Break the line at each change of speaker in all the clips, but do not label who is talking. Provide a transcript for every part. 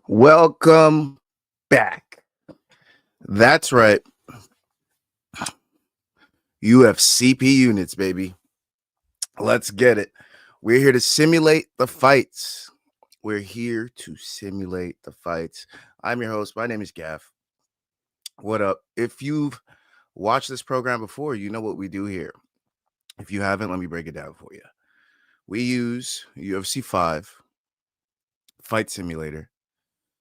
Welcome back. That's right. UFCPUnits, baby. Let's get it. We're here to simulate the fights. We're here to simulate the fights. I'm your host. My name is Gav. What up? If you've watched this program before, you know what we do here. If you haven't, let me break it down for you. We use UFC 5 Fight Simulator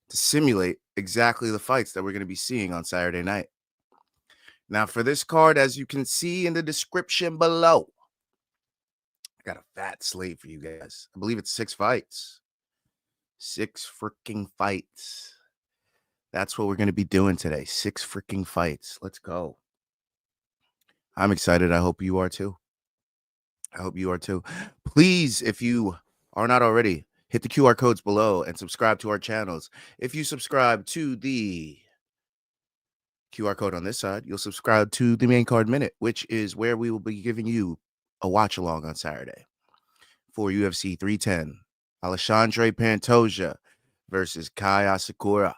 to simulate exactly the fights that we're going to be seeing on Saturday night. Now, for this card, as you can see in the description below, I got a fat slate for you guys. I believe it's 6 fights. 6 freaking fights. That's what we're going to be doing today. 6 freaking fights. Let's go. I'm excited. I hope you are too. Please, if you are not already, hit the QR codes below and subscribe to our channels. If you subscribe to the QR code on this side, you'll subscribe to the Main Card Minute, which is where we will be giving you a watch along on Saturday for UFC 310. Alexandre Pantoja versus Kai Asakura.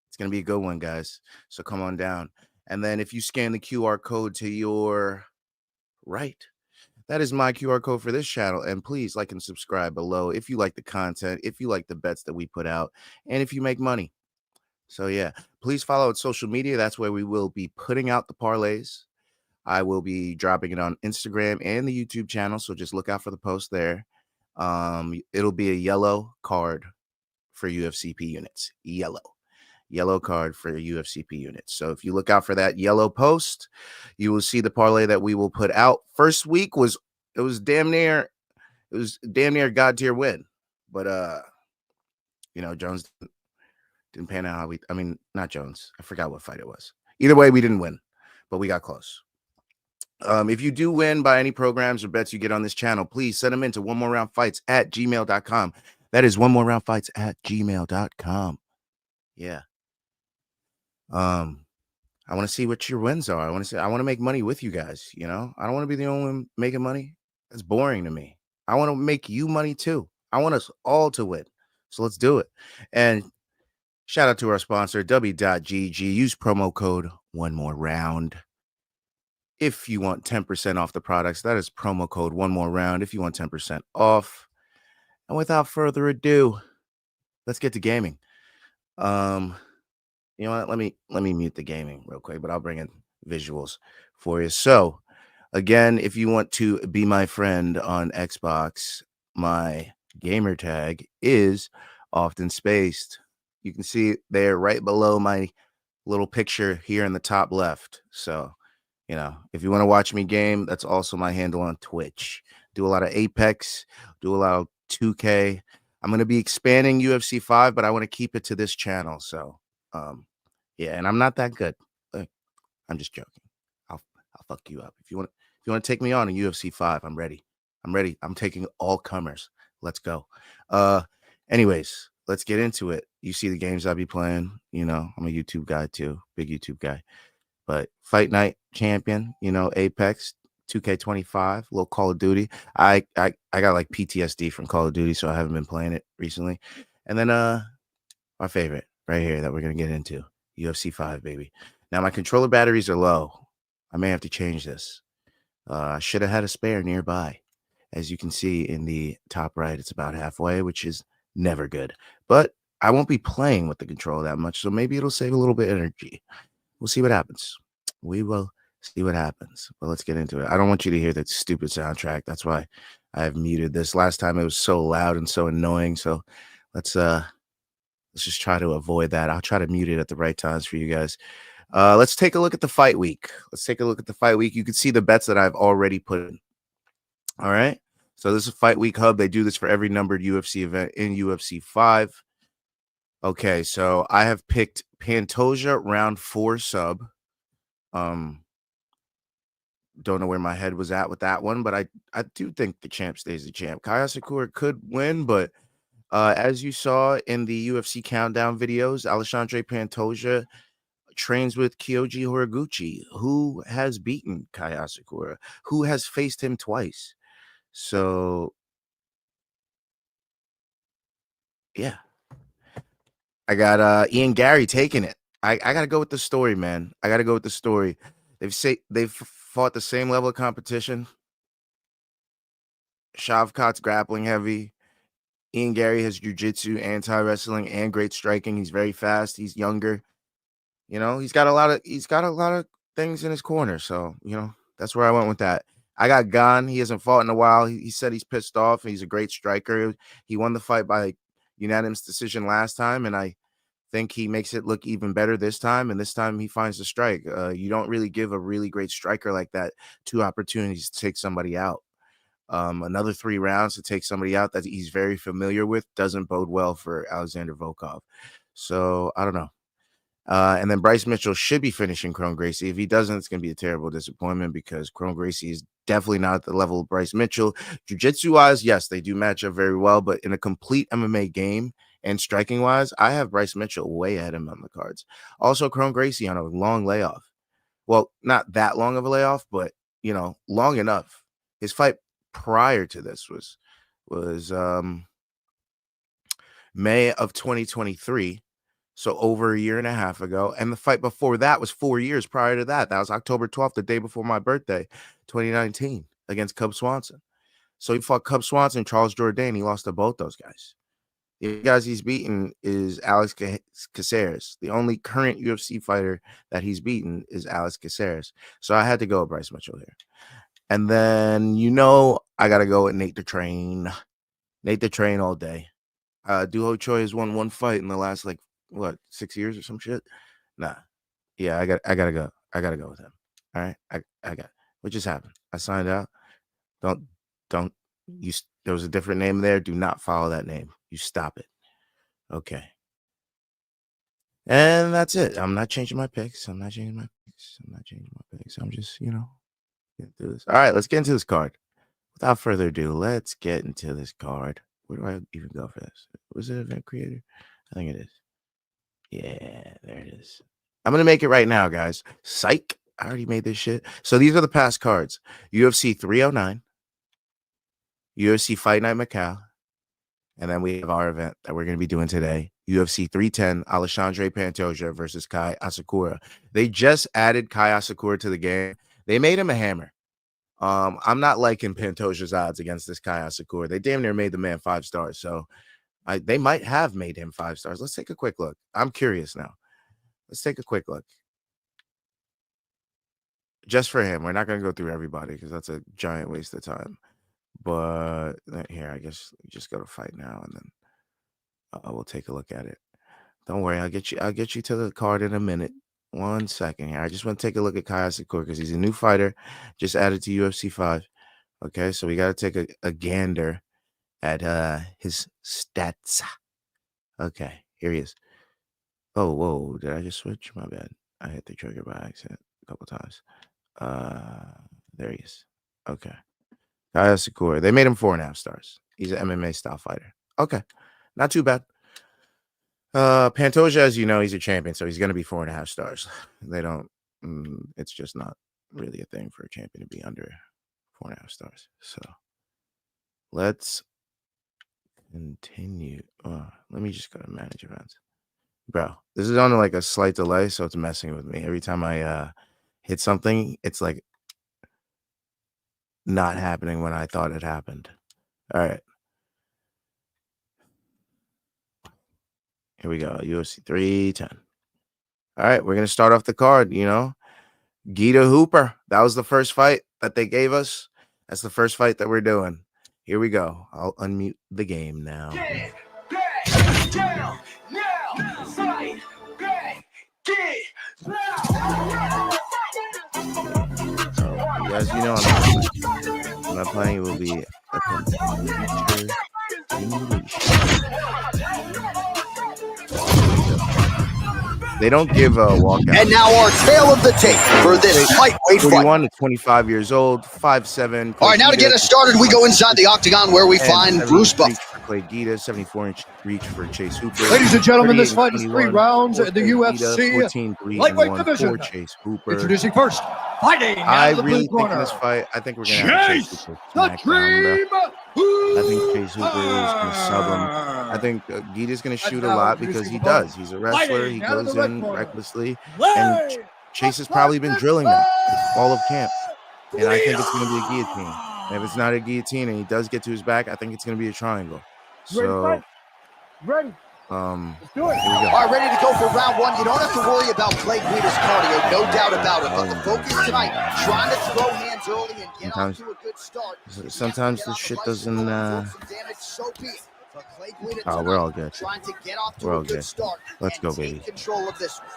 It's going to be a good one, guys. So come on down. And then if you scan the QR code to your right, that is my QR code for this channel. And please like and subscribe below if you like the content, if you like the bets that we put out, and if you make money. So yeah, please follow at social media. That's where we will be putting out the parlays. I will be dropping it on Instagram and the YouTube channel. So just look out for the post there. It'll be a yellow card for UFCPUnits. Yellow card for UFCPUnits. So if you look out for that yellow post, you will see the parlay that we will put out. First week was damn near God tier win, but Jones didn't pan out how not Jones. I forgot what fight it was. Either way, we didn't win, but we got close. If you do win by any programs or bets you get on this channel, please send them into onemoreroundfights@gmail.com. That is onemoreroundfights@gmail.com. Yeah. I want to see what your wins are. I want to make money with you guys. I don't want to be the only one making money. That's boring to me. I want to make you money too. I want us all to win. So let's do it. And shout out to our sponsor, W.GG. Use promo code One More Round. If you want 10% off the products, that is promo code One More Round. If you want 10% off. And without further ado, let's get to gaming. You know what? Let me mute the gaming real quick, but I'll bring in visuals for you. So, again, if you want to be my friend on Xbox, my gamer tag is Often Spaced. You can see it there right below my little picture here in the top left. So, if you want to watch me game, that's also my handle on Twitch. Do a lot of Apex, do a lot of 2K. I'm going to be expanding UFC 5, but I want to keep it to this channel. So, yeah, and I'm not that good. I'm just joking. I'll fuck you up. If you want to take me on in UFC 5, I'm ready. I'm taking all comers. Let's go. Anyways, let's get into it. You see the games I'll be playing. I'm a YouTube guy too, big YouTube guy. But Fight Night Champion, Apex, 2K25, little Call of Duty. I got like PTSD from Call of Duty, so I haven't been playing it recently. And then our favorite right here that we're gonna get into, UFC 5, baby. Now my controller batteries are low. I may have to change this. I should have had a spare nearby. As you can see in the top right, it's about halfway, which is never good. But I won't be playing with the controller that much, so maybe it'll save a little bit of energy. We'll see what happens. We will see what happens. But let's get into it. I don't want you to hear that stupid soundtrack. That's why I have muted this. Last time it was so loud and so annoying. So let's just try to avoid that. I'll try to mute it at the right times for you guys. Let's take a look at the fight week. You can see the bets that I've already put in. All right. So this is Fight Week Hub. They do this for every numbered UFC event in UFC 5. Okay, so I have picked Pantoja round 4 sub. Don't know where my head was at with that one, but I do think the champ stays the champ. Kai Asakura could win, but as you saw in the UFC countdown videos, Alexandre Pantoja trains with Kyoji Horiguchi, who has beaten Kai Asakura, who has faced him twice. So, yeah. I got Ian Garry taking it. I got to go with the story, man. I got to go with the story. They've fought the same level of competition. Shavkat's grappling heavy. Ian Garry has jiu-jitsu, anti-wrestling, and great striking. He's very fast. He's younger. You know, he's got a lot of things in his corner. So, you know, that's where I went with that. I got Gane. He hasn't fought in a while. He said he's pissed off. He's a great striker. He won the fight by unanimous decision last time, and I think he makes it look even better this time. And this time he finds the strike. You don't really give a really great striker like that 2 opportunities to take somebody out. Another 3 rounds to take somebody out that he's very familiar with doesn't bode well for Alexandre Volkov. So I don't know. And then Bryce Mitchell should be finishing Kron Gracie. If he doesn't, it's going to be a terrible disappointment because Kron Gracie is definitely not at the level of Bryce Mitchell. Jiu-jitsu wise, yes, they do match up very well, but in a complete MMA game and striking wise, I have Bryce Mitchell way ahead of him on the cards. Also, Kron Gracie on a long layoff. Well, not that long of a layoff, but you know, long enough. His fight prior to this was May of 2023. So over a year and a half ago. And the fight before that was 4 years prior to that. That was October 12th, the day before my birthday, 2019, against Cub Swanson. So he fought Cub Swanson, Charles Jourdain. He lost to both those guys. The guys he's beaten is Alex Caceres. The only current UFC fighter that he's beaten is Alex Caceres. So I had to go with Bryce Mitchell here. And then, you know, I got to go with Nate the Train. Nate the Train all day. Duho Choi has won 1 fight in the last, 6 years or some shit? Nah. Yeah, I gotta go. I gotta go with him. All right. I got what just happened. I signed out. Don't you there was a different name there. Do not follow that name. You stop it. Okay. And that's it. I'm not changing my picks. I'm just, you know, get through this. All right, let's get into this card. Without further ado, let's get into this card. Where do I even go for this? Was it Event Creator? I think it is. Yeah, there it is. I'm going to make it right now, guys. Psych. I already made this shit. So these are the past cards. UFC 309. UFC Fight Night Macau. And then we have our event that we're going to be doing today. UFC 310, Alexandre Pantoja versus Kai Asakura. They just added Kai Asakura to the game. They made him a hammer. I'm not liking Pantoja's odds against this Kai Asakura. They damn near made the man 5 stars. So they might have made him 5 stars. Let's take a quick look. I'm curious now. Let's take a quick look. Just for him. We're not going to go through everybody because that's a giant waste of time. But here, I guess we just go to fight now, and then we'll take a look at it. Don't worry, I'll get you to the card in a minute. 1 second here. I just want to take a look at Kai Asakura because he's a new fighter, just added to UFC 5. Okay, so we got to take a gander at his stats. Okay, here he is. Oh, whoa, did I just switch? My bad. I hit the trigger by accident a couple times. There he is. Okay. Kai Asakura. They made him 4.5 stars. He's an MMA style fighter. Okay. Not too bad. Pantoja, as you know, he's a champion, so he's going to be 4.5 stars. They don't, it's just not really a thing for a champion to be under 4.5 stars. So let's continue. Let me just go to manage events. Bro, this is on like a slight delay, so it's messing with me. Every time I hit something, it's like not happening when I thought it happened. All right. Here we go. UFC 310. All right, we're going to start off the card, you know. Guida Hooper. That was the first fight that they gave us. That's the first fight that we're doing. Here we go. I'll unmute the game now. Get back down now. Fight back. Get so, as you know, I'm not playing. It will be a computer They don't give a walkout.
And now our tail of the tape for this lightweight fight.
41 to 25 years old, 5'7".
All right, now to get us started, we go inside the octagon where we find Bruce Buff.
play Guida, 74-inch reach for Chase Hooper.
Ladies and gentlemen, this
38
fight is 3 rounds in the UFC
14-3
lightweight
and 1
division.
for Chase Hooper.
Introducing first, fighting
I
out of the
really
blue
think in
corner.
this fight, I think we're going to have Chase Hooper
The
smack down, bro.
Dream.
I think Chase Hooper is going to sub him. I think Guida's going to shoot a lot because he does. He's a wrestler. He goes in recklessly. And Chase has probably been drilling that all of camp. And I think it's going to be a guillotine. And if it's not a guillotine and he does get to his back, I think it's going to be a triangle. So,
ready.
Let's
do it.
Here we go.
All right, ready to go for round one. You don't have to worry about Clay Guida's cardio, no doubt about it. But the focus tonight, trying to throw hands early and get off to a good start.
Sometimes this shit doesn't.
Oh,
we're all good.
Trying to get off to
We're all
a good
good.
start.
Let's go, baby.
Control of this one.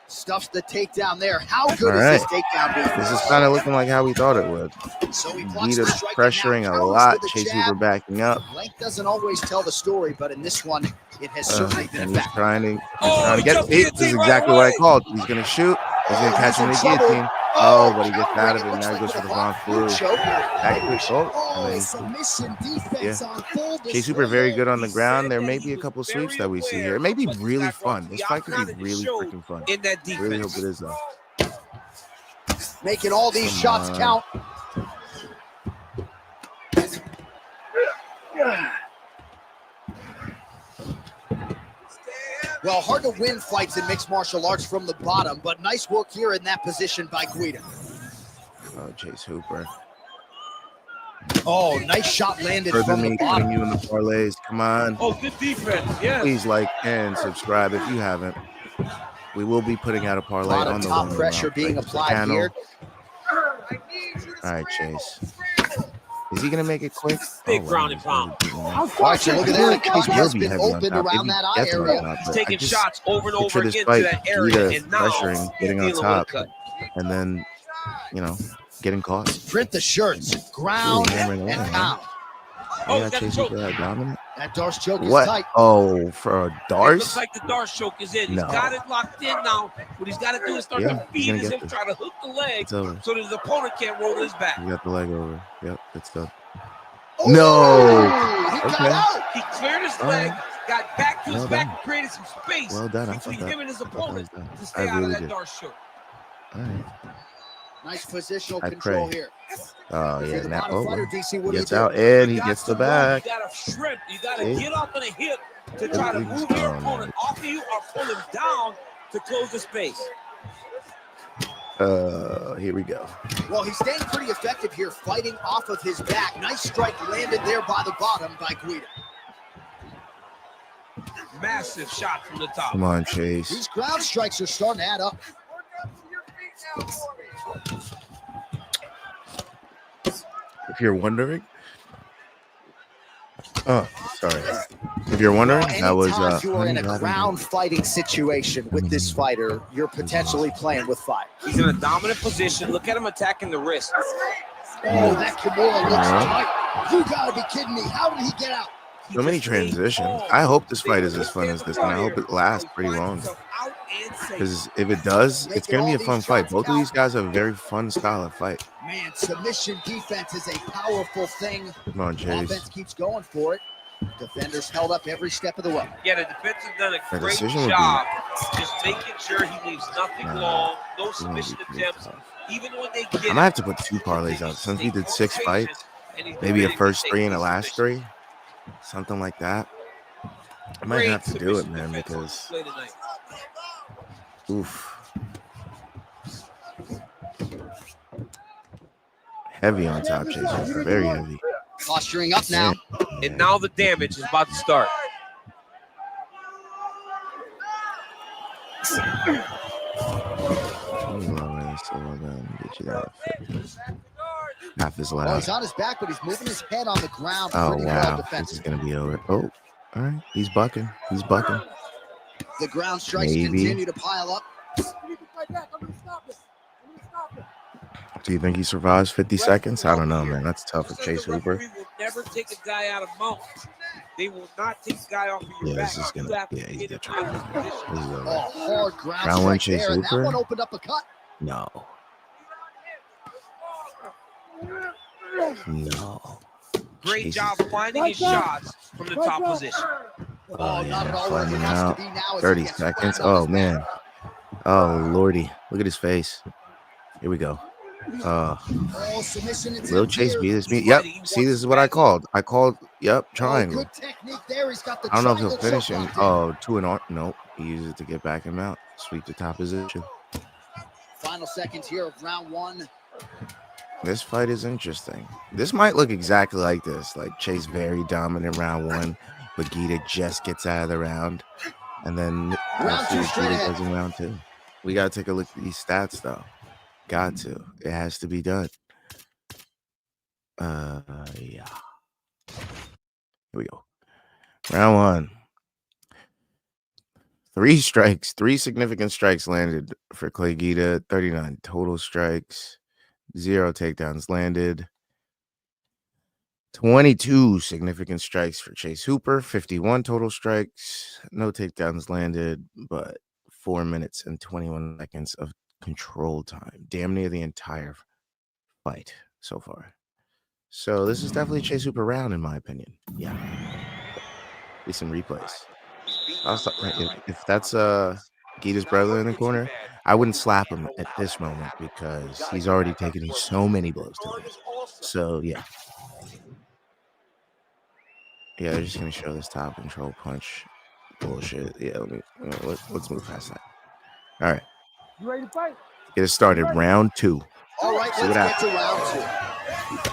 Stuffs the takedown there. How good
All
is
right.
this takedown?
This is kind of looking like how we thought it would.
So he blocks
Guida
the strike
pressuring
and
a
now
lot.
counters with
Chase
the jab.
Hooper backing up.
Length doesn't always tell the story, but in this one, it has certainly been a
And he's
fact.
trying to get it. This is exactly what I called. He's going to shoot. He's going to catch him in the guillotine. Oh, but he gets out of it. Now he goes for the Von Flew. Back quick.
Submission defense on full display.
Chase Hooper very good on the ground. There may be a couple sweeps that we see here. It may be really fun. This fight could be really freaking fun.
In that
I really hope
defense.
it is, though.
Making all these shots count. Well, hard to win fights in mixed martial arts from the bottom, but nice work here in that position by Guida.
Oh, Chase Hooper.
Oh, nice shot landed
Further
from the
me
bottom.
putting you in the parlays. Come on.
Oh, good defense. Yeah.
Please like and subscribe if you haven't. We will be putting out a
A
parlay
lot
on
of
the
top
Women
pressure
Rock
being
Breaks
applied
channel.
here.
All right, Chase. Is he going to make it quick?
Big ground and pound.
All right, so look at that.
Chase
Cage has
will be
been
heavy on
opened
top.
around
If
that
he
eye
gets on
area.
top,
He's
but I
taking
just
shots over and
picture
over
this
again
fight,
to that area,
Guida
and now
pressuring,
he's
getting on
dealing with a
top,
cut.
and then, getting caught.
Print the shirts, ground
Really hammering away,
and
huh?
pound.
Oh,
Yeah,
he's got
Chase
the choke.
Hooper dominant.
That Darce choke is
What?
tight.
Oh, for a
It
Darce?
looks like the Darce choke is in. He's
No.
got it locked in now. What he's got to do is start
Yeah,
to
he's
feed
gonna
as
get
him,
this.
try to hook the leg
It's over.
so that his opponent can't roll his back.
He got the leg over. Yep, good stuff.
Oh,
No.
He got
Okay.
out.
He cleared his
All
leg,
right.
got back to his
Well
back,
done.
and created some space
Well done. I
between
thought that-
him and his
I thought that
opponent
was done.
to stay
I
out
really
of that
did.
Darce choke.
All right.
Nice positional
I
control
pray.
here.
Oh,
If
yeah.
you're the
Now,
bottom fighter, DC, what do you
gets
do?
out, and he
You
gets
got
the
to move.
back.
You got to shrimp. You got to
See?
get up on a hip to try to
Everything's
move your
gone,
opponent off of you or pull him down to close the space.
Here we go.
Well, he's staying pretty effective here, fighting off of his back. Nice strike landed there by the bottom by Guida.
Massive shot from the top.
Come on, Chase.
These ground strikes are starting to add up.
If you're wondering, sorry. If you're wondering, that was
Anytime you are in a
honey,
ground fighting situation with this fighter, you're potentially playing with fire.
He's in a dominant position. Look at him attacking the wrist.
Oh, that Kimura looks tight. You gotta be kidding me. How did he get out?
so many transitions. I hope this fight is as fun as this, and I hope it lasts pretty long. Because if it does, it's going to be a fun fight. Both of these guys have a very fun style of fight.
Man, submission defense is a powerful thing.
Come on, Chase.
Offense keeps going for it. Defenders held up every step of the way.
Yeah, the defense has done a
The
great
decision would be-
job just making sure he leaves nothing
Nah,
long, no
It's gonna be
submission
pretty
attempts.
tough.
Even when they get
I might have to put 2 parlays out. Since we did 6 fights, maybe a first 3 and a last 3. Something like that. I might have to do it, man, because oof. Heavy on top, Chase Hooper. Very heavy.
Posturing up now.
And now the damage is about to start.
So well done. Get you that. Half his
Oh,
left.
he's on his back, but he's moving his head on the ground
Oh,
pretty well
wow. This is
defensively.
going to be over. Oh, all right. He's bucking. He's bucking.
The ground strikes
Maybe.
continue to pile up.
Do you think he survives 50 seconds? I don't know, man. That's tough for Chase
The
Hooper.
referee will never take a guy out of mount. They will not take a guy off of your
Yeah,
back.
this is
You
gonna.
have to
Yeah, he's
get
gonna
him
try.
out of this position.
This is over.
Oh, hard ground
Round one,
strike
Chase
there, and that
Hooper.
one opened up a cut.
No. No.
great job finding his shots from the top position.
Oh, yeah, finding out. 30 seconds. Oh, man. Oh, Lordy. Look at his face. Here we go. Will Chase beat this meet? Yep. See, this is what I called. Yep, triangle. I don't know if he'll finish him. Oh, 2-0. Nope. He used it to get back him out. Sweep the top position.
Final seconds here of round 1.
This fight is interesting. This might look exactly like this. Like Chase very dominant round 1, but Guida just gets out of the round. And then
Round 2 straight ahead.
does in round 2. We got to take a look at these stats, though. Got to. It has to be done. Yeah. Here we go. Round 1. 3 significant strikes landed for Clay Guida. 39 total strikes. 0 takedowns landed. 22 significant strikes for Chase Hooper. 51 total strikes. No takedowns landed, but 4 minutes and 21 seconds of control time. Damn near the entire fight so far. So this is definitely Chase Hooper round, in my opinion. Yeah. Get some replays. If that's Guida's brother in the corner, I wouldn't slap him at this moment because he's already taken so many blows to him. So yeah. Yeah, they're just gonna show this top control punch bullshit. Yeah, let's move past that. All right.
You ready to fight?
Get it started. Round 2.
All right,
See
let's
what
get to
happens.
round 2.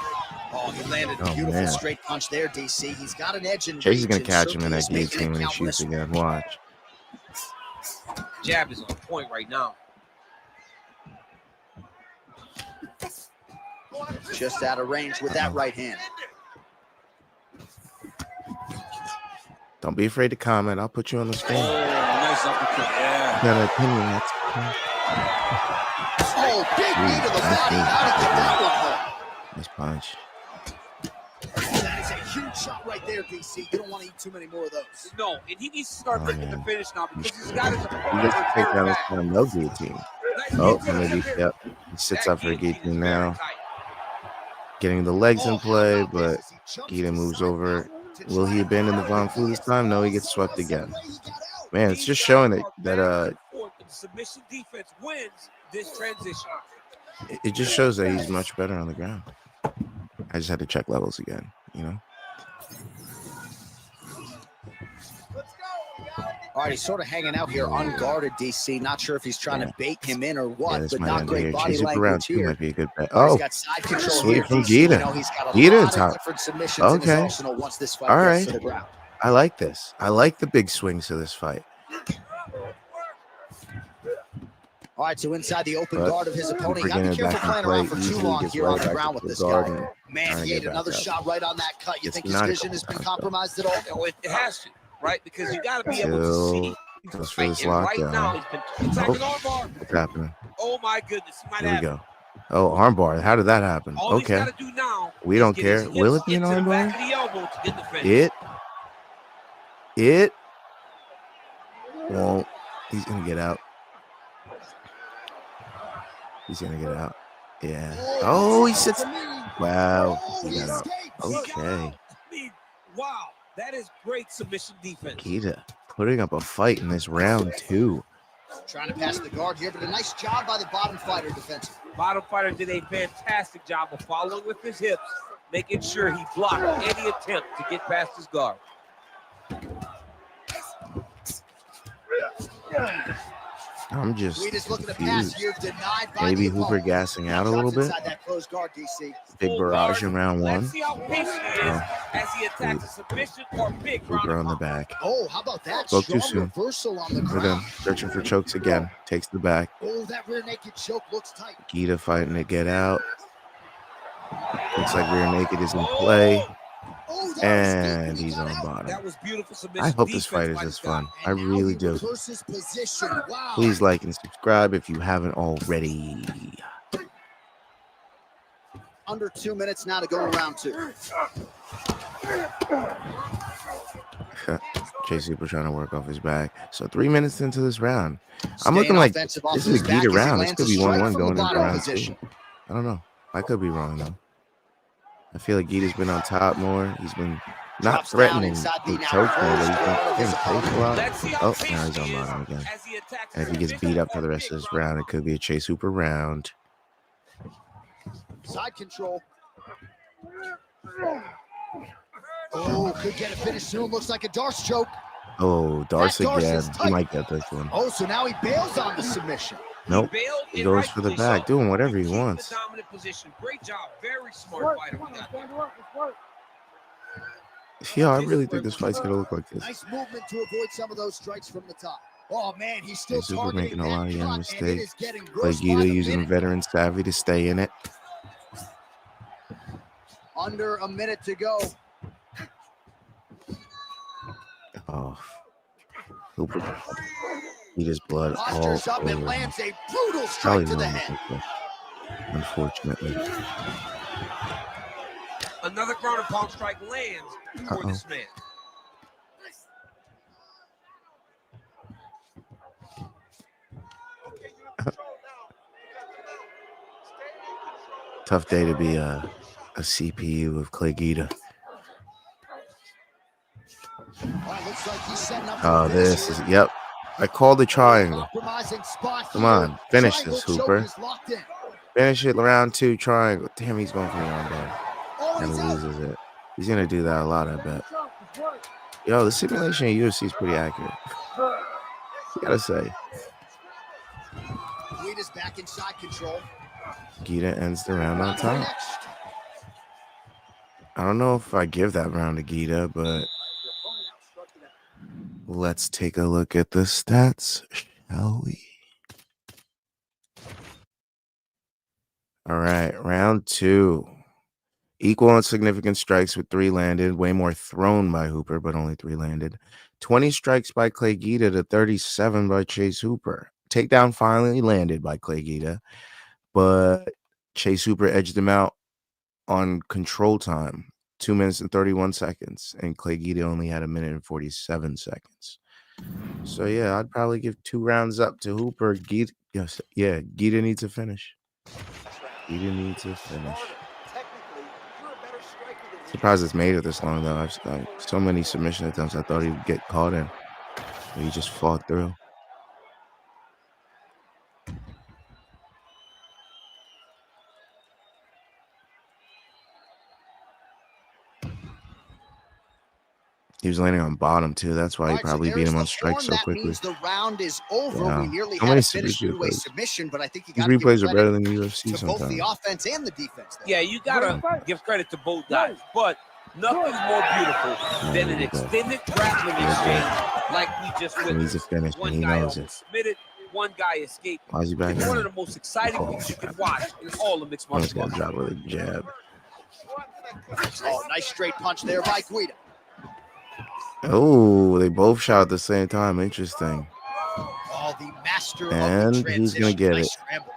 Oh, he landed a beautiful straight punch there, DC. He's got an edge in
Chase is going
reach
to catch him in
and
that
certainly is
guillotine when he
making it
shoots
count
again. Watch.
Jab is on point right now.
just out of range with that right hand.
Don't be afraid to comment. I'll put you on the screen.
Nice uppercut. Yeah.
Got an opinion. That's
Oh, big knee to the body. How did he get that one home?
nice punch.
That is a huge shot right there, DC. You don't want to eat too many more of those.
No, and he needs to start picking the finish now because he's got his
He gets to take down this time. No guillotine. Oh, maybe. Yep. He sits up for a guillotine now. Getting the legs in play, but Guida moves over. Will he abandon the Von Flu this time? No, he gets swept again. Man, it's just showing that
submission defense wins this transition.
it just shows that he's much better on the ground. I just had to check levels again, you know.
All right, he's sort of hanging out here unguarded, DC. Not sure if he's trying to bait him in or what, but not great body language here.
Might be a good bet. Oh,
he's got side control
sweet
here,
from
DC.
Guida.
You know, he's got a
Guida
lot
top.
of different submissions in his arsenal once this fight
All
gets
right.
to the ground.
I like this. I like the big swings to this fight.
All right, so inside the open guard of his opponent, you got to be careful playing around for too long here on the ground with this guy. Man, he ate another shot right on that cut. You think his vision has been compromised at all?
Oh, it has to, right? Because you got to be able to see.
Goes for this
Right
lockdown.
now, he's been attacking armbar.
What's happening?
Oh my goodness, he might
Here we
have
go. Oh, armbar. How did that happen?
All he's
Okay.
got to do now.
We don't care. Will it be an armbar? It won't. He's gonna get out. He's gonna get out. Yeah. Oh, he sits. Wow. He got out. Okay.
Wow, that is great submission defense.
Guida putting up a fight in this round 2.
Trying to pass the guard here, but a nice job by the bottom fighter defensively.
Bottom fighter did a fantastic job of following with his hips, making sure he blocked any attempt to get past his guard.
I'm just confused.
Maybe
Hooper gassing out a little bit. Big barrage in round 1.
Let's see how patient he is as he attacks a submission or big
Hooper on the back.
Oh, how about that?
Spoke too soon. We're done. Searching for chokes again. Takes the back.
Oh, that rear naked choke looks tight.
Guida fighting to get out. Looks like rear naked is in play. And he's on bottom.
That was beautiful submission.
I hope this fight is this fun. I really do. Please like and subscribe if you haven't already.
Under 2 minutes now to go around 2.
Chase Hooper trying to work off his back. So 3 minutes into this round. I'm looking like this is a Guida round. This could be 1-1 going into round 2. I don't know. I could be wrong though. I feel like Guida's been on top more. He's been not threatening with choke more, but he's been getting chased a lot. Oh, now he's on bottom again. And if he gets beat up for the rest of this round, it could be a Chase Hooper round.
Side control. Oh, could get a finish soon. Looks like a Darce choke.
Oh, Darce again. He might get this one.
Oh, so now he bails on the submission.
Nope. He goes for the back, doing whatever he wants.
Great job. Very smart fighter.
Yeah, I really think this fight's gonna look like this.
Nice movement to avoid some of those strikes from the top. Oh man, he's still
Super making a lot of young mistakes.
Play
Guida using veteran savvy to stay in it.
Under a minute to go.
Oh, Hooper. Guida's blood all
up and lands a brutal strike to the head.
Unfortunately.
Another ground and pound strike lands for this man.
Tough day to be a CPU of Clay Guida. Oh, this is, yep. I called the triangle. Come on, finish this, Hooper. Finish it, round 2, triangle. Damn, he's going for the armbar. And loses it. He's going to do that a lot, I bet. Yo, the simulation of UFC is pretty accurate. Gotta say.
Guida's back inside control.
Guida ends the round on top. I don't know if I give that round to Guida, but let's take a look at the stats, shall we? All right, round 2. Equal and significant strikes with 3 landed. Way more thrown by Hooper, but only 3 landed. 20 strikes by Clay Guida to 37 by Chase Hooper. Takedown finally landed by Clay Guida, but Chase Hooper edged him out on control time, 2 minutes and 31 seconds, and Clay Guida only had 1 minute and 47 seconds. So yeah, I'd probably give 2 rounds up to Hooper. Guida, yes, yeah, Guida needs to finish. Guida needs to finish. Surprised it's made it this long though. I've so many submission attempts I thought he would get caught in, but he just fought through. He was landing on bottom too. That's why he probably beat him on strikes so quickly.
The round is over.
Yeah.
We nearly had a finish due to a submission, but I think
these replays are better than the UFC sometimes.
Both the offense and the defense.
Yeah, you gotta give credit to both guys, but nothing's more beautiful than an extended grappling exchange like we just witnessed.
He needs to finish, and he knows it.
Submitted, one guy escaped.
Why is he back?
It's one of the most exciting things you can watch in all of mixed martial arts.
Drop with a jab.
Oh, nice straight punch there by Guida.
Oh, they both shot at the same time. Interesting.
Oh, the master
and
of the
he's gonna get it.
Scramble.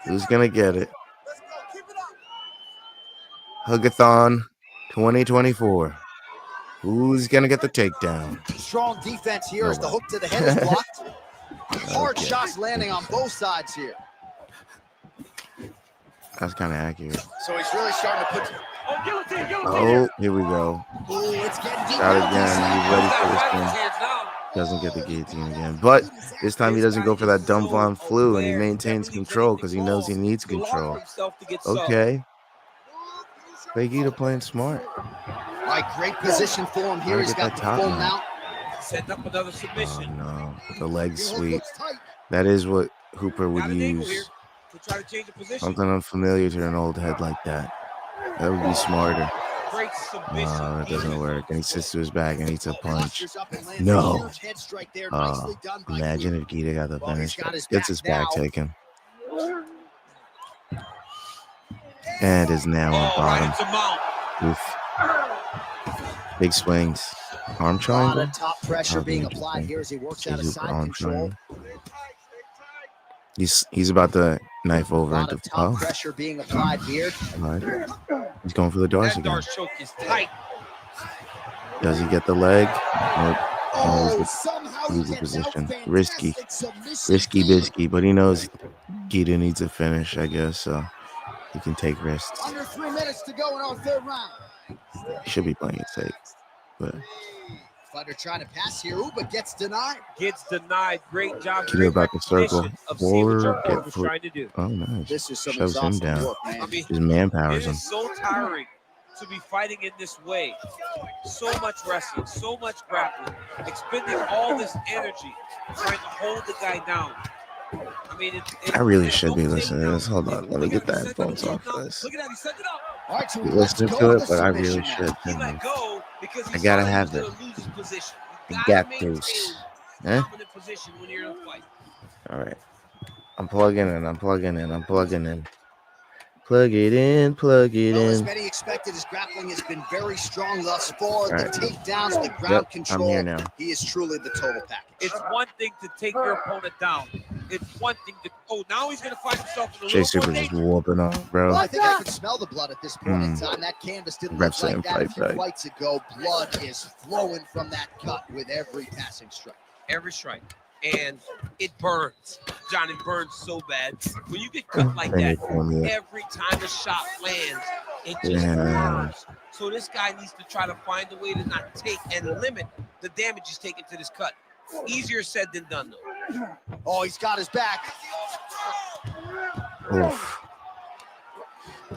Who's gonna get it? Hugathon 2024. Who's gonna get the takedown?
Strong defense here as the hook to the head is blocked. Hard shots landing on both sides here.
That's kind of accurate.
So he's really starting to put.
Oh, here we go.
Oh, it's getting deep.
Shot again. He's ready for this one. Doesn't get the guillotine again, but this time he doesn't go for that dumb Von Flu, and he maintains control because he knows he needs control. Okay. Guida playing smart.
All right, great position for him here. He's got the full mount.
Set up another submission.
Oh no, the leg sweep. That is what Hooper would use.
Try to change the position.
Something unfamiliar to an old head like that. That would be smarter.
Great submission.
That doesn't work. And he sits to his back and eats a punch. No. Imagine if Guida got the finish. Gets his back taken. And is now on bottom. Oof. Big swings. Arm triangle.
Top pressure being applied here as he works out of side control.
He's about to knife over into
top pressure being applied here.
Right. He's going for the Darce again.
Darce choke is tight.
Does he get the leg? Nope.
Oh, somehow
Lose the position. Risky bisky, but he knows Guida needs a finish, I guess, so he can take risks.
Under 3 minutes to go in our third round.
He should be playing it safe, but
Fighter trying to pass here, but gets denied.
Great job.
Guida about the circle or get
was
put.
trying to do.
Oh, nice.
This is some
Shoves him down.
work, man.
I mean,
His manpowers
it
him.
is so tiring to be fighting in this way. So much wrestling, so much grappling, expending all this energy trying to hold the guy down. I mean,
I really should be listening to this. Hold on, let me get the headphones off of this.
Look at that, he set it up.
All right, so
Be listening to it, but I really should.
He let go because he
I gotta
saw he
have
was
it.
gonna lose his position.
You
You
got
gotta
this.
maintain
Huh?
dominant position when you're in a fight.
All right. I'm plugging in. Plug it in.
As many expected, his grappling has been very strong thus far.
Right.
The takedowns, the ground control.
I'm here now.
He is truly the total package.
It's one thing to take your opponent down. It's one thing to now he's gonna find himself in a
Jay
little
Super
more
just
danger.
whooping off, bro.
Well, I think I can smell the blood at this point in time. That canvas didn't look
Refs
like
didn't
that a
fight
few
back.
fights ago. Blood is flowing from that cut with every passing strike.
Every strike. And it burns. John, it burns so bad. When you get cut like that, every time a shot lands, it just burns. So this guy needs to try to find a way to not take and limit the damage he's taking to this cut. Easier said than done, though.
Oh, he's got his back.
Oof.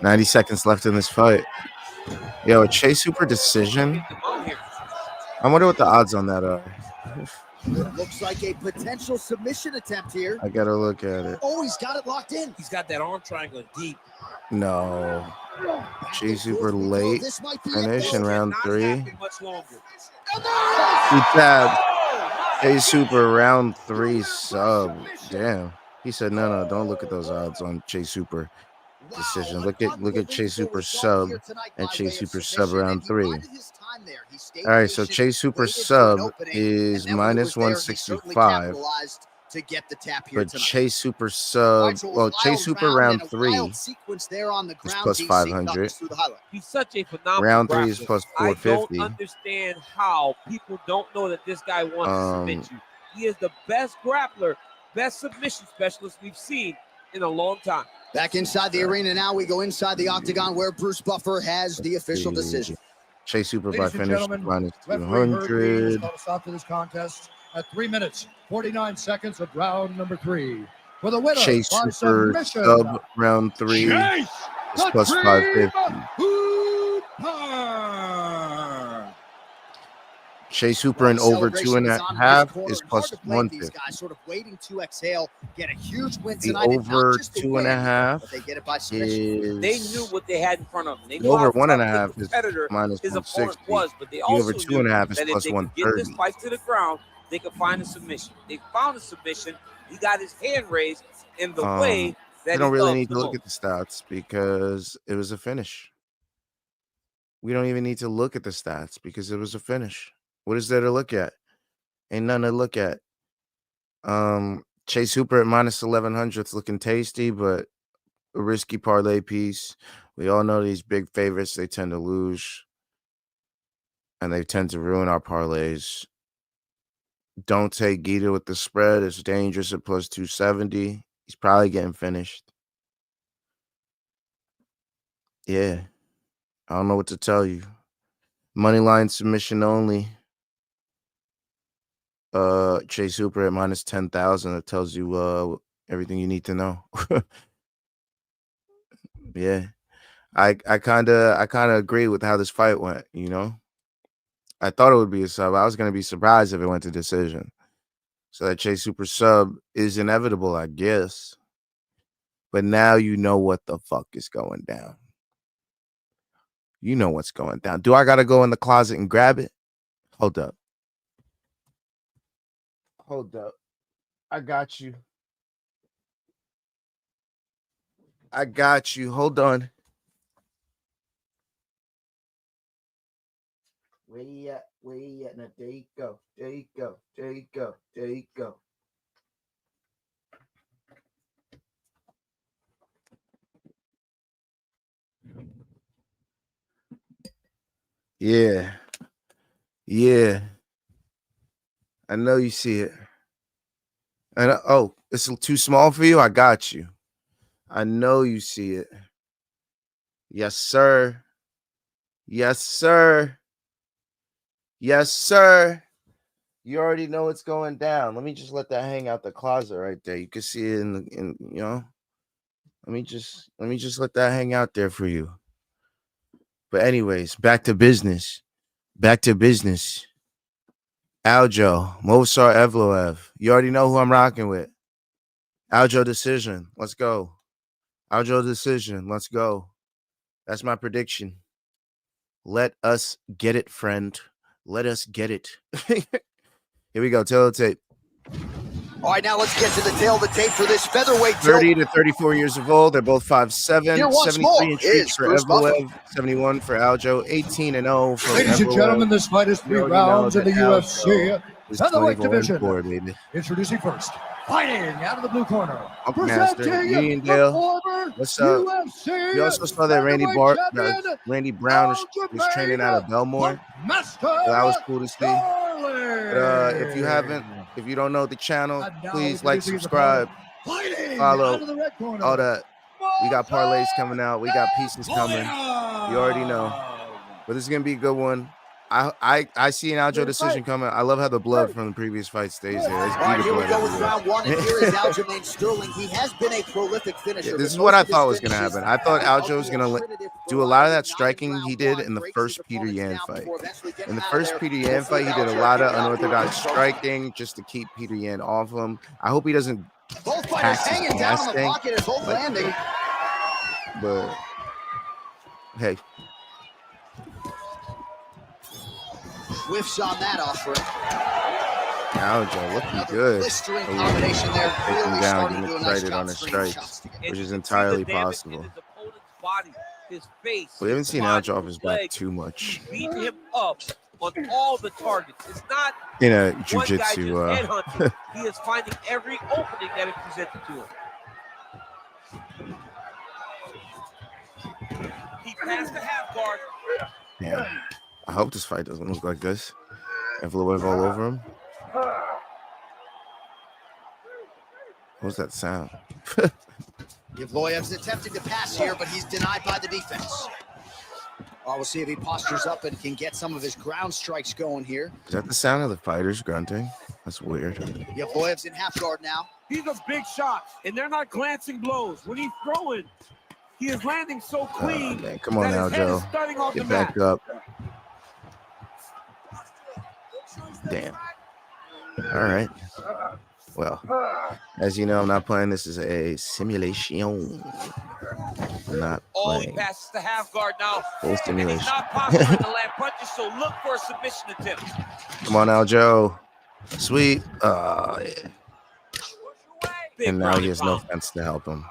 90 seconds left in this fight. Yo, a Chase Super decision. I wonder what the odds on that are.
Looks like a potential submission attempt here.
I gotta look at it.
Oh, he's got it locked in.
He's got that arm triangle deep.
No. Chase Super late finish in round 3.
Much longer.
He tabbed. Chase Super round 3 sub. Damn. He said, no, don't look at those odds on Chase Super decision. Look at Chase Super sub and Chase Super sub round 3. All right, so Chase Super sub is minus 165.
To get the tap here
but Chase Super sub, Chase Super round 3 is plus 500.
He's such a phenomenal
round 3
grappler.
is plus
I
450.
don't understand how people don't know that this guy wants to submit you. He is the best grappler, best submission specialist we've seen in a long time.
Back inside the arena now, we go inside the octagon where Bruce Buffer has the official decision.
Chase Super by finish minus
referee Herb Reed
200.
has stop to this contest at 3 minutes 49 seconds of round number 3. For the winner,
Chase
by
Super
submission,
sub round 3
Chase
is plus 550.
Hooper.
Chase Super and over 2.5 is plus 150.
These guys sort of waiting to exhale, get a huge win
The
tonight.
over 2.5
but they get it by submission.
They
is
knew what they had in front of them. They
the
knew
over
how tough
1.5
the
is
competitor
minus
his opponent
160.
was, but they
The
also
over
knew
2.5 is
that if
plus
they could get
130.
this fight to the ground, they could find a submission. They found a submission. He got his hand raised in the way that
we don't really
loves
need to
the
look
most.
at the stats because it was a finish. We don't even need to look at the stats because it was a finish. What is there to look at? Ain't nothing to look at. Chase Super at minus 1100 is looking tasty, but a risky parlay piece. We all know these big favorites, they tend to lose and they tend to ruin our parlays. Don't take Guida with the spread. It's dangerous at plus 270. He's probably getting finished. Yeah. I don't know what to tell you. Money line submission only. Chase Super at minus 10,000. That tells you everything you need to know. Yeah. I kind of agree with how this fight went, you know. I thought it would be a sub. I was going to be surprised if it went to decision. So that Chase Super sub is inevitable, I guess. But now you know what the fuck is going down. You know what's going down. Do I got to go in the closet and grab it? Hold up. Hold up. I got you. I got you. Hold on. Where you at? Where you at? Now, there you go. There you go. There you go. There you go. Yeah. Yeah. I know you see it. And oh, it's too small for you? I got you. I know you see it. Yes, sir. Yes, sir. Yes, sir. You already know what's going down. Let me just let that hang out the closet right there. You can see it in you know. Let me just let that hang out there for you. But anyways, back to business. Back to business. Aljo, Movsar, Evloev. You already know who I'm rocking with. Aljo decision. Let's go. Aljo decision. Let's go. That's my prediction. Let us get it, friend. Let us get it. Here we go. Tail of the tape.
All right, now let's get to the tail of the tape for this featherweight.
30 to 34 years of old. They're both 5'7", 73 inches for Evloev, 71 for Aljo, 18-0 for
Ladies and gentlemen, this fight is 3 rounds in the UFC featherweight division.
Baby.
Introducing first, fighting out of the blue corner.
Master, Uniondale. What's up? UFC you also saw that Randy Brown was training out of Belmore. So that was cool to see. But, if you don't know the channel, please like, subscribe, follow, all that. We got parlays coming out. We got pieces coming. You already know. But this is gonna be a good one. I see an Aljo decision coming. I love how the blood from the previous fight stays there.
All right, here we go with round one, and here is Aljamain Sterling. He has been a prolific finisher.
This is what I thought was going to happen. I thought Aljo was going to do a lot of that striking he did in the first Peter Yan fight. In the first Peter Yan fight, he did a lot of unorthodox striking just to keep Peter Yan off him. I hope he doesn't tax his gas tank. But, hey.
Whiffs on that offering.
Aljo looking good.
Combination there.
Taking down, getting excited on his strikes, which is entirely possible. We haven't seen Aljo off his back too much.
Beat him up on all the targets. It's not
in a jiu-jitsu.
He is finding every opening that is presented to him. He passed the half guard.
Yeah. I hope this fight doesn't look like this. Evloev all over him. What's that sound?
Evloev's attempting to pass here, but he's denied by the defense. We'll see if he postures up and can get some of his ground strikes going here.
Is that the sound of the fighters grunting? That's weird.
Evloev's in half guard now.
He's a big shot, and they're not glancing blows. When he's throwing, he is landing so clean.
Man. Come on, Aljo. Get back up. Damn. All right. Well, as you know, I'm not playing. This is a simulation. I'm not playing.
He passes the half guard now.
Full simulation.
He's not posturing to land punches, so look for a submission attempt.
Come on, Aljo. Sweet. Yeah. And now he has no fence to help him.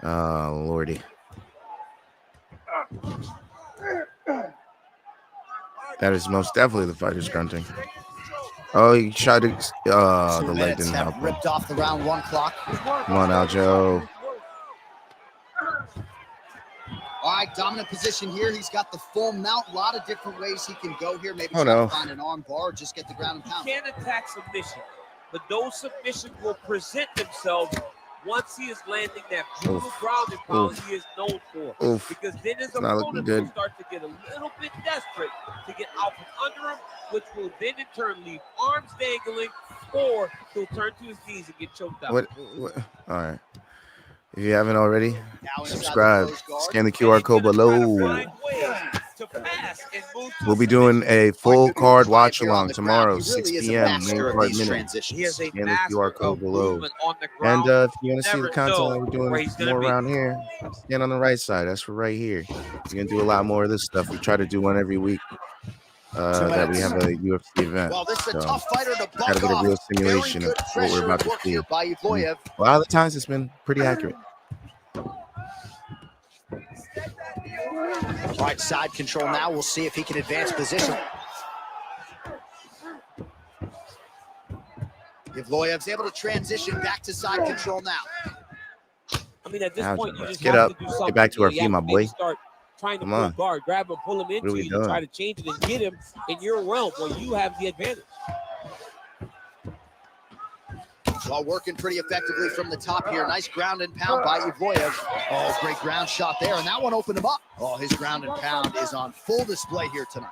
Oh, Lordy. That is most definitely the fighter's grunting. Oh, he tried to. The leg didn't help him.
Ripped off the round one clock.
Come on, Aljo.
All right, dominant position here. He's got the full mount. A lot of different ways he can go here. Maybe find an arm bar or just get the ground and pound.
He can attack submission, but those submissions will present themselves once he is landing that brutal ground and pound he is known for. Because then his opponent will start to get a little bit desperate to get out from under him, which will then in turn leave arms dangling, or he'll turn to his knees and get choked out.
What? All right. If you haven't already, subscribe. Scan the QR code below. We'll be doing a full card watch along tomorrow, 6 p.m. Main card minutes. Scan the QR code below. And if you want to see the content that we're doing more around here, scan on the right side. That's for right here. We're gonna do a lot more of this stuff. We try to do one every week. That we have a UFC event.
Well, this is a tough fighter to
gotta get a real simulation of what we're about to see. A lot of the times it's been pretty accurate.
All right, side control now. We'll see if he can advance position. Evloev's able to transition back to side control now.
I mean, at this point, you just
get
have
up,
to do something.
Get back to our feet, my boy.
Start trying to pull guard, grab him, pull him into you, and try to change it and get him in your realm where you have the advantage.
Well, working pretty effectively from the top here. Nice ground and pound by Evloev. Oh, great ground shot there, and that one opened him up. Oh, his ground and pound is on full display here tonight.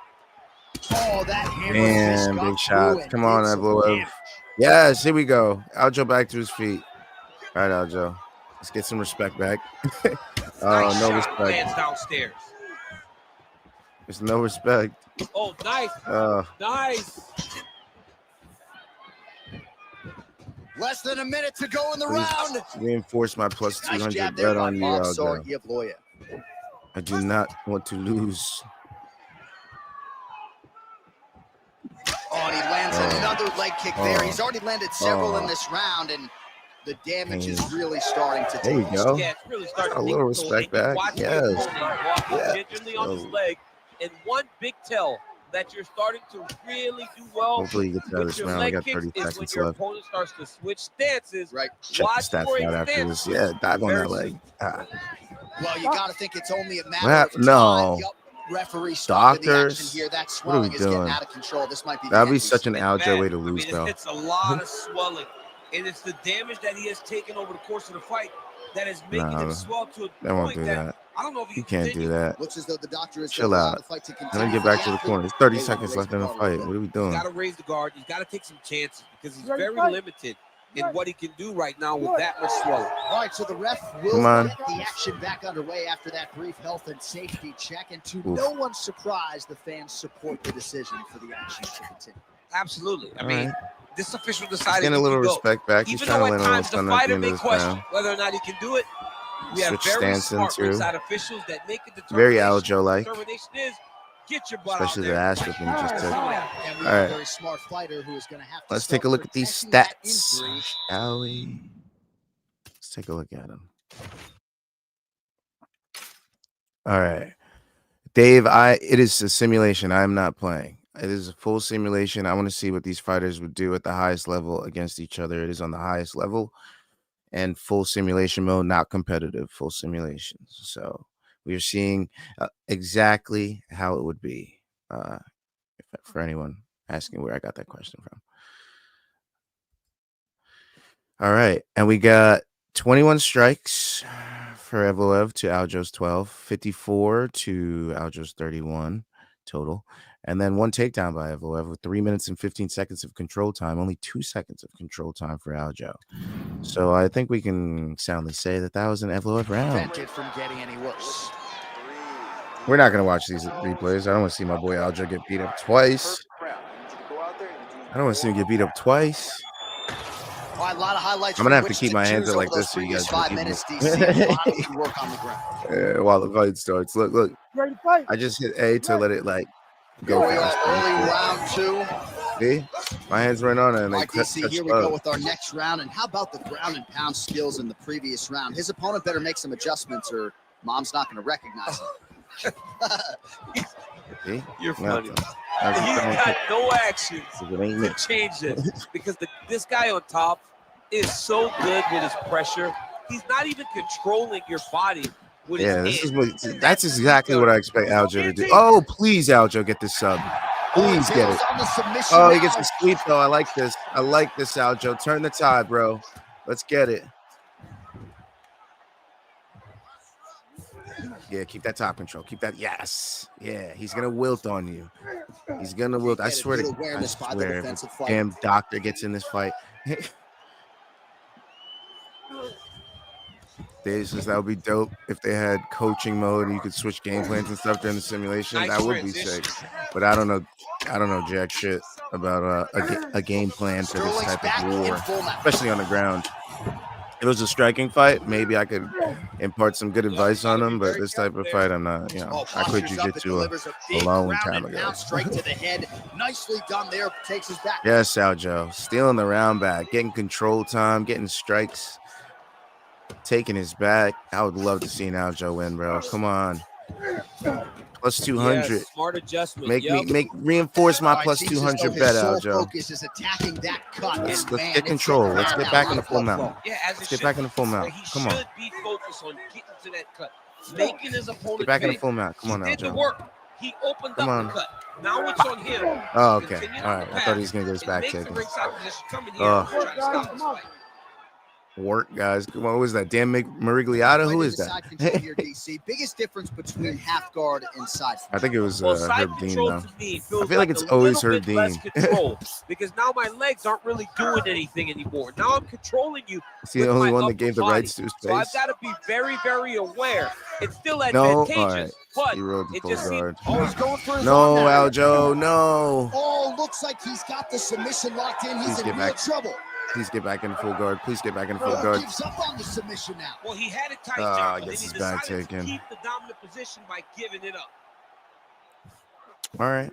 Oh, that hammer fist
Man,
got
big shots.
through
Come
and
on,
did some
Evloev.
damage.
Yes, here we go. Aljo back to his feet. All right, Aljo. Let's get some respect back.
Nice
no
shot,
respect.
lands downstairs.
There's no respect.
Oh, nice. Nice.
Less than a minute to go in the round.
Reinforce my plus
Nice
200
jab there
bet
by
on you,
Movsar
Aljo.
Evloev.
I do not want to lose.
Oh, and he lands another leg kick there. He's already landed several in this round, and the damage is really starting to take.
There we go.
Yeah, it's really starting
A
to
little respect back. Yes.
Gingerly on his leg, and one big tell that you're starting to really do well.
Hopefully you get to this round. I got 30 seconds
when your
left.
opponent starts to switch stances.
Right.
Check the stats out after this. Yeah, dive on that leg.
Well, you got to think it's only a matter of time.
No.
Yep. Referee stopping the action
Doctors.
here. That
What are
swelling
we
is getting
doing?
out of control. This might be the
That'd be
end.
such an Aljo way to lose, though.
It's a lot of swelling, and it's the damage that he has taken over the course of the fight that is making him swell to a
They won't
point
do that.
I don't know if
You can't do that.
Looks as though the doctor is
Chill out. Let me get back to the corner. There's 30 seconds left in the fight. What are we doing?
He's got to raise the guard. He's got to take some chances because he's very limited in what he can do right now with that much swelling.
All right, so the ref will get the action back underway after that brief health and safety check. And to no one's surprise, the fans support the decision for the action to continue.
Absolutely. I mean, this official decided
getting a little respect back. He's trying to land on his son at the end of this round.
Whether or not he can do it. We have very smart ringside officials that make a determination.
Very Aljo-like.
Determination is get your butt
Especially the ass whipping he just took.
All
right.
Very smart fighter who is going to have to
Let's take a look at these stats, shall we? Let's take a look at them. All right. Dave, it is a simulation. I'm not playing. It is a full simulation. I want to see what these fighters would do at the highest level against each other. It is on the highest level and full simulation mode, not competitive, full simulations. So we are seeing exactly how it would be for anyone asking where I got that question from. All right. And we got 21 strikes for Evloev to Aljo's 12, 54 to Aljo's 31 total. And then one takedown by Evloev with 3 minutes and 15 seconds of control time, only 2 seconds of control time for Aljo. So I think we can soundly say that that was an Evloev round.
Prevented from getting any worse.
We're not going to watch these replays. I don't want to see my boy Aljo get beat up twice. I don't want to see him get beat up twice.
A lot of highlights.
I'm going to have to keep my hands up like this so you guys can
work on the ground.
while the fight starts. Look. I just hit A to let it like go fast.
Early round 2.
See? My hands went on it and they touched
here we go with our next round. And how about the ground and pound skills in the previous round? His opponent better make some adjustments or Mom's not going to recognize him.
See?
You're funny. He's got no action to change this because this guy on top is so good with his pressure. He's not even controlling your body with his hands.
That's exactly what I expect Aljo to do. Oh, please, Aljo, get this sub. Please get it. Oh, he gets a sweep, though. I like this. I like this, Aljo. Turn the tide, bro. Let's get it. Yeah, keep that top control. Keep that. Yes. Yeah, he's going to wilt on you. He's going to wilt. I swear to God. I swear. If damn doctor gets in this fight. That would be dope if they had coaching mode and you could switch game plans and stuff during the simulation. That would be sick. But I don't know jack shit about a game plan for this type of war, especially on the ground. If it was a striking fight, maybe I could impart some good advice on them. But this type of fight, I'm not. I quit jiu-jitsu a long time ago.
Straight to the head, nicely done there. Takes his back.
Yes, Aljo, stealing the round back, getting control time, getting strikes, taking his back. I would love to see an Aljo win, bro. Come on. Plus 200.
Yes, smart adjustment.
Reinforce my plus 200 bet, Aljo.
Focus is attacking that cut.
Let's get control. Let's get back in the full mount. Let's get back in the full mount. Come on.
He should be focused on getting to that cut, making his opponent
get back in the full mount. Come on,
Aljo. He did the work. He opened up the cut. Now it's on him.
Oh, okay. All right. I thought he was gonna get his back taken. work, guys. Come on, what was that? Dan Marigliata? Who is that?
Side control here, DC. Biggest difference between half guard and side.
I think it was
Well, side
Herb Dean,
control
though.
to me feels
I feel like it's
a
always
little
Herb
bit less
Dean.
control because now my legs aren't really doing anything anymore. Now I'm controlling you.
Is he the only one that gave the rights to his
So I've
face?
got to be very, very aware. It's still
No,
advantageous, but
he rode the
it
full
just
guard.
seems.
Oh, he's going for his
No,
arm now.
Aljo, no.
Oh, looks like he's got the submission locked in. He's
Please
in
get
real
back.
trouble.
Please get back in full guard. Please get back in full guard.
Gives up on the submission now.
Well, he had it tight,
Ah,
but then
gets
he
his back
decided to
taken.
keep the dominant position by giving it up.
All right.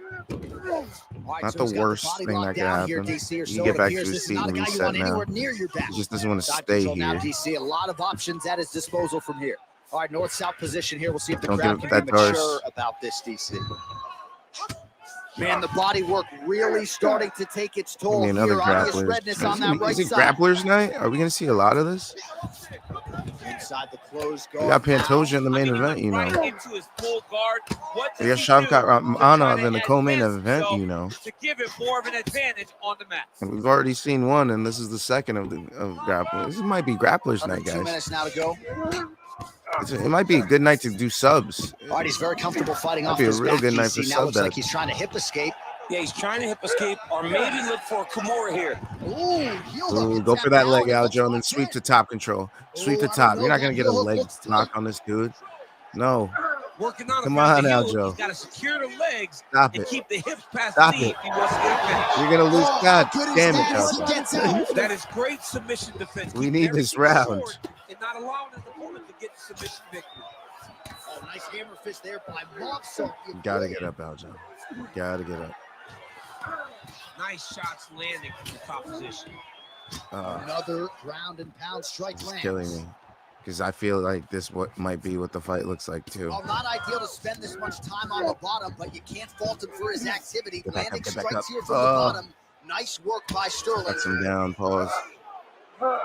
Not the worst thing that could happen. You get back to his seat and reset now. He just doesn't want to stay
Now,
here.
DC, a lot of options at his disposal from here. All right, north-south position here. We'll see if the
Don't
crowd
give
can
it
be
that
mature
Darce.
about this, DC. Man, the body work really starting to take its toll
Maybe another
here. Obvious
grapplers.
redness on that right
Is it
side.
grapplers night? Are we going to see a lot of this?
Inside the closed
We
guard.
got Pantoja in the main event, you know.
Right into his full guard. What
We
does
got
he do
Shavkat
to try
Rakhmonov
to
in the co-main
advance
event,
himself
you know.
to give him more of an advantage on the mat?
And we've already seen one, and this is the second of grapplers. This might be grapplers
Under
night,
2
guys.
minutes now to go.
It might be a good night to do subs.
All right, he's very comfortable fighting
Might
off
be a
his
real
back,
good night for
DC. Now
sub
looks like
bets.
he's trying to hip escape.
Yeah, he's trying to hip escape or maybe look for a Kimura here.
Ooh, go for that leg, Aljo, and then sweep to top control. Sweep to top. You're not going to get a leg lock on this dude. No.
Working on
Come on,
the heel.
Aljo.
He's got to secure the legs
Stop
and
it.
keep the hips past
Stop
the knee
it.
if he wants to get a finish.
You're going to lose. God damn it, Aljo.
That is great submission defense.
We
Keep
need this
everything
round.
short and not allowing his opponent to get the submission victory.
Oh, nice hammer fist there by Movsar.
You got to get up, Aljo. Got to get up.
Nice shots landing from the top position.
Another ground and pound strike
It's
lands.
killing me. Because I feel like this might be what the fight looks like, too.
Well, not ideal to spend this much time on the bottom, but you can't fault him for his activity.
Get back
Landing
up, get back
strikes
up.
here from the bottom. Nice work by Sterling.
Cuts him down. Pause.
All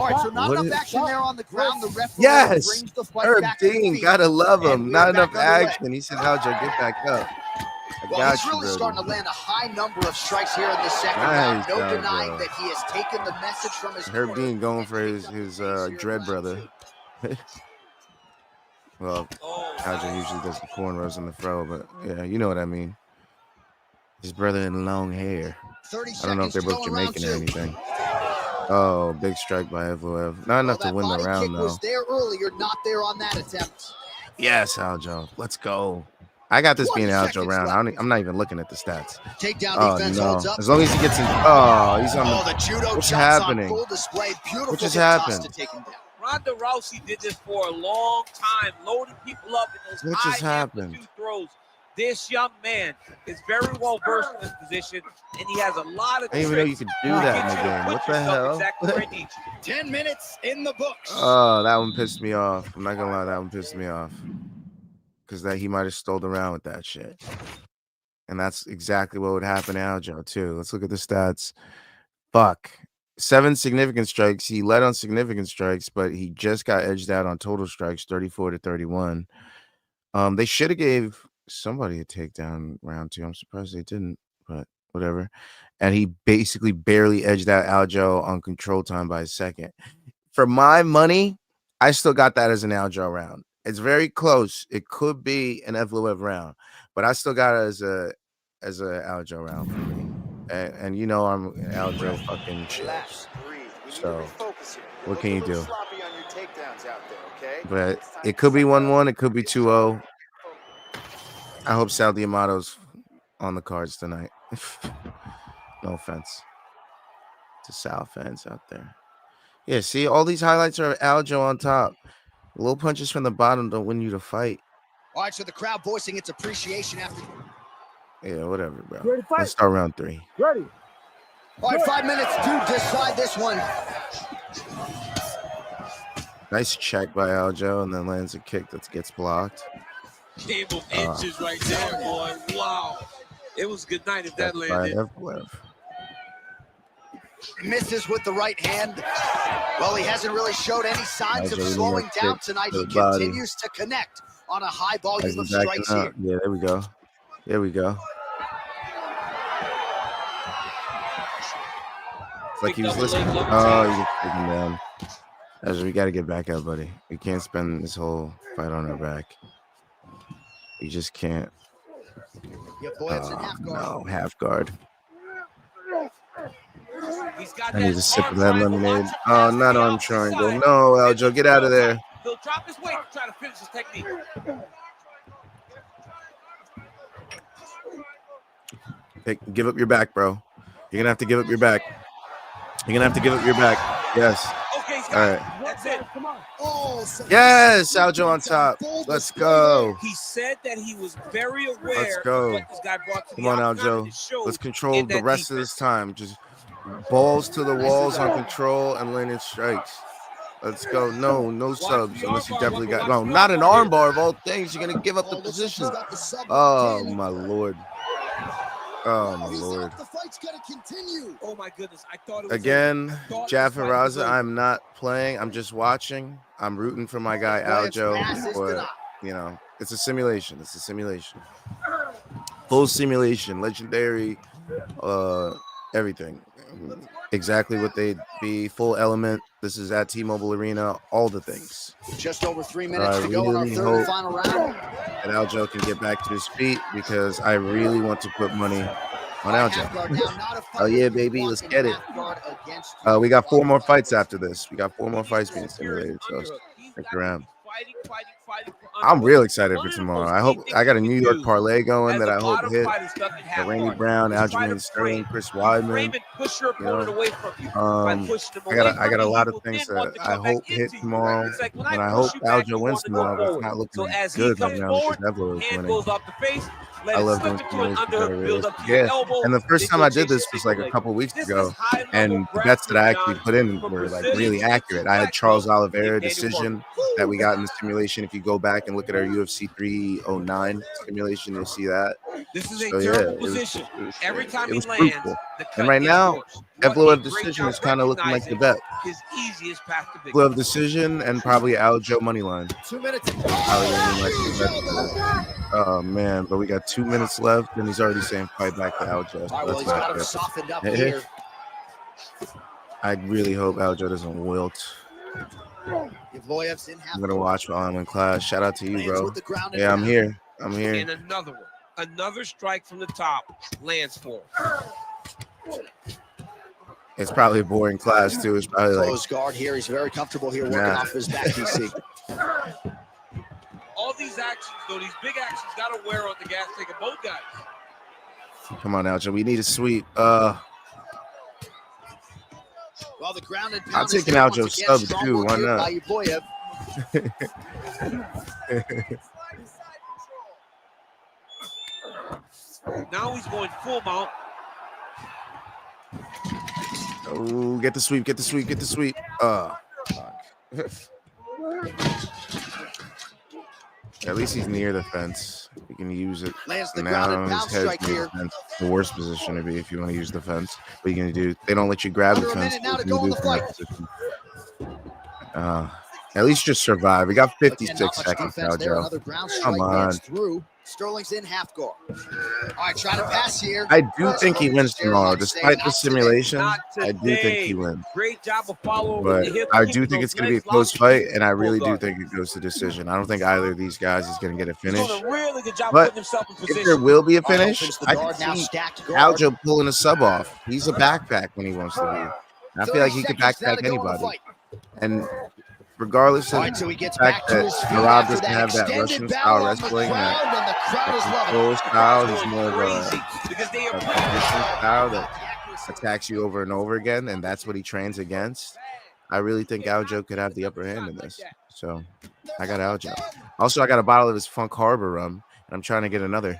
right, so not
What
enough
is-
action there on the ground. The referee
Yes!
brings the fight
Herb
back to the
Dean,
feet.
gotta love
And
him.
we're
Not enough
back underway.
action. He said, Aljo, get back up. I
Well,
got
he's
you,
really
brother.
starting to land a high number of strikes here in the second
Nice,
round. No
Aljo.
denying that he has taken the message from his
Herb
corner
Dean going
and
for
picked
his
up the pace here in
dread
round
brother.
two.
Well, Aljo usually does the cornrows in the fro, but yeah, you know what I mean. His brother in long hair.
30
I don't know if they're
seconds
both
to go in round
Jamaican or
two.
anything. Oh, big strike by Evloev. Not enough to
That
win the
body
round,
kick
though.
was there earlier, not there on that attempt.
Yes, Aljo. Let's go. I got this
20
being an Aljo
seconds
round.
left.
I'm not even looking at the stats.
Takedown
Oh,
defense
no.
holds up.
As long as he gets in. Oh, he's on
Oh,
the.
the judo
What's
chops
happening?
on full display. Beautiful
What just
hip toss
happened?
to take him down.
Ronda Rousey did this for a long time, loading people up in those
What just
high
happened?
amplitude throws. This young man is very well versed in this position, and he has a lot of
I didn't even know you could do that in the game. What the hell?
Exactly where he needs you.
10 minutes in the books.
Oh, that one pissed me off. I'm not gonna lie, that one pissed me off. Because that he might have stole around with that shit. And that's exactly what would happen to Aljo, too. Let's look at the stats. Fuck. 7 significant strikes. He led on significant strikes, but he just got edged out on total strikes, 34-31. They should have gave somebody a takedown round 2. I'm surprised they didn't, but whatever. And he basically barely edged out Aljo on control time by a second. For my money, I still got that as an Aljo round. It's very close. It could be an Evloev round, but I still got it as a Aljo round for me. And you know I'm an Aljo fucking shit. So what can you do? But it could be 1-1. It could be 2-0. I hope Sal Diamato's on the cards tonight. No offense to Sal fans out there. Yeah, see, all these highlights are Aljo on top. Low punches from the bottom don't win you the fight.
All right, so the crowd voicing its appreciation after.
Yeah, whatever, bro.
Ready to fight?
Let's start round 3.
Ready.
All right, 5 minutes to decide this one.
Nice check by Aljo, and then lands a kick that gets blocked.
Game of inches right there, boy. Wow. It was a good night if that
That's by
landed.
Evloev.
Misses with the right hand. Well, he hasn't really showed any signs of
Aljo
slowing
with
down
kick
tonight.
to
He
the body.
continues to connect on a high
As
volume of
he's backing
strikes
up.
here.
Yeah, there we go. There we go. like he was listening. Oh, you get taken down. We got to get back up, buddy. We can't spend this whole fight on our back. We just can't. No, half guard. I need to sip of that lemonade. Oh, not arm triangle. No, Aljo, get out of there.
He'll drop his weight to try to finish his technique.
Give up your back, bro. You're going to have to give up your back. You're going to have to give up your back. Yes.
Okay,
all right.
That's it.
Yes, Aljo on top. Let's go.
He said that he was very aware.
Let's go.
What this guy brought to
Come on, Aljo. Let's control the rest of this time. Just balls to the walls on control and landing strikes. Let's go. No subs unless you definitely got. No, not an armbar of all things. You're going to give up the position. Oh, my Lord. Oh, my Lord.
The fight's gonna continue.
Oh, my goodness. I thought it was
again, Jaffa Raza, I'm not playing. I'm just watching. I'm rooting for my guy, Aljo. But, you know, it's a simulation. It's a simulation. Full simulation. Legendary. Everything. Exactly what they'd be. Full element. This is at T-Mobile Arena. All the things.
Just over 3 minutes to go in our third and final round.
And Aljo can get back to his feet because I really want to put money on Aljo. Oh, yeah, baby. Let's get it. We got 4 more fights after this. We got 4 more fights being simulated. So stick around. I'm real excited for tomorrow. I hope I got a New York parlay going that I hope hit. Randy Brown, Aljamain Sterling, Chris Weidman. You know, I got a lot of things that I hope hit tomorrow, and I hope Aljo wins tomorrow. But it's not looking good right now because Evloev is winning. I love doing simulations. Yeah, and the first time I did this was like a couple weeks ago, and the bets that I actually put in were like really accurate. I had Charles Oliveira decision that we got in the simulation. If you go back and look at our UFC 309 simulation, you'll see that.
This is a terrible position. Every time he lands,
and right now, Evloev decision is kind of looking like the bet.
His easiest path to victory.
Evloev decision and probably Aljo money line.
2 minutes.
Oh man, but we got 2 minutes left, and he's already saying fight back to Aljo.
Well, he's got him softened up here.
I really hope Aljo doesn't wilt. I'm gonna watch while I'm in class. Shout out to you, bro. Yeah, I'm here. I'm here.
And another one. Another strike from the top lands for him.
It's probably a boring class too. It's probably like
close guard here. He's very comfortable here, working off his back. DC.
All these actions, though, these big actions, got to wear on the gas tank of both guys.
Come on, Aljo. We need a sweep.
Well, the ground and
I'm taking Aljo sub too. Why not?
Now he's going full mount.
Oh, get the sweep, get the sweep, get the sweep. At least he's near the fence. You can use it. Now his head's near the fence. The worst position to be if you want to use the fence. What are you going to do? They don't let you grab the fence. At least just survive. We got 56 seconds now, Joe. Come on.
Sterling's in half guard. All right, try to pass here.
I do think he wins tomorrow, despite the simulation. I do think he wins.
Great job of following.
But I do think it's going to be a close fight, and I really do think it goes to decision. I don't think either of these guys is going to get a finish. But if there will be a finish, I can see Aljo pulling a sub off. He's a backpack when he wants to be. I feel like he could backpack anybody. And regardless of the fact that Marab doesn't have that Russian-style wrestling, that control style, he's more of a position style that attacks you over and over again, and that's what he trains against. I really think Aljo could have the upper hand in this. So I got Aljo. Also, I got a bottle of his Funk Harbor rum, and I'm trying to get another.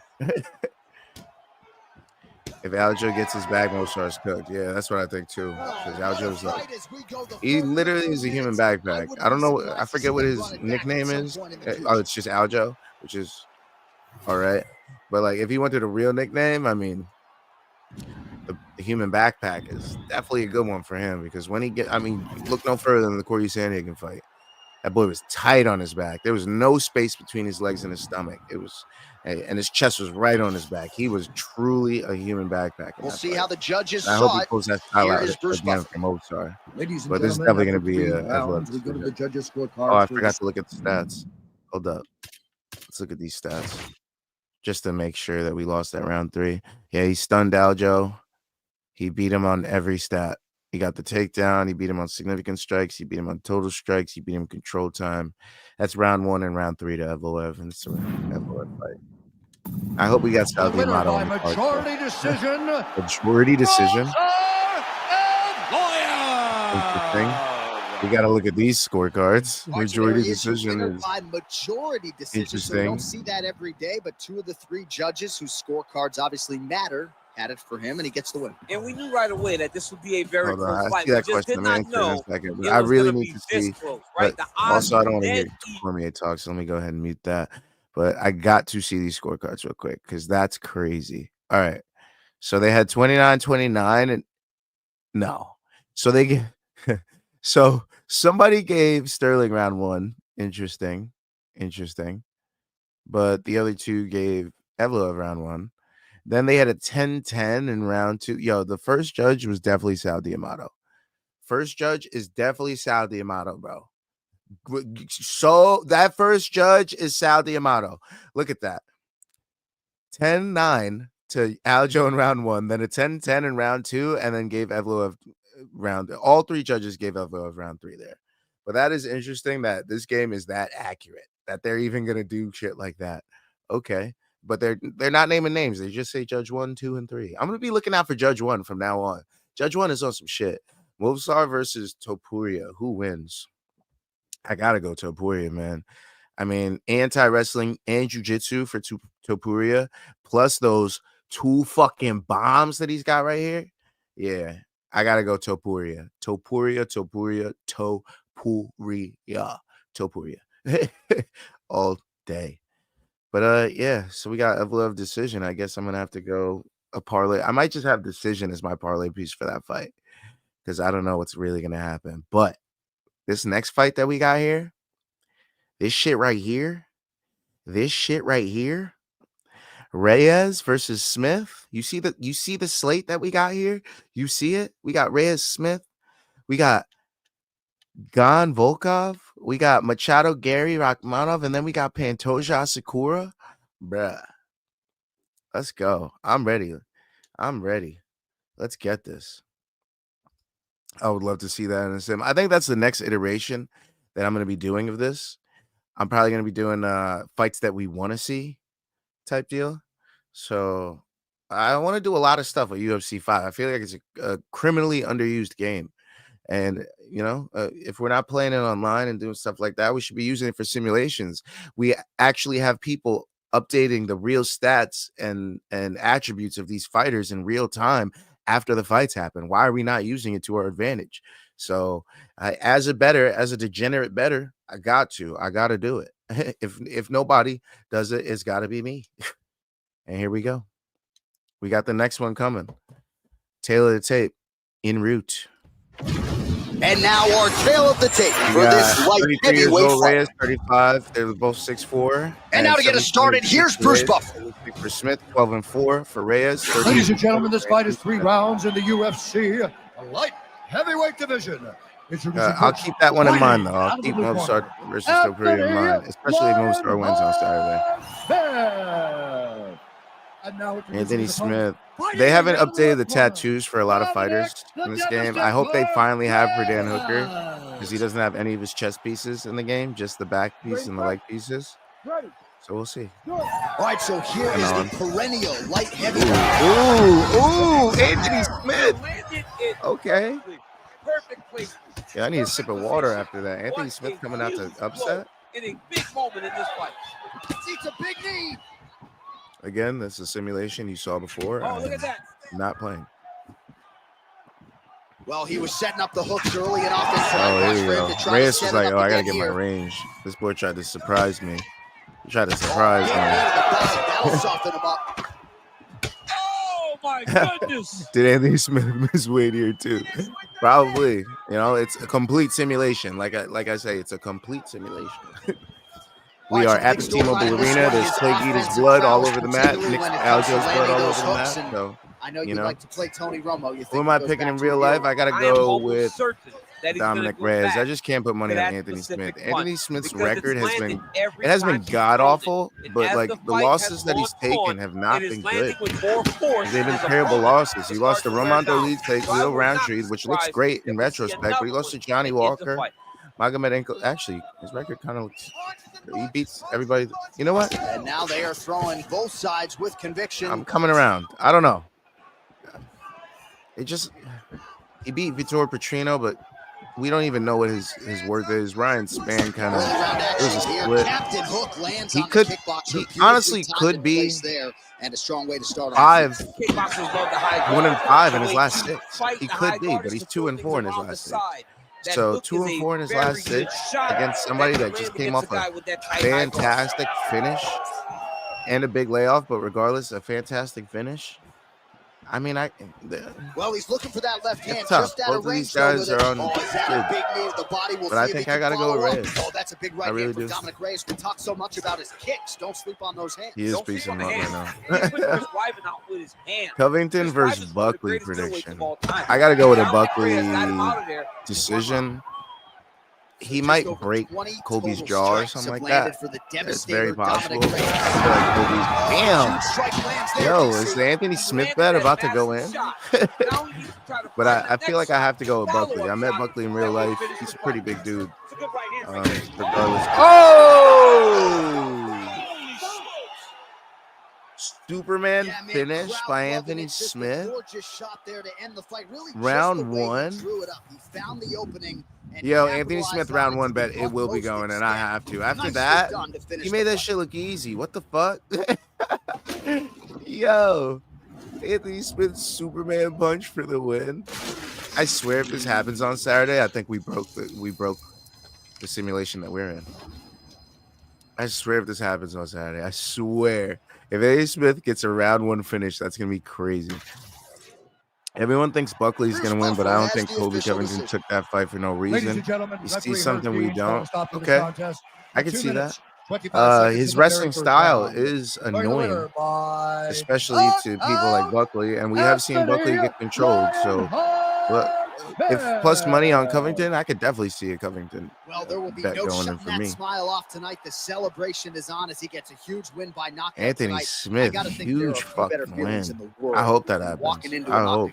If Aljo gets his bag, Movsar's cooked. Yeah, that's what I think too. Because Aljo's like, he literally is a human backpack. I don't know. I forget what his nickname is. Oh, it's just Aljo, which is all right. But like, if he wanted a real nickname, I mean, the human backpack is definitely a good one for him. Because when he get, I mean, look no further than the Corey Sandhagen fight. That boy was tight on his back. There was no space between his legs and his stomach. It was, and his chest was right on his back. He was truly a human backpack.
We'll see how the judges
I hope
saw
he
it.
pulls that style
Here
out
is Bruce
again
Buffer.
from Movsar.
Ladies and
But this is
gentlemen,
definitely going to
after
be
3
a
rounds, we go to the judges' scorecards.
Oh, I forgot to look at the stats. Hold up. Let's look at these stats just to make sure that we lost that round 3. Yeah, he stunned Aljo. He beat him on every stat. He got the takedown. He beat him on significant strikes. He beat him on total strikes. He beat him control time. That's round 1 and round 3 to Evloev. And it's a Evloev fight. I hope we got Saudi Amato on the card.
Majority decision.
Majority decision. Interesting. We got to look at these scorecards. Majority decision is
by majority decision. So you don't see that every day, but 2 of the 3 judges whose scorecards obviously matter had it for him, and he gets the win.
And we knew right away that this would be a very close fight.
I
We just did not know
I really need to see.
Close, right? The
also, I don't want to hear Cormier talk, so let me go ahead and mute that. But I got to see these scorecards real quick because that's crazy. All right. So they had 29-29, and no. So they get so somebody gave Sterling round 1. Interesting. But the other 2 gave Evloev round 1. Then they had a 10-10 in round 2. Yo, the first judge was definitely Saudi Amato. First judge is definitely Saudi Amato, bro. So that first judge is Saudi Amato. Look at that. 10-9 to Aljo in round 1, then a 10-10 in round 2, and then gave Evloev round. All 3 judges gave Evloev round 3 there. But that is interesting that this game is that accurate, that they're even going to do shit like that. Okay. But they're not naming names. They just say Judge 1, 2, and 3. I'm gonna be looking out for Judge 1 from now on. Judge 1 is on some shit. Movsar versus Topuria. Who wins? I gotta go Topuria, man. I mean, anti-wrestling and jiu-jitsu for Topuria, plus those 2 fucking bombs that he's got right here. Yeah, I gotta go Topuria. Topuria. All day. But yeah, so we got Evloev decision. I guess I'm gonna have to go a parlay. I might just have decision as my parlay piece for that fight because I don't know what's really gonna happen. But this next fight that we got here, this shit right here, Reyes versus Smith. You see the slate that we got here? You see it? We got Reyes Smith, we got Gane Volkov, we got Machado Garry Rakhmonov, and then we got Pantoja Asakura. Bruh. Let's go. I'm ready. Let's get this. I would love to see that in a sim. I think that's the next iteration that I'm going to be doing of this. I'm probably going to be doing fights that we want to see type deal. So I want to do a lot of stuff with UFC 5. I feel like it's a criminally underused game. And, you know, if we're not playing it online and doing stuff like that, we should be using it for simulations. We actually have people updating the real stats and attributes of these fighters in real time after the fights happen. Why are we not using it to our advantage? So as a degenerate bettor, I got to do it. If nobody does it, it's got to be me. And here we go. We got the next one coming. Tail of the tape, en route.
And now our tail of the tape for this light heavyweight fight.
Reyes, 35. They were both 6'4".
And now to get us started, here's Bruce Buffer.
For Smith, 12-4 for Reyes.
Ladies and gentlemen, this fight is 3 rounds in the UFC light heavyweight division.
I'll keep that one in mind, though. I'll keep Movsar versus Topuria in mind, especially if Movsar wins on Saturday. Anthony Smith. They haven't updated the tattoos for a lot of fighters in this game. I hope they finally have for Dan Hooker because he doesn't have any of his chest pieces in the game, just the back piece and the leg pieces. So we'll see.
All right, so here is the perennial light heavyweight.
Ooh, Anthony Smith. Okay.
Perfect place.
Yeah, I need a sip of water after that. Anthony Smith coming out to upset.
In a big moment in this fight.
It's a big knee.
Again, that's a simulation you saw before.
Oh, look at that.
Not playing.
Well, he was setting up the hooks early and often.
Oh, here we go. Reyes was like, oh, I got to get my range. This boy tried to surprise me. He tried to surprise me.
That'll soften him up.
Oh, my my goodness.
Did Anthony Smith miss weight here too? Probably. You know, it's a complete simulation. Like I say, it's a complete simulation. We are at the T-Mobile Arena. There's Clay Guida's blood all over the mat. Nick Aljo's blood all over the mat. So,
I know you like to play Tony Romo.
Who am I picking in real life? I got to go with Dominick Reyes. I just can't put money on Anthony Smith. Anthony Smith's record has been god-awful, but like the losses that he's taken have not been good. They've been terrible losses. He lost to Roman Dolidze, Leo Roundtree, which looks great in retrospect, but he lost to Johnny Walker. Magomedenko, actually, his record kind of looks. He beats everybody. You know what?
And now they are throwing both sides with conviction.
I'm coming around. I don't know. He beat Vitor Petrino, but we don't even know what his worth is. Ryan Spann kind of was a split. He honestly could be
there, and a strong way to start
1-5 in his last 6. He could be, but he's 2-4 in his last 6. So 2-4 in his last 6 against somebody that just came off a fantastic finish and a big layoff, but regardless, a fantastic finish. I mean,
well, he's looking for that left hand.
Tough. Both of these guys are on good. But I think I got to go with Reyes.
Oh, that's a big right
I really do.
Dominick Reyes. We talk so much about his kicks. Don't sleep on those hands.
He is piecing them up right now. Covington versus Buckley prediction. I got to go with a Buckley decision. He might break Colby's jaw or something like that. It's very possible. Damn. Yo, is the Anthony Smith bet about to go in? But I feel like I have to go with Buckley. I met Buckley in real life. He's a pretty big dude. Regardless. Oh! Superman finish by Anthony Smith. Round 1. Yo, Anthony Smith round 1 bet. It will be going, and I have to. After that, he made that shit look easy. What the fuck? Yo, Anthony Smith's Superman punch for the win. I swear, if this happens on Saturday, I think we broke the simulation that we're in. I swear, if this happens on Saturday, I swear, if Anthony Smith gets a round 1 finish, that's gonna be crazy. Everyone thinks Buckley's going to win, but I don't think Colby Covington took that fight for no reason. You see something we don't. Okay, I can see that. His wrestling style is annoying, especially to people like Buckley, and we have seen Buckley get controlled. So, if plus money on Covington, I could definitely see a Covington bet going in for me.
Smile off tonight. The celebration is on as he gets a huge win by knockout.
Anthony Smith, huge fucking win. I hope that happens. I hope.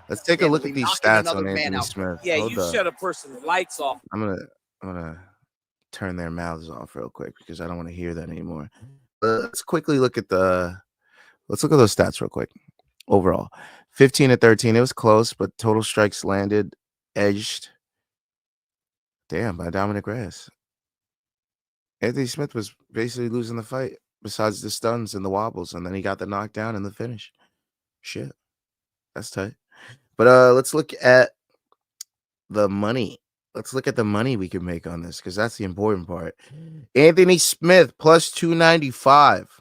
Let's take a look at these stats on Anthony Smith.
Yeah, you shut a person's lights off.
I'm gonna turn their mouths off real quick because I don't want to hear that anymore. Let's quickly look at those stats real quick. Overall, 15-13. It was close, but total strikes landed, edged. Damn, by Dominick Reyes. Anthony Smith was basically losing the fight besides the stuns and the wobbles, and then he got the knockdown and the finish. Shit. That's tight. But let's look at the money. Let's look at the money we can make on this because that's the important part. Anthony Smith plus 295.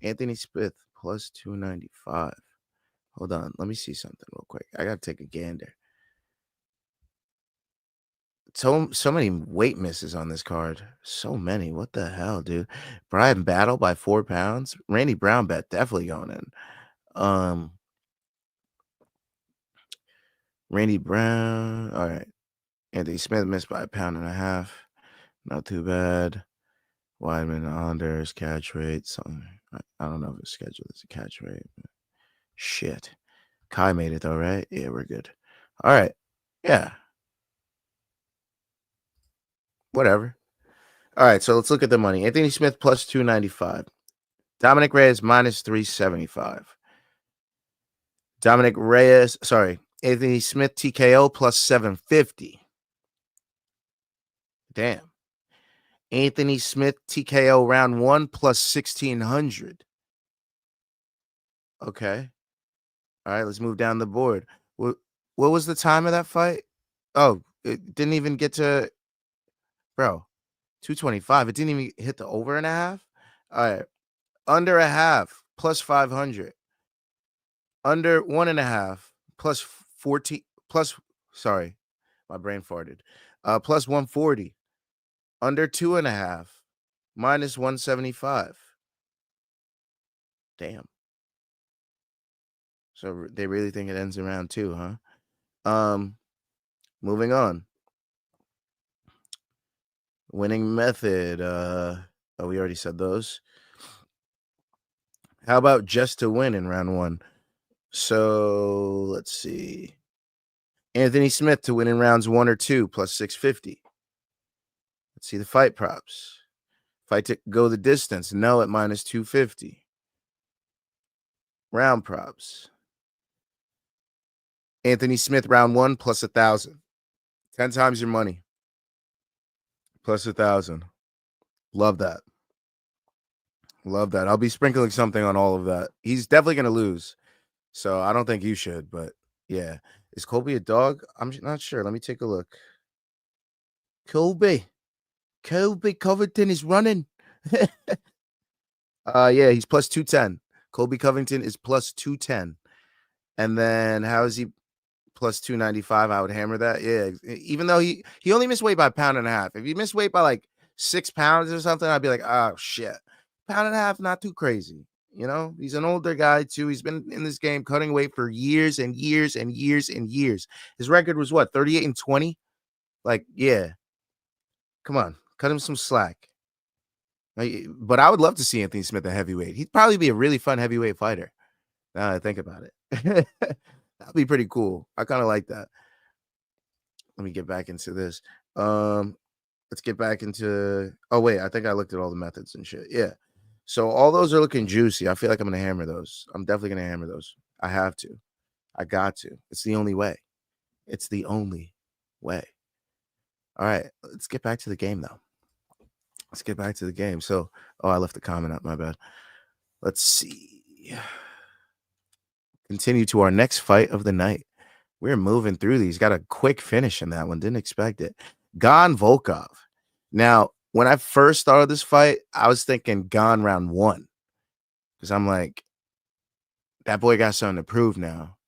Anthony Smith plus 295. Hold on. Let me see something real quick. I got to take a gander. So many weight misses on this card. So many. What the hell, dude? Brian Battle by 4 pounds. Randy Brown bet definitely going in. Randy Brown. All right. Anthony Smith missed by 1.5 pounds. Not too bad. Weidman, Anders, catch rate. Something. I don't know if it's scheduled as a catch rate. Shit. Kai made it though, right? Yeah, we're good. All right. Yeah. Whatever. All right, so let's look at the money. Anthony Smith plus 295. Dominick Reyes minus 375. Anthony Smith TKO plus 750. Damn. Anthony Smith TKO round 1 plus 1,600. Okay. All right, let's move down the board. What was the time of that fight? Oh, it didn't even get to, bro, 225. It didn't even hit the over and a half. All right, under a half plus 500. under 1.5 plus 14 plus. Sorry, my brain farted. Plus 140. Under 2.5 minus 175. Damn. So they really think it ends in round 2, huh? Moving on. Winning method. We already said those. How about just to win in round 1? So let's see. Anthony Smith to win in rounds 1 or 2 plus 650. Let's see the fight props. Fight to go the distance. No at minus 250. Round props. Anthony Smith round 1 plus 1,000. 10 times your money. Plus 1,000. Love that. Love that. I'll be sprinkling something on all of that. He's definitely going to lose. So I don't think you should, but yeah. Is Colby a dog? I'm not sure. Let me take a look. Colby Covington is running. Yeah, he's plus 210. Colby Covington is plus 210. And then how is he plus 295? I would hammer that. Yeah, even though he only missed weight by 1.5 pounds. If he missed weight by like 6 pounds or something, I'd be like, oh shit. 1.5 pounds, not too crazy. You know, he's an older guy too. He's been in this game cutting weight for years and years and years and years. His record was what, 38-20? Like, yeah. Come on, cut him some slack. But I would love to see Anthony Smith at heavyweight. He'd probably be a really fun heavyweight fighter. Now that I think about it. That'd be pretty cool. I kind of like that. Let me get back into this. Let's get back into. Oh wait, I think I looked at all the methods and shit. Yeah. So all those are looking juicy. I feel like I'm gonna hammer those. I'm definitely gonna hammer those. I have to. I got to. It's the only way. It's the only way. All right, let's get back to the game though. Let's get back to the game. So, I left the comment up. My bad. Let's see. Continue to our next fight of the night. We're moving through these. Got a quick finish in that one. Didn't expect it. Gane Volkov. Now, when I first started this fight, I was thinking Gane round 1. Because I'm like, that boy got something to prove now.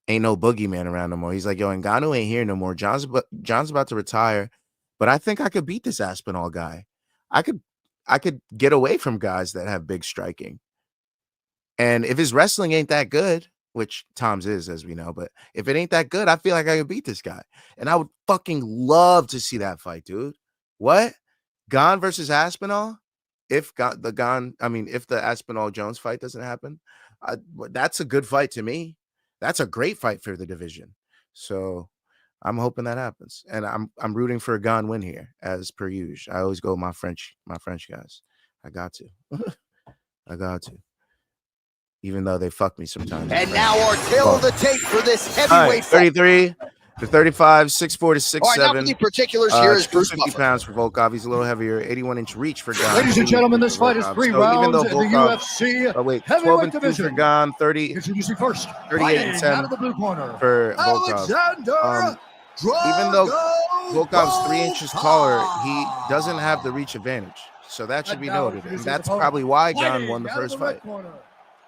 Ain't no boogeyman around no more. He's like, yo, and Ngannou ain't here no more. John's about to retire. But I think I could beat this Aspinall guy. I could get away from guys that have big striking. And if his wrestling ain't that good, which Tom's is, as we know, but if it ain't that good, I feel like I could beat this guy. And I would fucking love to see that fight, dude. What? Gane versus Aspinall? If the Aspinall Jones fight doesn't happen, that's a good fight to me. That's a great fight for the division. So I'm hoping that happens. And I'm rooting for a Gane win here, as per usual. I always go with my French guys. I got to. I got to. Even though they fuck me sometimes.
And now our tail of the tape for this heavyweight
fight. 33 to 35, 6'4 to 6'7.
All right, now for the particulars here is Bruce
50 pounds for Volkov. He's a little heavier. 81-inch reach for Gane.
Ladies and gentlemen, this fight is 3 rounds in the UFC
heavyweight division. For Gane, 30.
Introducing first,
38-10 for Volkov.
Alexandre.
Even though Volkov's 3 inches taller, he doesn't have the reach advantage. So that should be noted. And that's probably why Gane won the first fight.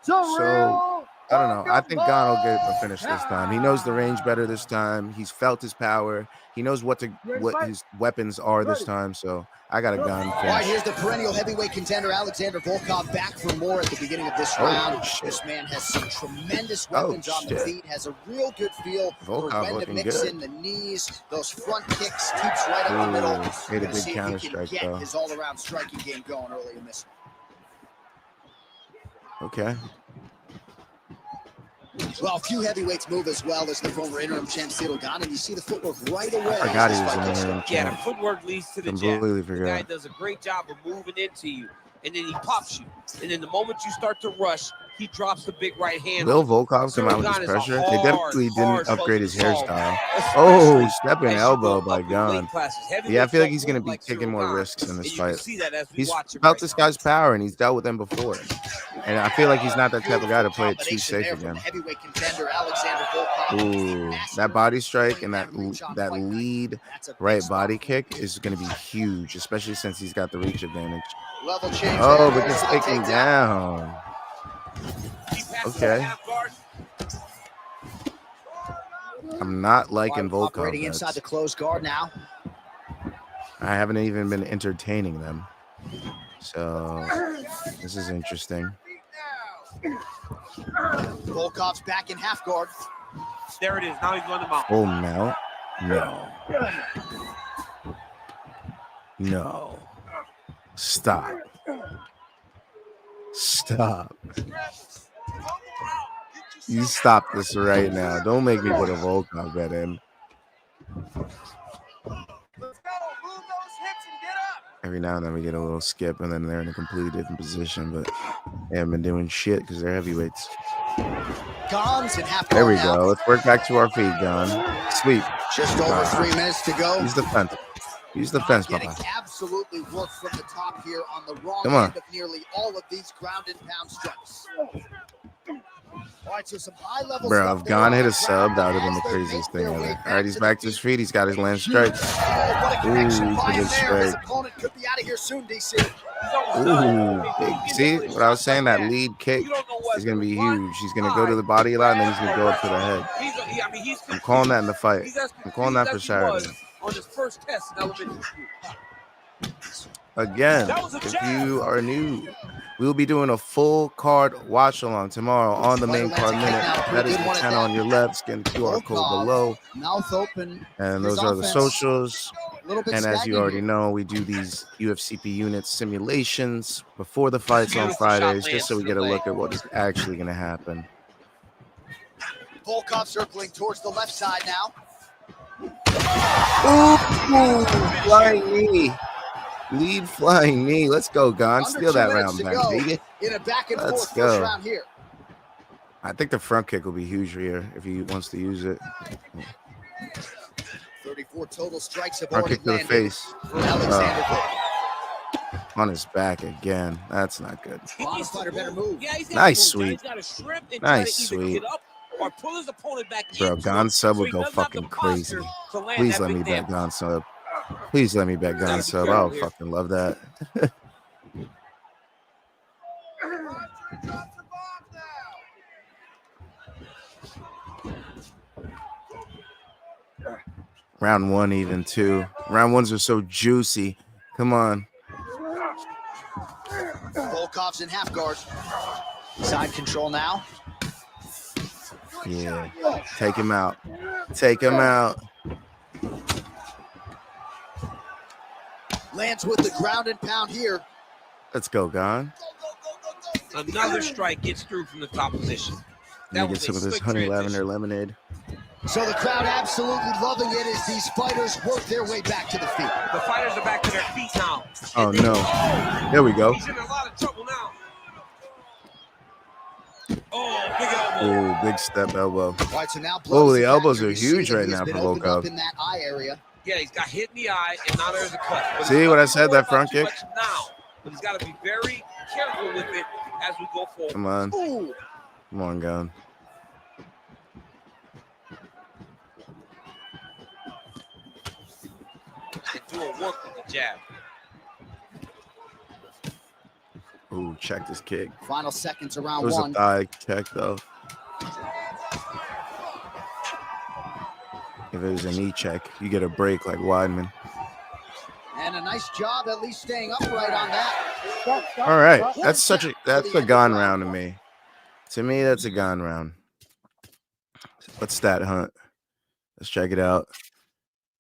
So, I don't know. I think Gane will get a finish this time. He knows the range better this time. He's felt his power. He knows what his weapons are this time. So, I got a Gane finish.
All right, here's the perennial heavyweight contender, Alexandre Volkov, back for more at the beginning of this round. This man has some tremendous weapons on the feet, has a real good feel for when to mix in the knees, those front kicks, keeps right up the middle.
Made a big counter strike, though.
His all-around striking game going early in this.
Okay.
Well, a few heavyweights move as well as the former interim champ Ciryl Gane, and you see the footwork right away.
I forgot he was an interim champ.
Yeah, the footwork leads to the jab.
Completely
The
forgot.
guy does a great job of moving into you, and then he pops you. And then the moment you start to rush, he drops the big right hand.
Will Volkov come out with this pressure? They definitely didn't upgrade his hairstyle. Oh, stepping elbow by Gane. Yeah, I feel like he's going to be taking more risks in this fight. He's felt this guy's power, and he's dealt with him before. And I feel like he's not that type of guy to play it too safe again. Ooh, that body strike and that lead right body kick is going to be huge, especially since he's got the reach advantage. Oh, but just taking down. Okay. I'm not liking Volkov
operating inside
bets.
the closed guard now.
I haven't even been entertaining them. So this is interesting.
Volkov's back in half guard.
There it is. Now he's going to mount.
Oh, no. No. No. Stop. Stop. You stop this right now. Don't make me put a Volkov bet in. Every now and then we get a little skip, and then they're in a completely different position, but they haven't been doing shit because they're heavyweights.
Gane's in half
There
guard
we
now.
go. Let's work back to our feet, Gane. Sweep.
Just over 3 minutes to go.
Use the fence. Use the fence,
Getting
Papa.
absolutely worked from the top here on the wrong
Come on.
end of nearly all of these ground and pound strikes. All right, so some high level
Bro,
stuff
if
there
Gane
on
hit
the
a sub, that would have been the
ground as they
craziest
make
thing
their
ever.
way
All right, he's back to his feet. He's got his land strikes.
Oh, what a connection
Ooh,
by
he
him
did
there. His
strike.
opponent could be out of here soon, DC.
Ooh, big. See what I was saying? That lead kick is going to be huge. He's going to go to the body a lot, and then he's going to go up to the head. I'm calling that in the fight. I'm calling that for Saturday.
On his first test in elementary school.
Again, if you are new, we'll be doing a full card watch along tomorrow on the main card minute. That is the channel on your left. Scan the QR code below.
Mouth open.
And those are the socials.
A little bit
And as you
stagnant
already
here.
know, we do these UFCPUnits simulations before the fights on Fridays, just so we get a look at what is actually going to happen.
Volkov circling towards the left side now.
Ooh, flying knee. Lead flying knee. Let's go, Gane.
Under
Steal
2
that
minutes
round
to
back,
go
baby.
In a back and
Let's
forth
go.
first round here.
I think the front kick will be huge here if he wants to use it.
34 total strikes have
Front
already
kick to the
landed
face.
for Alexandre.
On his back again. That's not good.
Honest fighter better move.
Yeah, he's
Nice
move, John.
sweep.
He's gotta shrimp and
Nice
try to either
sweep.
get up or pull his opponent back
Bro,
into
Gane
him
sub
so
would
he
go
doesn't have
fucking
the posture
crazy.
to land
Please
that
let me
big
bet
damn
Gane sub. Please let me bet Gane
Gotta be
sub.
careful
I'll
here.
fucking love that. Round one, even too. Round ones are so juicy. Come on.
Volkov's in half guard. Side control now.
Yeah. Take him out. Take him out.
Lands with the ground and pound here.
Let's go, Gane.
Another strike gets through from the top position.
Let me
was
get some
a
of this
slick
honey
transition.
lavender lemonade.
So the crowd absolutely loving it as these fighters work their way back to the feet.
The fighters are back to their feet now.
Oh, no. There we go.
He's in a lot of trouble now. Oh, big elbow.
Oh, big step elbow.
All right, so now
Oh,
blood is
the
a
elbows
factor.
are
You see
huge
that
right
he has
now
been
for
opened up
Volkov.
in that eye area.
Yeah, he's got hit in the eye, and now there's a cut. But
See
he's
what
not
I said,
worried
that front
about too
kick?
much now, but he's got to be very careful with it as we go forward.
Come on.
Ooh.
Come on, Gane.
And doing work with the jab.
Ooh, check this kick.
Final seconds
It
around
was a
one.
thigh check, though. If it was a knee check, you get a break like Weidman.
And a nice job at least staying upright on that.
All right, that's a Gane round to me. To me, that's a Gane round. Let's stat hunt. Let's check it out.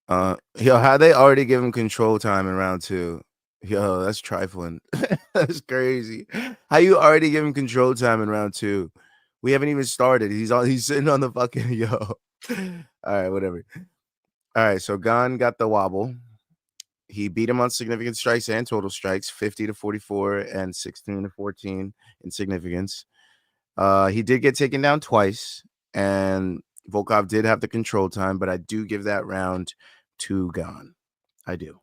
Yo, how they already give him control time in round two? Yo, that's trifling. That's crazy. How you already give him control time in round two? We haven't even started. He's sitting on the fucking yo. All right, whatever. All right, so Gane got the wobble. He beat him on significant strikes and total strikes, 50 to 44 and 16 to 14 in significance. He did get taken down twice, and Volkov did have the control time, but I do give that round to Gane. I do.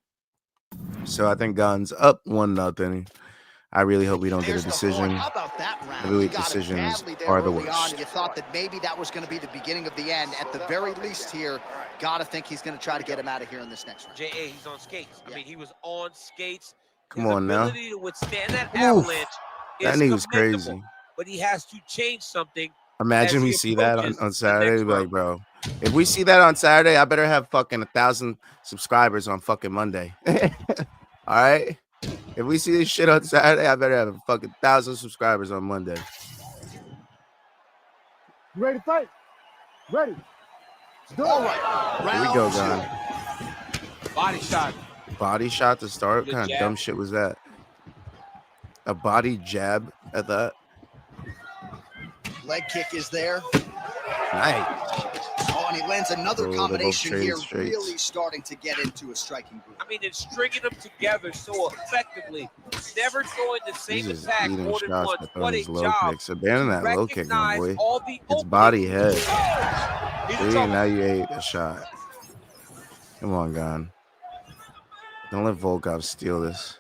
So I think Gane's up 1-0. I really hope we don't get a
There's the horn.
decision.
How about that round?
Heavyweight
He got it
decisions
badly there
are the
early on.
worst.
You thought that maybe that was going to be the beginning of the end. At the very least here, gotta think he's going to try to get him out of here in this next round.
J.A., he's on skates. I mean, he was on skates.
Come
His
on now.
ability to withstand that
Oof.
avalanche
That
is
knee was
commendable,
crazy.
But he has to change something.
Imagine
as
we
he
see that
approaches
on
the
Saturday.
next
We'd be like,
round.
bro, If we see that on Saturday, I better have fucking 1,000 subscribers on fucking Monday. All right? If we see this shit on Saturday, I better have a fucking 1,000 subscribers on Monday.
You ready to fight? Ready.
All right.
Here we go, Gane.
Body shot.
Body shot to start? What
Good
kind of
jab.
dumb shit was that? A body jab at that?
Leg kick is there.
Nice.
Oh, and he lands another
Oh, they both
combination
traded
here,
straights.
really starting to get into a striking group.
I mean, it's stringing them together so effectively. Never throwing the
He's
same
just
attack
eating
more than
shots
once.
by
What
throwing
a
his low
job.
kicks. Abandon that low kick, my
Recognize
boy.
all the
It's
openings.
body head.
He's in
See,
trouble.
now you ate a shot. Come on, Gane. Don't let Volkov steal this.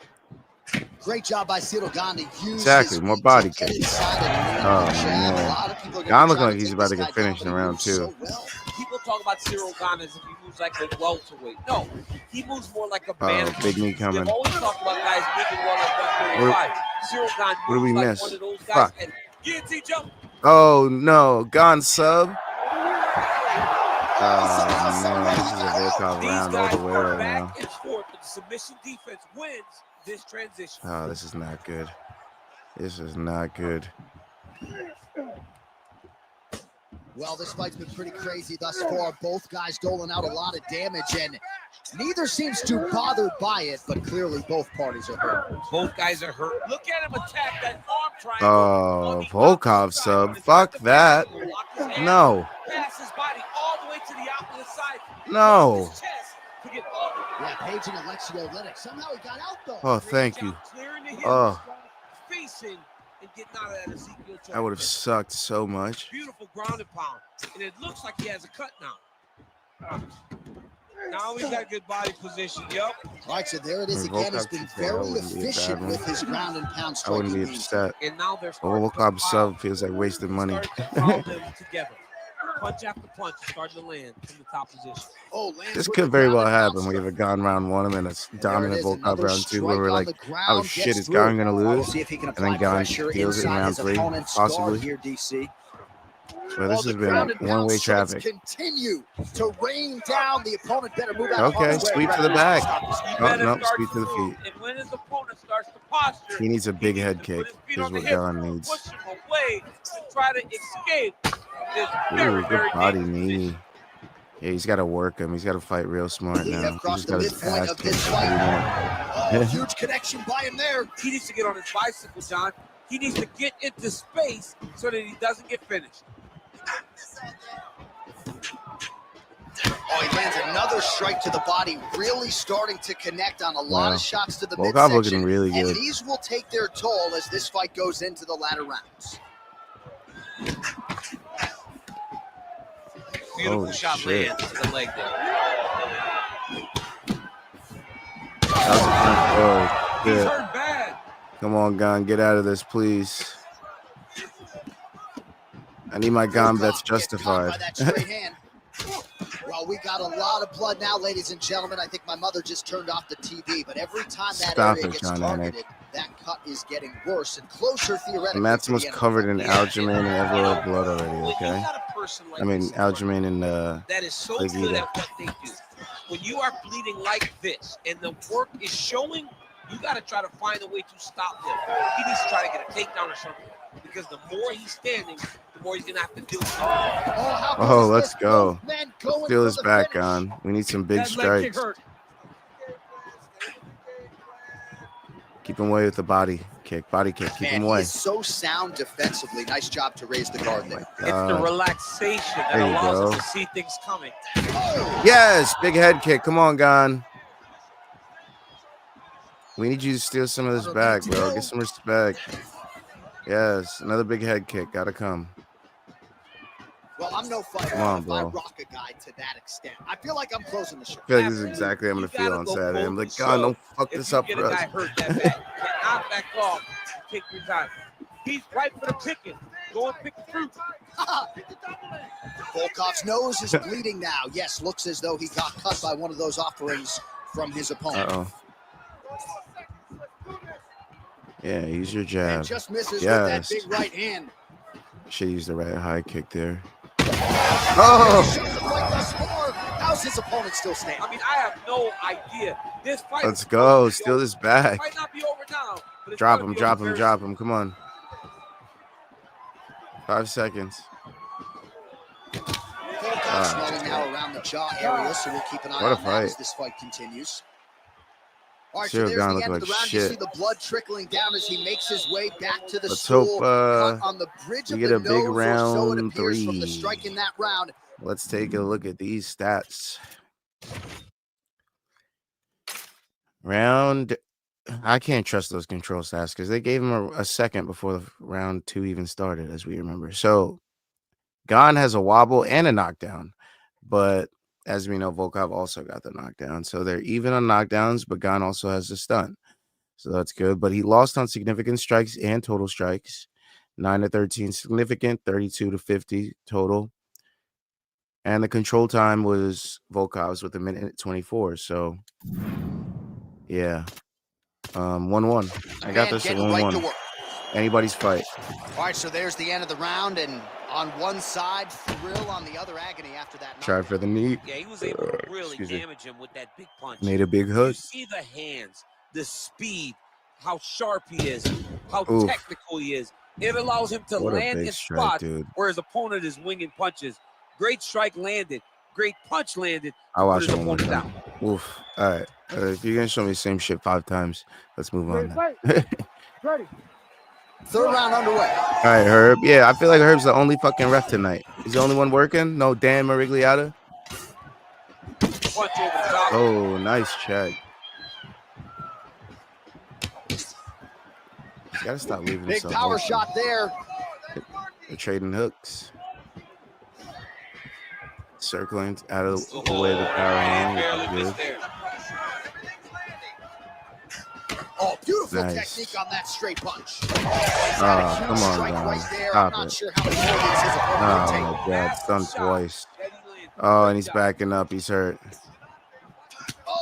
Great job by Ciryl Gane to use
Exactly,
his
more
feet
body
to get
kicks.
inside and
Oh,
land the jab.
man.
A lot of people are
Gane
gonna be
looking
trying
like
to
he's
take
about
this
to get
guy
finished
down,
in
but he
round
moves
2.
so well.
People talk about Ciryl Gane as if he moves like a welterweight. No, he moves more like a
Oh,
bantamweight.
big knee coming.
They've always talked about guys moving well like 135. Ciryl Gane
what did we
moves like
miss?
one of those guys.
Fuck.
And guillotine jump.
Oh, no. Gane sub. Oh, man. This is a Volkov
These
round all
guys
the way
go
right now.
back and forth, but the submission defense wins this transition.
Oh, this is not good. This is not good.
Well, this fight's been pretty crazy thus far. Both guys doling out a lot of damage, and neither seems too bothered by it, but clearly both parties are hurt.
Both guys are hurt. Look at him attack that arm triangle.
Oh, Volkov sub. Fuck that. No.
Pass his body all the way to the opposite side.
No.
His chest to get all the
Yeah, Page and Alexio Lennox. Somehow he got out, though.
Oh, thank you.
clearing the hips,
Oh,
facing and getting out of that Ezekiel choke.
that would have sucked so much.
Beautiful ground and pound. And it looks like he has a cut now. Now he's got good body position. Yup.
All right, so there it is
If
again. He's
Volkov
been
keeps that, I
very
wouldn't be a
efficient
bad
with
one.
his ground and pound
I
striking
wouldn't be
game.
upset.
And now they're
Volkov sub feels like wasted money.
Starting to them together. Punch after punch, starting to land from the top position.
Oh, lands
This
with
could
the
very
ground
well
and pound
happen. We
strike.
have a Gane round 1 and then it's
And there it
dominant
is,
Volkov
another
round 2 where
strike
we're
on
like,
the ground,
oh shit,
gets
is
through.
Gane gonna
We'll
lose?
see if he can
And then
apply
Gane
pressure
steals it in
inside
round
his
3,
opponent's guard
possibly.
here, DC.
Well, this
the
has
ground
been
and pound
one-way
strikes
traffic.
continue to rain down. The opponent better move out of
Okay,
harm's way.
sweep to the
Referees
back.
stop this.
He
Oh,
better
no,
start
sweep to the
move.
feet.
And when his opponent starts to posture,
He needs a big
needs
head
to
kick,
put his feet
is
on the
what
hip,
Gane needs.
push him away to try to escape this
Ooh,
very,
good
very
body
dangerous
knee.
position.
Yeah, he's got to work him. He's got to fight real smart
We
now.
have
He
crossed
just
the
got his
midpoint
ass
of
kicked
this
every
fight.
minute.
Oh, huge connection by him there.
He needs to get on his bicycle, John. He needs to get into space so that he doesn't get finished.
Oh, he lands another strike to the body, really starting to connect on a lot
Wow.
of shots to the
Volkov looking
midsection.
really
And
good.
these will take their toll as this fight goes into the latter rounds.
Beautiful
Holy
shot
shit.
lands to the leg there.
That was a good throw.
He's
Good.
hurt bad.
Come on, Gane, get out of this, please. I need my Gane
Volkov
bets
gets caught
justified.
by that straight hand. Well, we got a lot of blood now, ladies and gentlemen. I think my mother just turned off the TV, but every time that
Stop
area
it,
gets
John
targeted, that cut is getting worse and closer theoretically.
Maximus
to the end of the
covered in
fight.
Aljamain and Evloev blood already,
When you
okay?
got a person like
I mean,
this,
Aljamain and
that is so
like
good
Guida.
at what they do. When you are bleeding like this and the work is showing, you got to try to find a way to stop him. He needs to try to get a takedown or something, because the more he's standing, the more he's going to have to do.
how close
Oh,
is
let's
this?
go.
Both men going
Steal
for
this
the
back,
finish.
Gane. We need some big
That leg kick
strikes.
hurt.
Keep him away with the body kick. Body kick. Keep
Man,
him
he
away.
is so sound defensively. Nice job to raise the guard there.
It's the relaxation that
There you
allows
go.
us to see things coming.
Yes, big head kick. Come on, Gane. We need you to steal some of this back, bro. Get some respect. Yes, another big head kick. Gotta come.
Well, I'm no fighter.
Come on,
if I
bro.
rock a guy to that extent, I feel like I'm closing the show.
I feel like this is exactly how I'm gonna feel on Saturday. I'm like, God, don't fuck
If
this
you
up
get
for
a guy
us.
hurt that bad, cannot back off. Take your time. He's right for the picking. Go and pick the fruit.
Volkov's nose is bleeding now. Yes, looks as though he got cut by one of those offerings from his opponent.
Uh-oh. Yeah, use your
And
jab.
just misses with that
Yes.
big right hand.
Should use the right high kick there. Oh,
how's his opponent still standing?
I mean, I have no idea. This fight.
Let's go. Steal this back.
Might not be over now. But it's
Drop
gonna
him,
be
drop
over
him,
very
drop
soon.
him. Come on. 5 seconds.
Volkov's swelling now around the jaw area, so we'll keep an eye
What a
on that
fight.
as this fight continues. All right,
Ciryl
so there's
Gane
the
look
end of
like
the round. You
shit.
see the blood trickling down as he makes his way back to the
Let's
stool.
hope
Cut on the bridge
we
of
get
the
a big
nose, or so it
round
appears from the
3.
strike in that round.
Let's take a look at these stats. Round, I can't trust those control stats because they gave him a second before the round 2 even started, as we remember. So Gane has a wobble and a knockdown, but as we know, Volkov also got the knockdown. So they're even on knockdowns, but Gane also has a stun. So that's good. But he lost on significant strikes and total strikes. 9-13 significant, 32-50 total. And the control time was Volkov's with 1:24. So yeah. 1-1. I got this at 1-1. Anybody's fight.
All right, so there's the end of the round, and on one side, thrill, on the other, agony after that.
Try for the knee.
Yeah, he was able to really damage him with that big punch.
Made a big hook.
You see the hands, the speed, how sharp he is, how technical he is. It allows him to land in spots where his opponent is winging punches. Great strike landed. Great punch landed.
I'll watch it one more time. Oof. All right. If you're going to show me the same shit 5 times, let's move on.
Ready.
Third round underway.
All right, Herb. Yeah, I feel like Herb's the only fucking ref tonight. He's the only one working. No Dan Marigliata. Oh, nice check. He's got to stop leaving
Big power open. Shot there.
They're trading hooks. Circling out of the way of the power hand.
Oh, beautiful technique on that straight punch.
Come on, guys. Stop it. Oh, my God. Stunned twice. Oh, and he's backing up. He's hurt.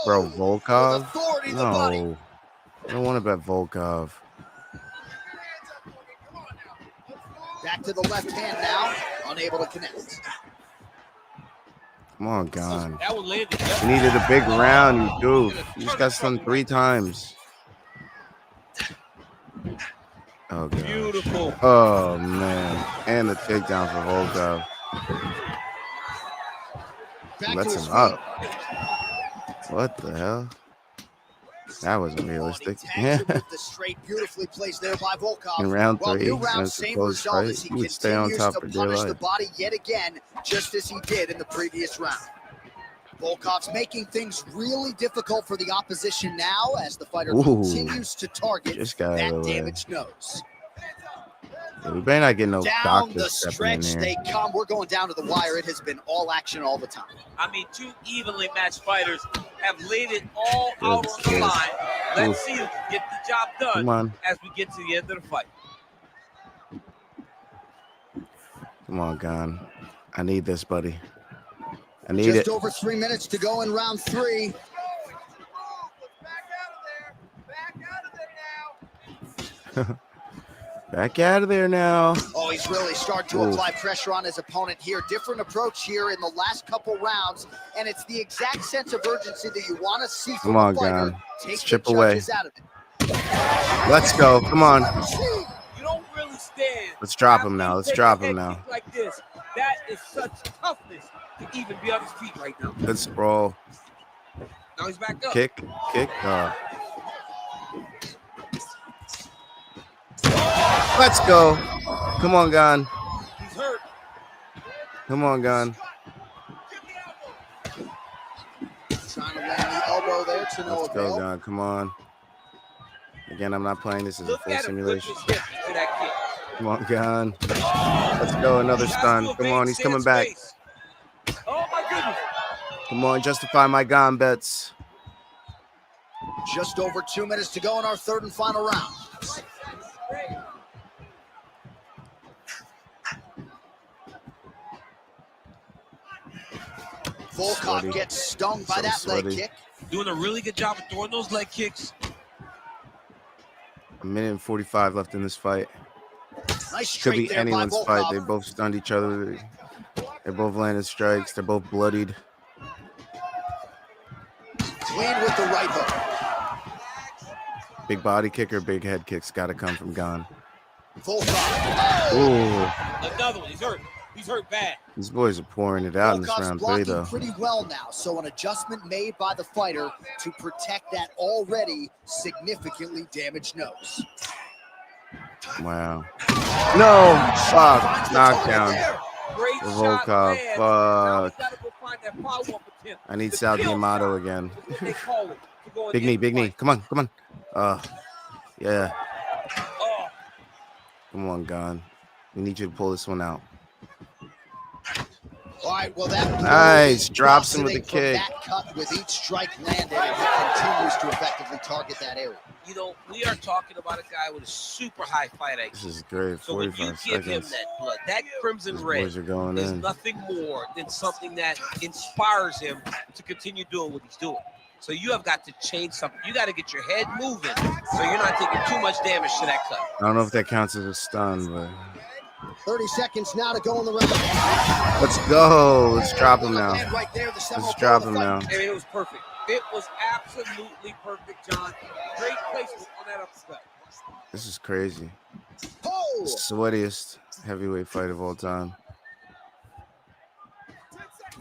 Bro, Volkov? No. I don't want to bet Volkov.
Back to the left hand now. Unable to connect.
Come on, Gane. You needed a big round, you goof. You just got stunned 3 times. Oh, God.
Beautiful.
Oh, man. And the takedown for Volkov. Lets him up. What the hell? That wasn't realistic. Yeah.
Beautifully placed there by Volkov.
In round 3, against the close fight, he would stay on top of their life.
The body yet again, just as he did in the previous round. Volkov's making things really difficult for the opposition now as the fighter continues to target that damaged nose.
Yeah, we better not get no
down
doctor
the stretch they come. We're going down to the wire. It has been all action all the time.
I mean, 2 evenly matched fighters have laid it all out on the line. Let's see who can get the job done as we get to the end of the fight.
Come on, Gane. I need this, buddy. I need
Just
it.
over 3 minutes to go in round 3.
Back out of there now.
Oh, he's really starting to apply pressure on his opponent here. Different approach here in the last couple rounds, and it's the exact sense of urgency that you want to see from
a
fighter.
Gane. Let's chip away. Let's go. Come on.
You don't really stand.
Let's drop him now. Let's drop him now.
Like this. That is such toughness to even be on his feet right now.
Good sprawl.
Now he's back up.
Kick. Let's go. Come on, Gane.
He's hurt.
Come on, Gane.
Trying to land the elbow there to no
Let's go, Gane. Come on. Again, I'm not playing this as a full simulation. Come on, Gane. Let's go. Another stun. Come on. He's coming back.
Oh, my goodness.
Come on. Justify my Gane bets.
Just over 2 minutes to go in our third and final round. Volkov gets stung by that leg kick.
Doing a really good job of throwing those leg kicks.
1:45 left in this fight.
Nice
Could be
there
anyone's
by
fight.
Volkov.
They both stunned each other. They're both landing strikes. They're both bloodied.
Clean with the right hook.
Big body kicker, big head kicks got to come from Gane.
Volkov.
Ooh.
Another one. He's hurt. He's hurt bad.
These boys are pouring it out in this round 3, though.
Pretty well now, so an adjustment made by the fighter to protect that already significantly damaged nose.
Wow. No. Fuck. Knockdown.
Great
Volkov.
Fuck.
I need Sal Diamato again.
They call it.
Big knee, big knee. Come on, come on. Yeah.
Oh.
Come on, Gane. We need you to pull this one out.
All right, well, that
nice. Drops him with a kick.
That cut with each strike landed, and he continues to effectively target that area.
You know, we are talking about a guy with a super high fight IQ.
This is great.
So when you give him that blood, that crimson red, there's nothing more than something that inspires him to continue doing what he's doing. So you have got to change something. You got to get your head moving so you're not taking too much damage to that cut.
I don't know if that counts as a stun, but
30 seconds now to go in the round.
Let's go. Let's drop him now. Let's drop him now.
I mean, it was perfect. It was absolutely perfect, John. Great placement on that uppercut.
This is crazy. Sweatiest heavyweight fight of all time.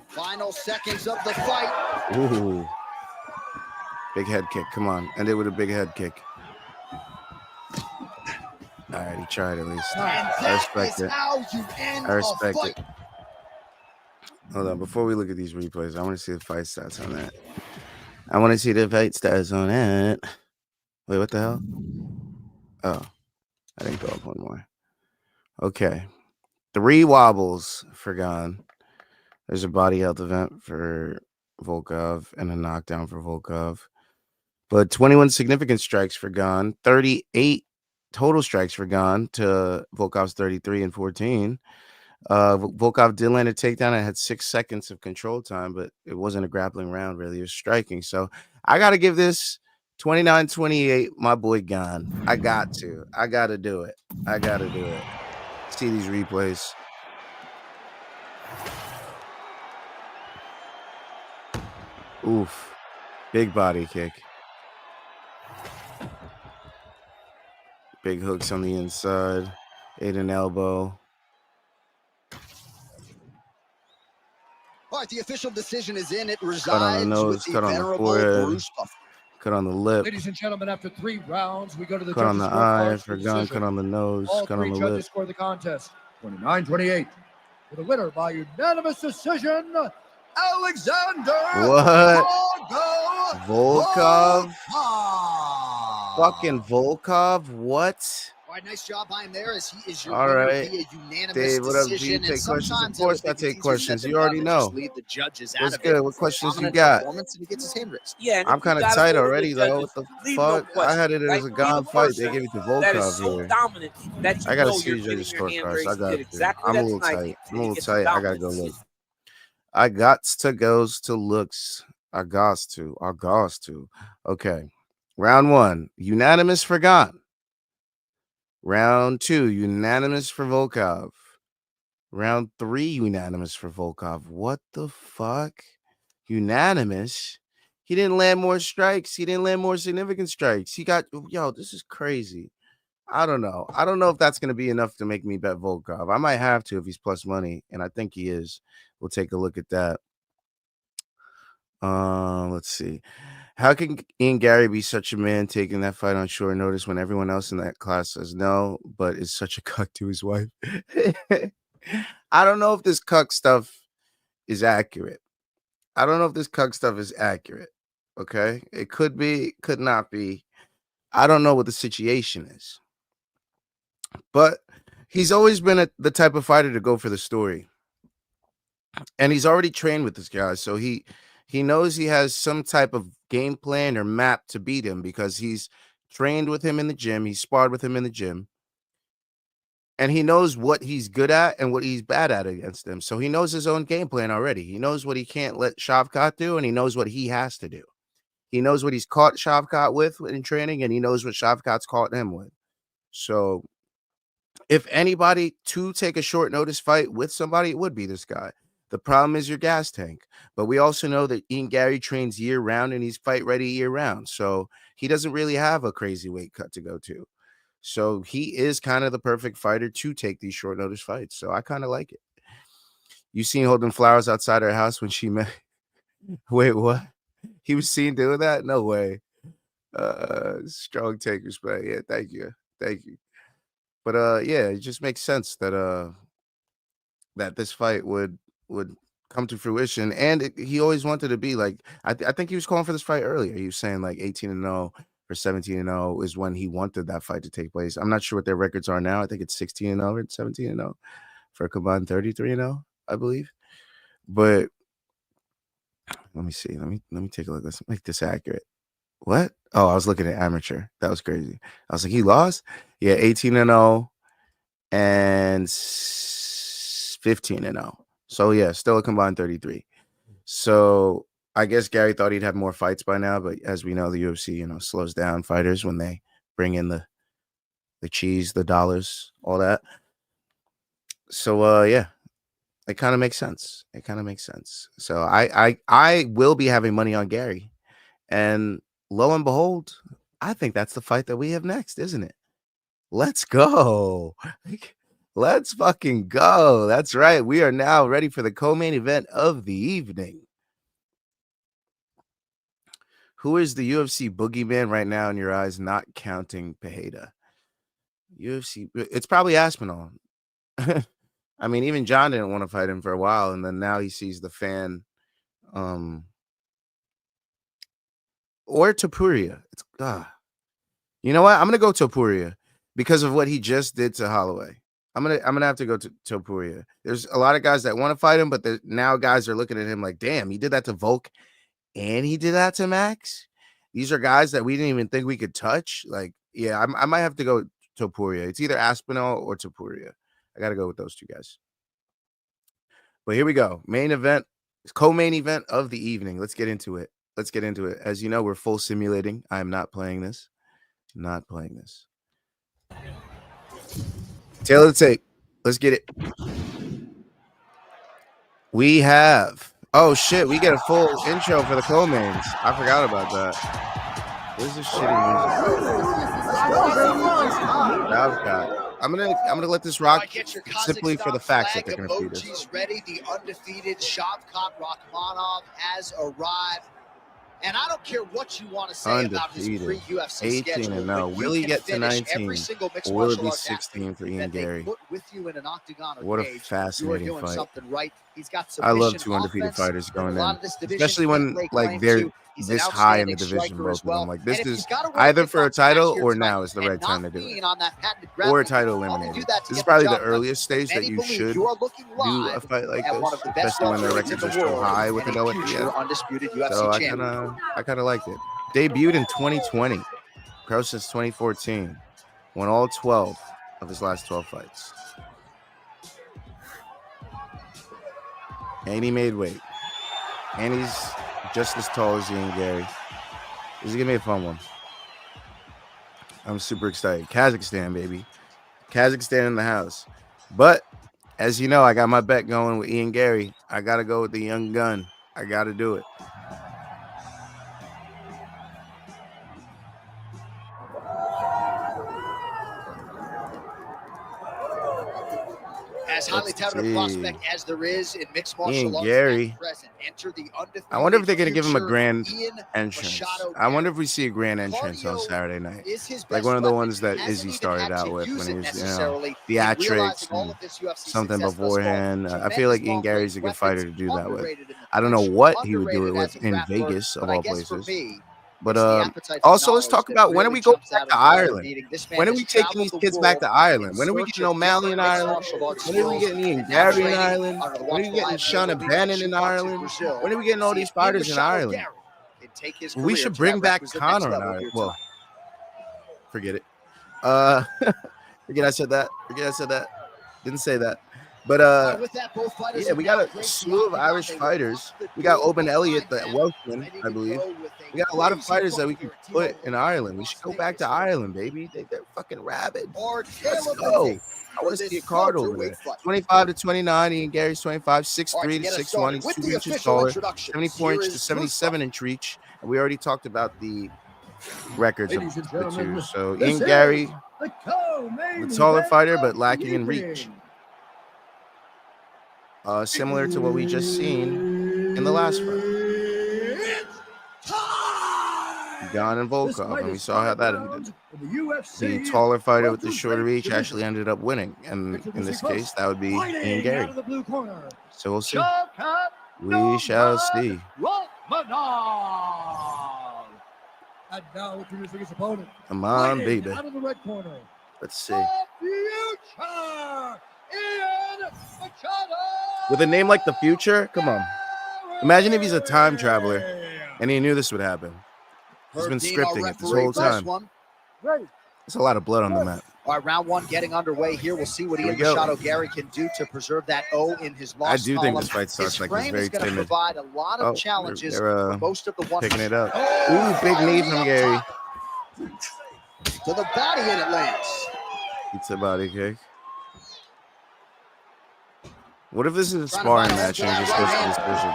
Final seconds of the fight.
Ooh. Big head kick. Come on. End it with a big head kick. All right, he tried at least. I respect it. I respect it. Hold on. Before we look at these replays, I want to see the fight stats on that. I want to see the fight stats on it. Wait, what the hell? Oh, I didn't go up one more. Okay. 3 wobbles for Gane. There's a body health event for Volkov and a knockdown for Volkov. But 21 significant strikes for Gane. 38 total strikes for Gane to Volkov's 33 and 14. Volkov did land a takedown and had 6 seconds of control time, but it wasn't a grappling round, really. It was striking. So I got to give this 29-28, my boy Gane. I got to do it. I got to do it. See these replays. Oof. Big body kick. Big hooks on the inside. Ate an elbow.
All right, the official decision is in. It resides
cut on the nose, cut on the forehead, cut on the lip.
Ladies and gentlemen, after 3 rounds, we go to the
cut on the eye for Gane, cut on the nose,
all
cut on the lip.
3 judges score the contest. 29-28. For the winner by unanimous decision, Alexandre.
What? Volkov? Fucking Volkov? What?
All right, nice job by him there as he is your
all
winner
right.
via unanimous
Dave, what up? Do
decision.
you take questions? Of course I take questions. You already know.
Leave the judges
What's
out of
good?
it.
What questions you got?
And he gets his hand raised.
Yeah,
I'm kind of tight already, though. What the fuck? I had it as a Gane fight. They gave it to Volkov here. I got to see your scorecards. I got it. I'm a little tight. I got to go look. I got to goes to looks. I got to. Okay. Round 1, unanimous for Gane. Round 2, unanimous for Volkov. Round 3, unanimous for Volkov. What the fuck? Unanimous? He didn't land more strikes. He didn't land more significant strikes. He got, this is crazy. I don't know. I don't know if that's going to be enough to make me bet Volkov. I might have to if he's plus money, and I think he is. We'll take a look at that. Let's see. How can Ian Garry be such a man taking that fight on short notice when everyone else in that class says no, but is such a cuck to his wife? I don't know if this cuck stuff is accurate. Okay? It could be, could not be. I don't know what the situation is. But he's always been the type of fighter to go for the story. And he's already trained with this guy, so he knows he has some type of game plan or map to beat him because he's trained with him in the gym. He sparred with him in the gym. And he knows what he's good at and what he's bad at against him. So he knows his own game plan already. He knows what he can't let Shavkat do, and he knows what he has to do. He knows what he's caught Shavkat with in training, and he knows what Shavkat's caught him with. So if anybody to take a short notice fight with somebody, it would be this guy. The problem is your gas tank. But we also know that Ian Garry trains year round and he's fight ready year round. So he doesn't really have a crazy weight cut to go to. So he is kind of the perfect fighter to take these short notice fights. So I kind of like it. You seen holding flowers outside her house when she met? Wait, what? He was seen doing that? No way. Strong take, respect. Yeah, thank you. But yeah, it just makes sense that that this fight would come to fruition. And he always wanted to be like, I think he was calling for this fight earlier. He was saying like 18-0 or 17-0 is when he wanted that fight to take place. I'm not sure what their records are now. I think it's 16-0 or 17-0 for a combined 33-0, I believe. But let me see. Let me take a look. Let's make this accurate. What? Oh, I was looking at amateur. That was crazy. I was like, he lost? Yeah, 18-0 and 15-0. So yeah, still a combined 33. So I guess Garry thought he'd have more fights by now, but as we know, the UFC, slows down fighters when they bring in the cheese, the dollars, all that. So yeah, it kind of makes sense. So I will be having money on Garry, and lo and behold, I think that's the fight that we have next, isn't it? Let's go. Let's fucking go. That's right. We are now ready for the co-main event of the evening. Who is the UFC boogeyman right now in your eyes, not counting Pereira? UFC, it's probably Aspinall. I mean, even John didn't want to fight him for a while, and then now he sees the fan. Or Topuria. You know what? I'm gonna go Topuria because of what he just did to Holloway. I'm gonna have to go to Topuria. There's a lot of guys that want to fight him, but now guys are looking at him like, damn, he did that to Volk and he did that to Max. These are guys that we didn't even think we could touch. Like, yeah, I might have to go Topuria. It's either Aspinall or Topuria. I gotta go with those two guys. But here we go. Main event, co-main event of the evening. Let's get into it. As you know, we're full simulating. I am not playing this. Tail of the tape. Let's get it. We have. Oh shit! We get a full intro for the co-mains. I forgot about that. Where's this shitty music? I'm gonna let this rock simply for the facts that they're gonna feed us.
She's ready. The undefeated Shavkat Rakhmonov has arrived. And I don't care what you want to say about his pre-UFC schedule.
18-0. Will he get to 19? Or will it be 16 for Ian Garry? What a fascinating fight.
Right.
I love two undefeated fighters going in, especially when like they're this high in the division. Both of them. Like this is either for a title or now is the right time to do it, or a title eliminated. This is probably the earliest stage that you should do a fight like this, especially when the records are so high with an O at the end. So I kind of liked it. Debuted in 2020, pro since 2014, won all 12 of his last 12 fights. And he made weight. And he's just as tall as Ian Garry. This is going to be a fun one. I'm super excited. Kazakhstan, baby. Kazakhstan in the house. But, as you know, I got my bet going with Ian Garry. I got to go with the young gun. I got to do it.
As highly touted a prospect as there is in mixed martial arts
Garry.
Present, enter the
I wonder if they're going to give him a grand entrance. I wonder if we see a grand entrance on Saturday night. Like one of the ones that Izzy started out with when he was, theatrics and something beforehand. I feel like Ian Garry's a good fighter to do that with. I don't know what he would do it with in Vegas, of all places. But also, let's talk about when are we going back to Ireland? When are we taking these kids back to Ireland? When are we getting O'Malley in Ireland? When are we getting Ian Garry in Ireland? When are we getting Sean Bannon in Ireland? When are we getting all these fighters in Ireland? We should bring back Conor in Ireland. Well, forget it. Forget I said that. Didn't say that. But yeah, we got a slew of Irish fighters. We got Oban Elliott, the Welshman, I believe. We got a lot of fighters that we can put in Ireland. We should go back to Ireland, baby. They're fucking rabid. Let's go. I want to see a card over there. 25 to 29. Ian Garry's 25. 6'3 to 6'1. He's 2 inches taller. 74 inch to 77 inch reach. And we already talked about the records of the two. So Ian Garry, the taller fighter, but lacking in reach. Similar to what we just seen in the last fight. Gane and Volkov, and we saw how that ended. The taller fighter with the shorter reach actually ended up winning, and in this case, that would be Ian Garry. So we'll see. We shall see.
And now introducing his opponent.
Come on, baby.
Out of the red corner.
Let's see. With a name like The Future, come on. Imagine if he's a time traveler and he knew this would happen. He's been scripting it this whole time. There's a lot of blood on the mat.
All right, round one getting underway here. We'll see what Ian Machado Garry can do to preserve that O in his loss.
I do think this fight starts like he's very timid.
Provide a lot of challenges for most of the one
picking it up. Ooh, big knee from Garry.
To the body and it lands.
It's a body kick. What if this is a sparring match and he just goes to decision?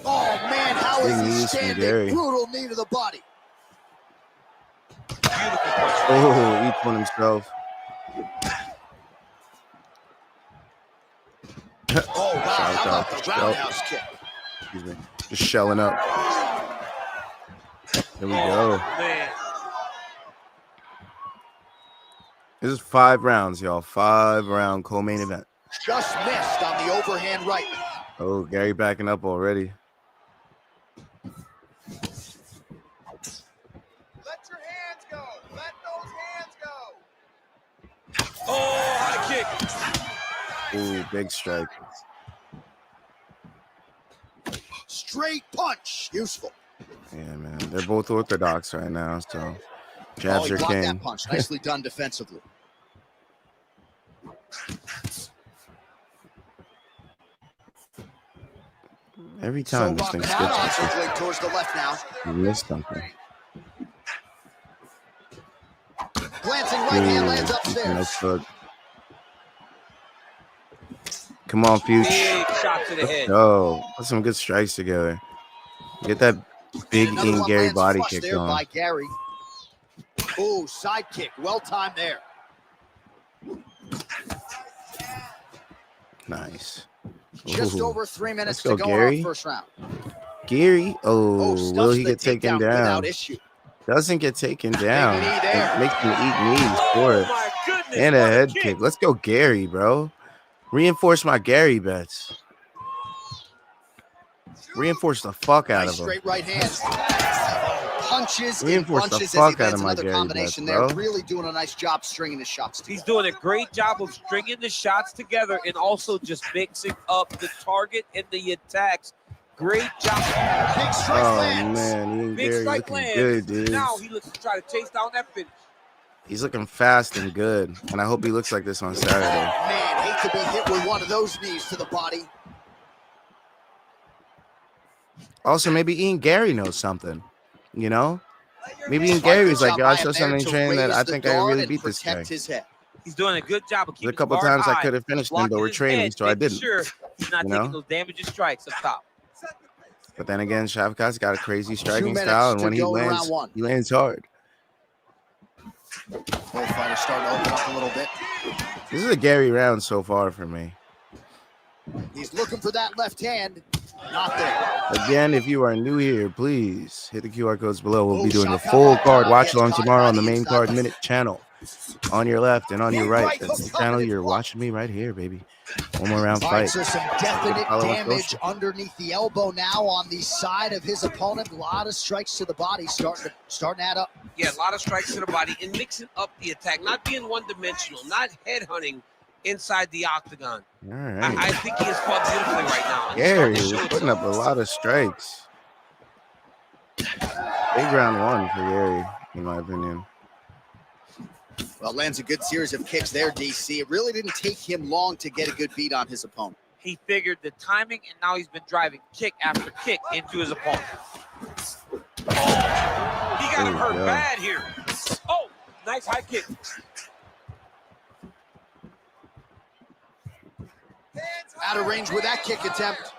Oh man, how is he standing? Brutal knee to the body.
Oh, each one himself.
Oh wow, how about the roundhouse kick?
Excuse me. Just shelling up. There we go.
Man.
This is 5 rounds, y'all. 5-round co-main event.
Just missed on the overhand right.
Oh, Garry backing up already.
Let your hands go. Let those hands go.
Oh, high kick.
Ooh, big strike.
Straight punch. Useful.
Yeah, man. They're both orthodox right now, so jabs are king.
That punch. Nicely done defensively.
Every time this thing skips,
towards the left now.
You missed something.
Glancing right hand lands upstairs.
Nice foot. Come on, Fuchs.
Big shot to the head.
Oh, put some good strikes together. Get that big Ian Garry body kick going.
By Garry. Oh, side kick. Well timed there.
Nice.
Just over 3 minutes
to
go in the first round.
Garry. Oh, will he get taken down?
Issue.
Doesn't get taken down. It makes him eat knees for it. And a head kick. Let's go, Garry, bro. Reinforce my Garry bets. Reinforce the fuck out of him.
Straight right hand. Punches.
Reinforce the fuck out of my Garry
combination
bets,
there.
bro.
Really doing a nice job stringing the shots together.
He's doing a great job of stringing the shots together and also just mixing up the target and the attacks. Great job.
Big strike lands.
Man, Ian
Big
Garry
strike
looking
lands.
good, dude.
Now he looks to try to chase down that finish.
He's looking fast and good, and I hope he looks like this on Saturday.
Man, hate to be hit with one of those knees to the body.
Also, maybe Ian Garry knows something, you know? Maybe Ian Garry's like, yo, I saw something in training that I think I can really beat this guy.
He's doing a good job of keeping
There's a couple
his guard
times I
high,
could have finished him, but we're training, so I didn't.
Sure, he's not taking those damaging strikes up top.
But then again, Shavkat's got a crazy striking style, and when he lands hard.
Both fighters starting to open up a little bit.
This is a Garry round so far for me.
He's looking for that left hand. Not there.
Again, if you are new here, please hit the QR codes below. We'll be doing a full card watch along tomorrow on the Main Card Minute channel. On your left and on your right. That's the channel you're watching me right here, baby. One more round fight.
So some definite damage underneath the elbow now on the side of his opponent. A lot of strikes to the body starting to add up.
Yeah, a lot of strikes to the body and mixing up the attack, not being one-dimensional, not headhunting inside the octagon.
All right.
I think he has fought beautifully right now.
Garry is putting up a lot of strikes. Big round one for Garry, in my opinion.
Well, lands a good series of kicks there, DC. It really didn't take him long to get a good beat on his opponent.
He figured the timing, and now he's been driving kick after kick into his opponent. Oh, he got him hurt bad here. Oh, Nice high kick.
Out of range with that kick attempt.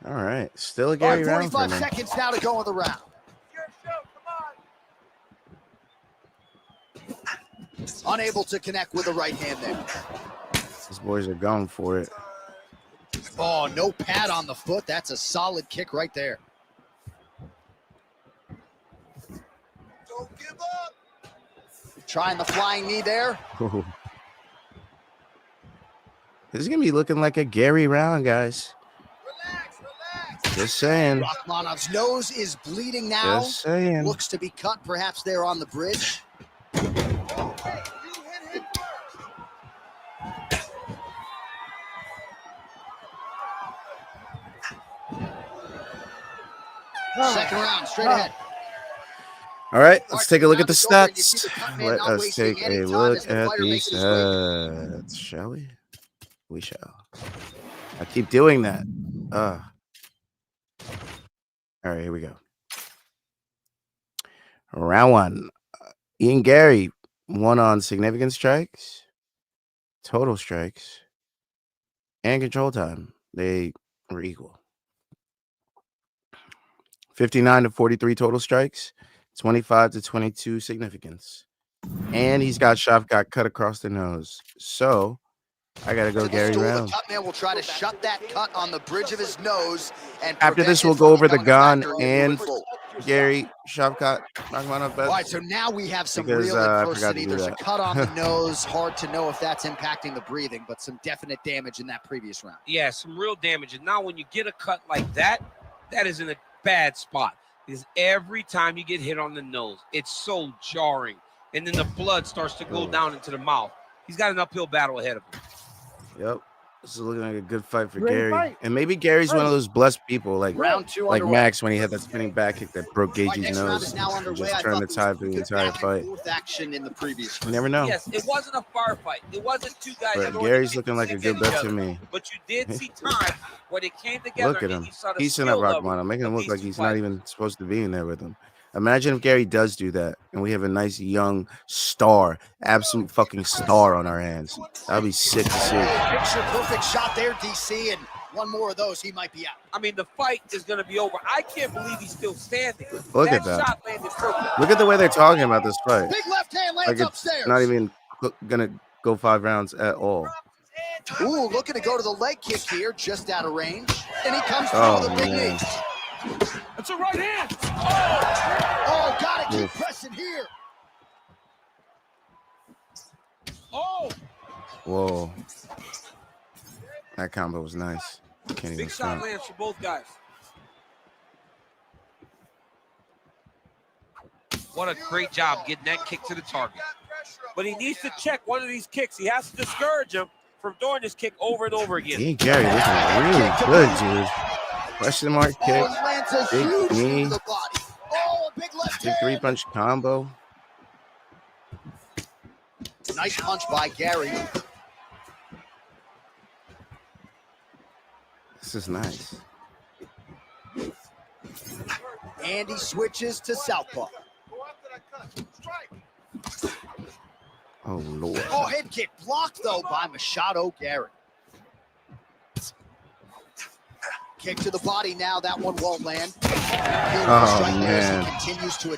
All right. Still a Garry round.
45 seconds now to go in the round. Unable to connect with the right hand there.
These boys are going for it.
Oh, no pad on the foot. That's a solid kick right there. Don't give up. Trying the flying knee there.
Ooh. This is going to be looking like a Garry round, guys. Relax. Just saying.
Rakhmonov's nose is bleeding now.
Just saying.
Looks to be cut perhaps there on the bridge. Second round, straight ahead.
All right, let's take a look at the stats. Let us take a look at the stats, shall we? We shall. I keep doing that. All right, here we go. Round one. Ian Garry won on significant strikes, total strikes, and control time. They were equal. 59 to 43 total strikes, 25 to 22 significance. And he's got Shavkat cut across the nose. So I got to go Garry round.
The cut man will try to shut that cut on the bridge of his nose. And
after this, we'll go over the Gane and Garry, Shavkat, Rakhmonov bets.
All right, so now we have some real adversity. There's a cut on the nose. Hard to know if that's impacting the breathing, but some definite damage in that previous round.
Yeah, some real damage. And now when you get a cut like that, that is in a bad spot. Because every time you get hit on the nose, it's so jarring. And then the blood starts to go down into the mouth. He's got an uphill battle ahead of him.
Yep. This is looking like a good fight for Garry. And maybe Gary's one of those blessed people like Max when he had that spinning back kick that broke Gage's nose. Just turned the tide for the entire fight.
Action in the previous
you never know.
Yes, it wasn't a fire fight. It wasn't two guys.
But Gary's looking like a good bet to me.
But you did see time when it came together.
Look at him. He's in that Rakhmonov, making him look like he's not even supposed to be in there with him. Imagine if Garry does do that and we have a nice young star, absolute fucking star on our hands. That'd be sick to see.
Picture perfect shot there, DC, and one more of those, he might be out.
I mean, the fight is going to be over. I can't believe he's still standing.
Look at that. Shot landed perfect. Look at the way they're talking about this fight.
Big left hand lands
like
upstairs.
Not even going to go 5 rounds at all.
Ooh, looking to go to the leg kick here, just out of range. And he comes through with a big knee.
It's a right hand.
Oh, gotta keep pressing here.
Oh.
Whoa. That combo was nice. Can't
big shot lands for both guys. What a great job getting that kick to the target. But he needs to check one of these kicks. He has to discourage him from doing this kick over and over again.
Ian Garry looking really good, dude. Question mark kick, big knee, big 3-punch combo.
Nice punch by Garry.
This is nice.
And he switches to southpaw.
Oh, Lord.
Oh, head kick blocked, though, by Machado Garry. Kick to the body now. That one won't land.
Oh, man.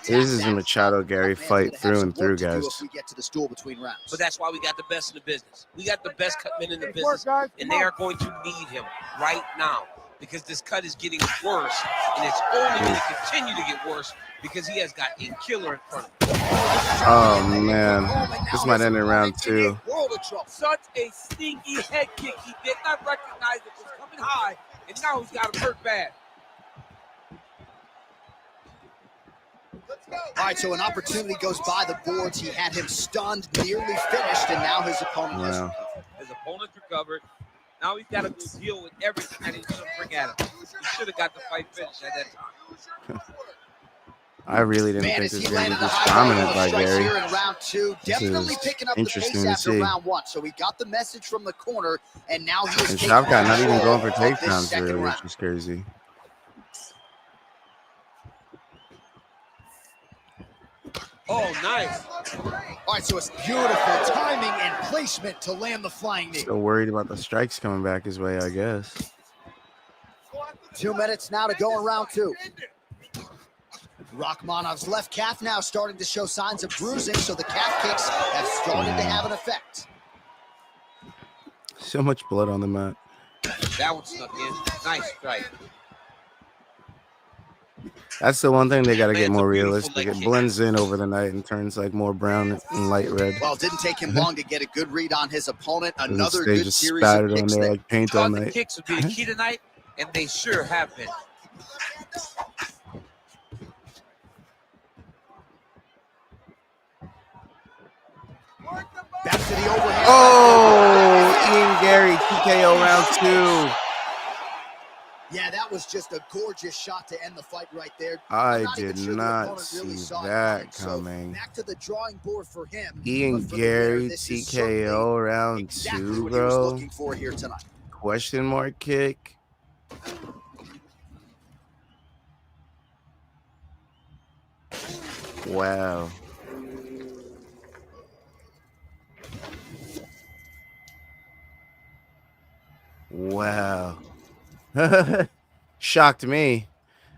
This is a Machado Garry fight through and through, guys.
If we get to the stool between rounds.
But that's why we got the best in the business. We got the best cut men in the business. And they are going to need him right now because this cut is getting worse. And it's only going to continue to get worse because he has got a killer in front of him.
Oh, man. This might end in round 2.
Such a sneaky head kick. He did not recognize it was coming high. And now he's got him hurt bad.
All right, so an opportunity goes by the boards. He had him stunned, nearly finished, and now his opponent has recovered.
His opponent's recovered. Now he's got to go deal with everything that he's going to bring at him. He should have got the fight finished at that time.
I really didn't think this was going to be this dominant by Garry.
Here in round 2, definitely picking up the pace after round 1. So he got the message from the corner, and now he's
and Shavkat not even going for takedowns, really, which is crazy.
Oh, nice.
All right, so it's beautiful timing and placement to land the flying knee.
Still worried about the strikes coming back his way, I guess.
2 minutes now to go in round 2. Rakhmonov's left calf now starting to show signs of bruising, so the calf kicks have started to have an effect.
So much blood on the mat.
That one snuck in. Nice strike.
That's the one thing they got to get
Lands a
more
beautiful
realistic.
leg
It
kick.
blends in over the night and turns like more brown and light red.
Well, it didn't take him long to get a good read on his opponent.
And
Another
they
good
just
series of
spattered on
kicks
there
there.
like paint all
Thought the
night.
kicks would be the key tonight, and they sure have been.
Back to the overhand.
Oh, Ian Garry, TKO round 2.
Yeah, that was just a gorgeous shot to end the fight right there.
I
I'm
did
even sure the
not
opponent really
see
saw it
that
So
coming.
back to the drawing board for him.
Ian
But for the winner,
Garry,
this is
TKO round
exactly
2,
what he was
bro.
looking for here tonight.
Question mark kick. Wow. Wow. Shocked me.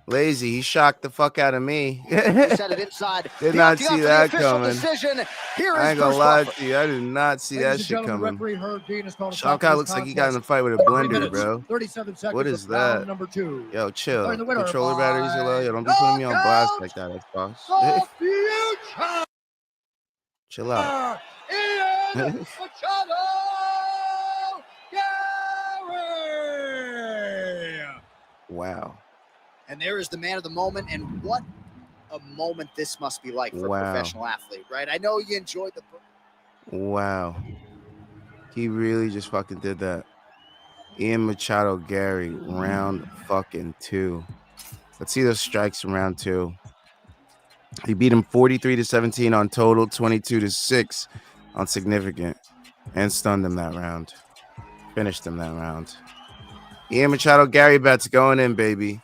Lazy, he shocked the fuck out of me.
Set it inside.
Did
The
not
octagon
see
for the
that
official
coming.
decision. Here
I
is
ain't gonna
Bruce
lie
Buffer.
to you. I did not see that shit coming.
Referee Herb Dean has called a stop to
Shavkat
this
looks like he got in a
contest.
fight with a
3
blender,
minutes,
bro.
37 seconds
What
of
is
round
that?
number 2.
Yo, chill.
Declaring the winner
Controller batteries are low.
by
Yo, don't be putting me on blast
knockout
like that, Xbox.
the future.
Chill out.
Ian Machado Garry.
Wow.
And there is the man of the moment. And what a moment this must be like for a professional athlete, right? I know you enjoyed the...
Wow. He really just fucking did that. Ian Machado Garry, round fucking 2. Let's see those strikes in round 2. He beat him 43-17 on total, 22-6 on significant, and stunned him that round. Finished him that round. Ian Machado Garry bets going in, baby.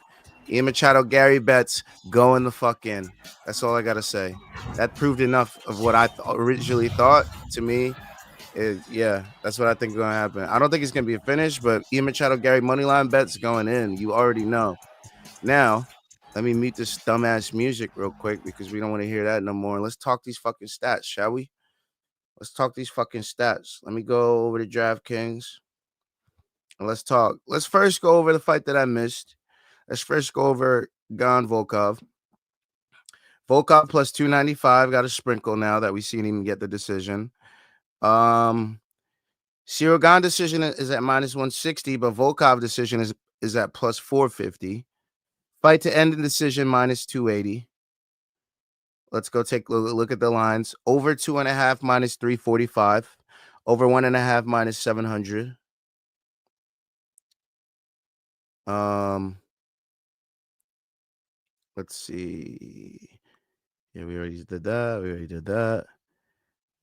Ian Machado Garry bets going the fuck in. That's all I gotta say. That proved enough of what I originally thought. To me, yeah, that's what I think is gonna happen. I don't think it's gonna be a finish, but Ian Machado Garry moneyline bets going in. You already know. Now, let me mute this dumbass music real quick because we don't want to hear that no more. Let's talk these fucking stats, shall we? Let's talk these fucking stats. Let me go over to DraftKings and let's talk. Let's first go over the fight that I missed. Let's first go over Gane Volkov. Volkov plus 295 got a sprinkle now that we've seen him get the decision. Ciryl Gane decision is at minus 160, but Volkov decision is at plus 450. Fight to end in decision minus 280. Let's go take a look at the lines. Over 2.5 minus 345. Over 1.5 minus 700. Let's see. Yeah, we already did that.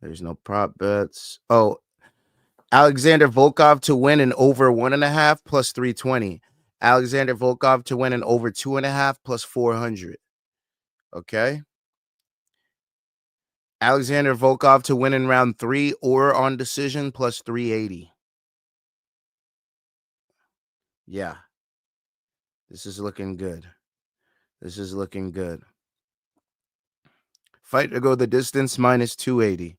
There's no prop bets. Oh, Alexandre Volkov to win in over 1.5 plus 320. Alexandre Volkov to win in over 2.5 plus 400. Okay. Alexandre Volkov to win in round 3 or on decision plus 380. Yeah. This is looking good. Fight to go the distance minus 280.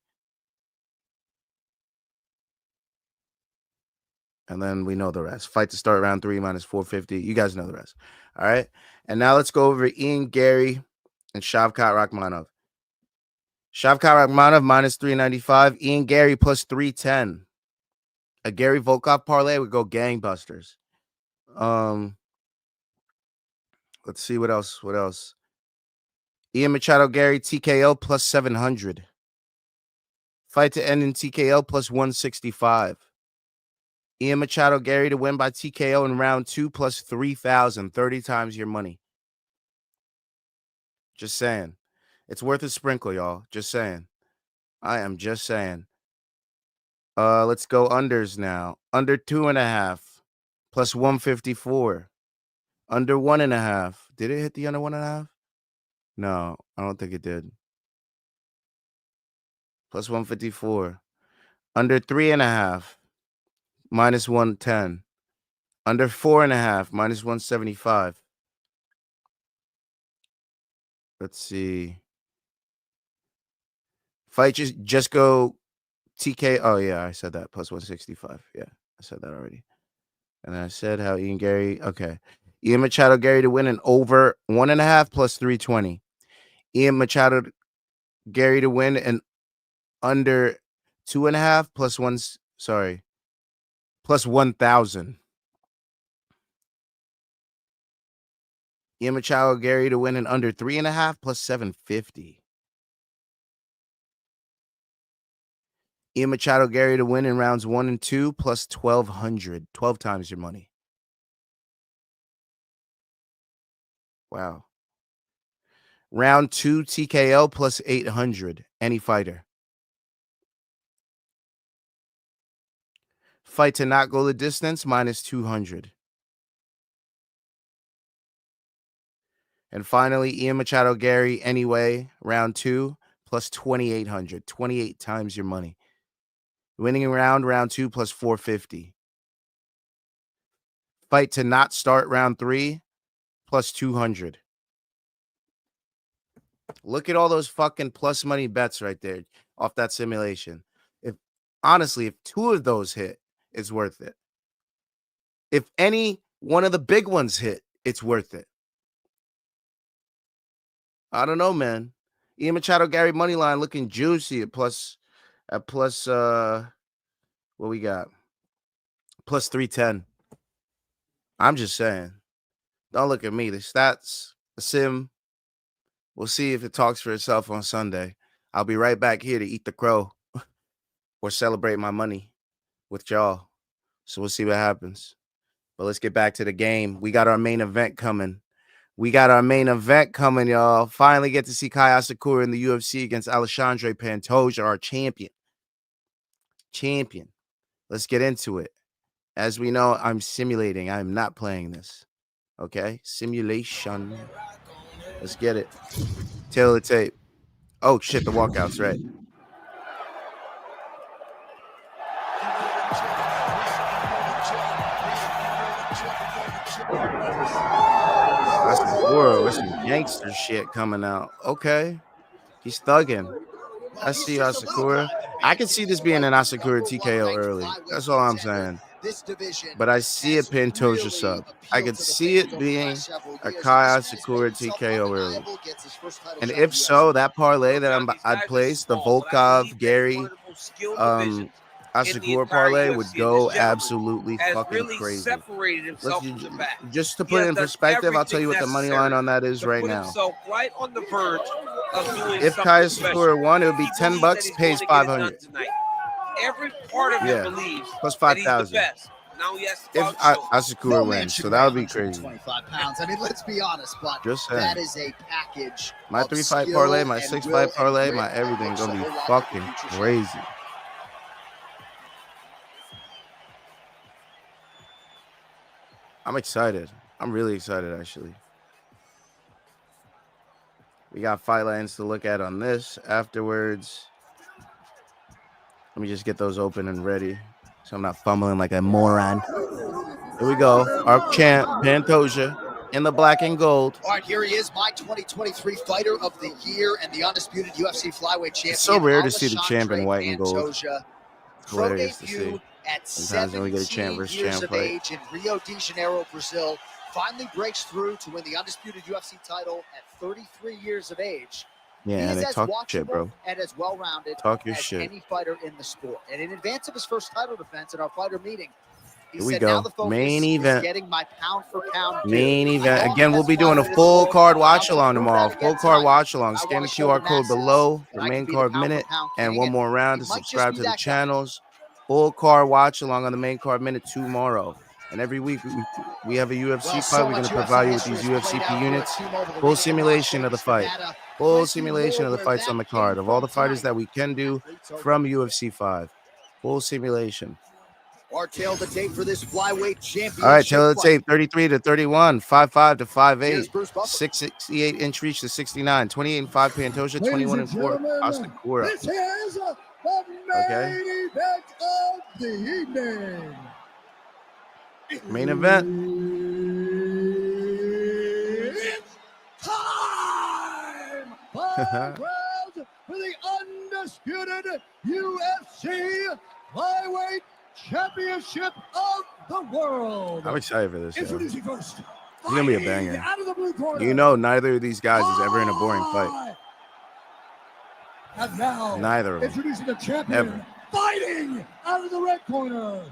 And then we know the rest. Fight to start round 3 minus 450. You guys know the rest. All right. And now let's go over Ian Garry and Shavkat Rakhmonov. Shavkat Rakhmonov minus 395. Ian Garry plus 310. A Garry Volkov parlay would go gangbusters. Let's see what else. Ian Machado Garry TKO plus 700. Fight to end in TKO plus 165. Ian Machado Garry to win by TKO in round 2 plus 3,000. 30 times your money. Just saying. It's worth a sprinkle, y'all. Just saying. I am just saying. Let's go unders now. Under 2.5 plus 154. Under 1.5. Did it hit the under 1.5? No, I don't think it did. plus 154. Under 3.5, minus 110. Under 4.5, minus 175. Let's see. Fight just go TK. Oh, yeah, I said that. Plus 165. Yeah, I said that already. And I said how Ian Garry. Okay. Ian Machado Garry to win an over 1.5 plus 320. Ian Machado Garry to win an under 2.5 plus one. Sorry. Plus 1,000. Ian Machado Garry to win an under 3.5 plus 750. Ian Machado Garry to win in rounds 1 and 2 plus 1,200. 12 times your money. Wow. Round 2 TKO plus 800. Any fighter. Fight to not go the distance minus 200. And finally, Ian Machado Garry anyway, round 2 plus 2,800. 28 times your money. Winning round 2 plus 450. Fight to not start round 3 plus 200. Look at all those fucking plus money bets right there off that simulation. Honestly, if 2 of those hit, it's worth it. If any one of the big ones hit, it's worth it. I don't know, man. Ian Machado Garry money line looking juicy at plus what we got? Plus 310. I'm just saying. Don't look at me. The stats, the sim. We'll see if it talks for itself on Sunday. I'll be right back here to eat the crow or celebrate my money with y'all. So we'll see what happens. But let's get back to the game. We got our main event coming. Y'all. Finally get to see Kai Asakura in the UFC against Alexandre Pantoja, our champion. Let's get into it. As we know, I'm simulating. I'm not playing this. Okay? Simulation. Let's get it. Tail of the tape. Oh, shit, the walkout's right. That's some gangster shit coming out. Okay. He's thugging. I see Asakura. I can see this being an Asakura TKO early. That's all I'm saying. But I see a Pantoja sub. I could see it being a Kai Asakura TKO early. And if so, that parlay that I'd place, the Volkov, Garry, Asakura parlay would go absolutely fucking crazy. Just to put it in perspective, I'll tell you what the money line on that is right now.
Right on the verge of doing
if Kai Asakura won, it would be $10, pays 500.
Every part of him believes
plus 5,000. If Asakura wins, so that would be crazy.
25 pounds. I mean, let's be honest, but
just saying.
That is a package.
My 3-fight parlay, my 6-fight parlay, my everything gonna be fucking crazy. I'm excited. I'm really excited, actually. We got fight lines to look at on this afterwards. Let me just get those open and ready so I'm not fumbling like a moron. Here we go. Our champ, Pantoja, in the black and gold.
All right, here he is, my 2023 Fighter of the Year and the undisputed UFC Flyweight champion.
It's so rare to see the champ in white and gold. It's
hilarious to see. At
sometimes when we get a champ versus champ fight.
Age in Rio de Janeiro, Brazil, finally breaks through to win the undisputed UFC title at 33 years of age.
Yeah, they talk shit, bro.
And as well-rounded
as
shit. Any fighter in the sport. And in advance of his first title defense in our fighter meeting,
here we go. Main event.
Getting my pound for pound
main event. Again, we'll be doing a full card watch along tomorrow. Full card watch along. Scan the QR code below the main card minute and one more round to subscribe to the channels. Full card watch along on the main card minute tomorrow. And every week we have a UFC fight. We're going to provide you with these UFCPUnits. Full simulation of the fight. Full simulation of the fights on the card. Of all the fighters that we can do from UFC 5. Full simulation.
Our tail to tape for this flyweight championship.
All right, tail of the
fight.
tape, 33 to 31, 5'5 to 5'8,
Here's Bruce Buffer.
668-inch reach to 69, 28 and 5 Pantoja, 21 and 4 Asakura.
This is the
Okay.
main event of the evening.
Main event.
It's time! 5 rounds for the undisputed UFC Flyweight Championship of the world.
I'm excited for this.
Introducing first.
It's going to be a banger.
Out of the blue corner.
You know, neither of these guys is ever in a boring fight.
And now,
Neither of them.
introducing the champion,
Ever.
fighting out of the red corner,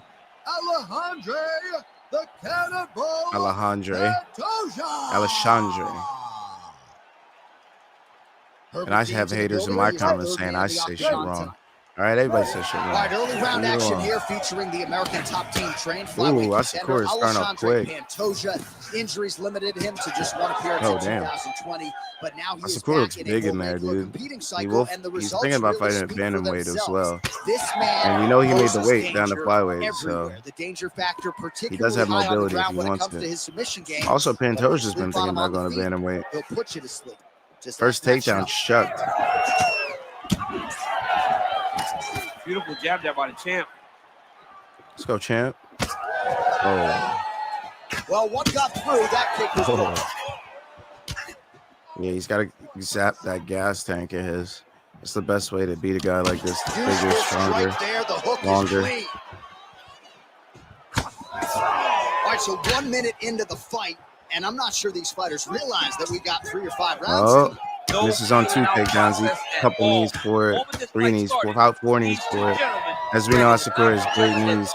Alexandre, the Cannonball
Alexandre.
Pantoja.
And I have haters in my comments saying I say shit wrong. All right, everybody says shit
All
wrong.
right, early round
Leave me
action
alone.
here featuring the American top team trained
Ooh,
flyweight
Asakura is starting off
Alexandre
quick.
Pantoja. Injuries limited him to just one appearance
Oh,
in
damn.
2020, but now he is
Asakura
back
looks
in
big
a
in there,
regular
dude.
competing
He
cycle,
will,
and the
he's
results
thinking about
really
fighting at
speak for
bantamweight as
themselves.
well.
This man
And you know he made the
poses
weight down to
danger
flyweight,
everywhere.
so
The danger factor
he
particularly
does have
high on the
mobility if
ground
he
when it
wants
comes to
to.
his submission game.
Also,
But if you
Pantoja's
sleep
been
on
thinking
him
about
on the
going to
feet,
bantamweight.
he'll put you to sleep. Just
First
like that
takedown,
shot.
shucked.
Beautiful jab there by the champ.
Let's go, champ. Oh,
Well, one got through. That kick was blocked.
yeah, he's got to zap that gas tank of his. It's the best way to beat a guy like this. Bigger,
Useful
stronger.
strike there. The hook
longer.
is clean. All right, so 1 minute into the fight, and I'm not sure these fighters realize that we got 3 or 5 rounds.
Oh,
No
this is on 2 takedowns. Each couple knees for it, 3 knees, 4 knees for it. As we know, Asakura has great knees.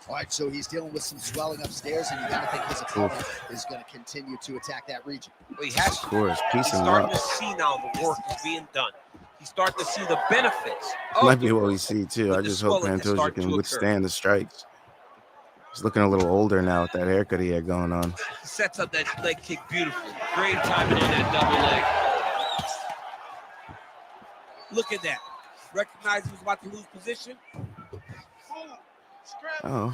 All right, so he's dealing with some swelling upstairs, and you got to think his opponent is going to continue to attack that region.
Well, he has to.
Asakura is
He's
piecing him
starting
up.
to see now the work is being done. He's starting to see the benefits.
Might be what we see too. I just hope Pantoja can withstand the strikes. He's looking a little older now with that haircut he had going on.
He sets up that leg kick beautifully. Great timing on that double leg. Look at that. Recognize he was about to lose position.
Oh,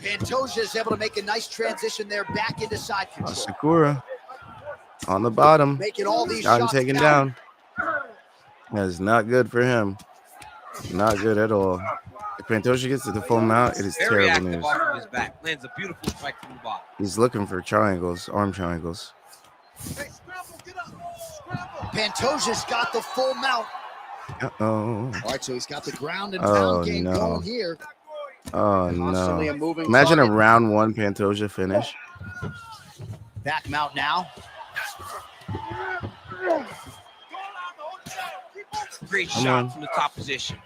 Pantoja is able to make a nice transition there back into side control.
Asakura on the bottom.
Making all these
Got him
shots
taken
count.
down. That is not good for him. Not good at all. If Pantoja gets to the full mount, it is
Very
terrible
active
news.
off of his back. Lands a beautiful strike from the bottom.
He's looking for triangles, arm triangles.
Pantoja's got the full mount.
Uh-oh.
All right, so he's got the ground and
Oh,
pound game
no.
going here.
Oh,
Constantly
no.
a moving
Imagine a
target.
round 1 Pantoja finish.
Back mount now.
Great
Come
shot
on.
from the top position.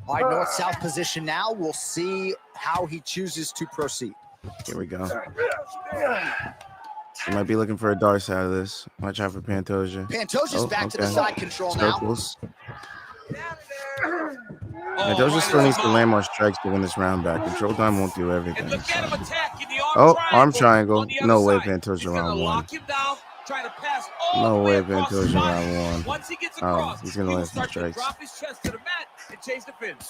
All right, north-south position now. We'll see how he chooses to proceed.
Here we go. He might be looking for a darce out of this. Watch out for Pantoja.
Pantoja's back to the
okay.
side control now.
Circles.
Oh,
Pantoja
right
still
in
needs
the
to
mouth.
land more strikes to win this round back. Control time won't do
And
everything.
look at him
so.
attacking the
Oh,
arm
arm triangle.
on the other
No way,
side.
Pantoja
He's gonna
round 1.
lock him down, try to pass all
No
the
way,
across his
Pantoja
body.
round 1.
Once he gets
Oh,
across,
he's gonna
he will
land some
start to
strikes.
drop his chest to the mat and chase the finish.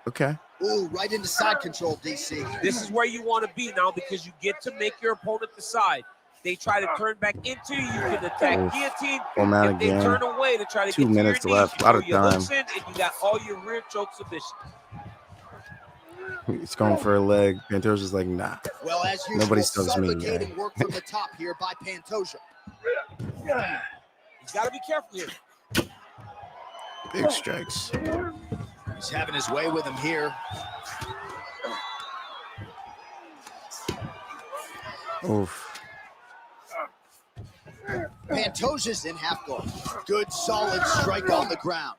Okay.
Ooh, right into side control, DC.
This is where you want to be now because you get to make your opponent decide. They try to turn back into you can attack
Oof.
guillotine.
Full mount
If they
again.
turn away to try to
2
get
minutes
to your
left.
knees,
A lot of
you throw your hooks
time.
in, and you got all your rear choke submissions.
He's going for a leg. Pantoja's like, nah.
Well, as usual,
Nobody stuns me,
suffocating work from the top here by Pantoja.
He's got to be careful here.
Big strikes.
He's having his way with him here.
Oof.
Pantoja's in half guard. Good, solid strike on the ground.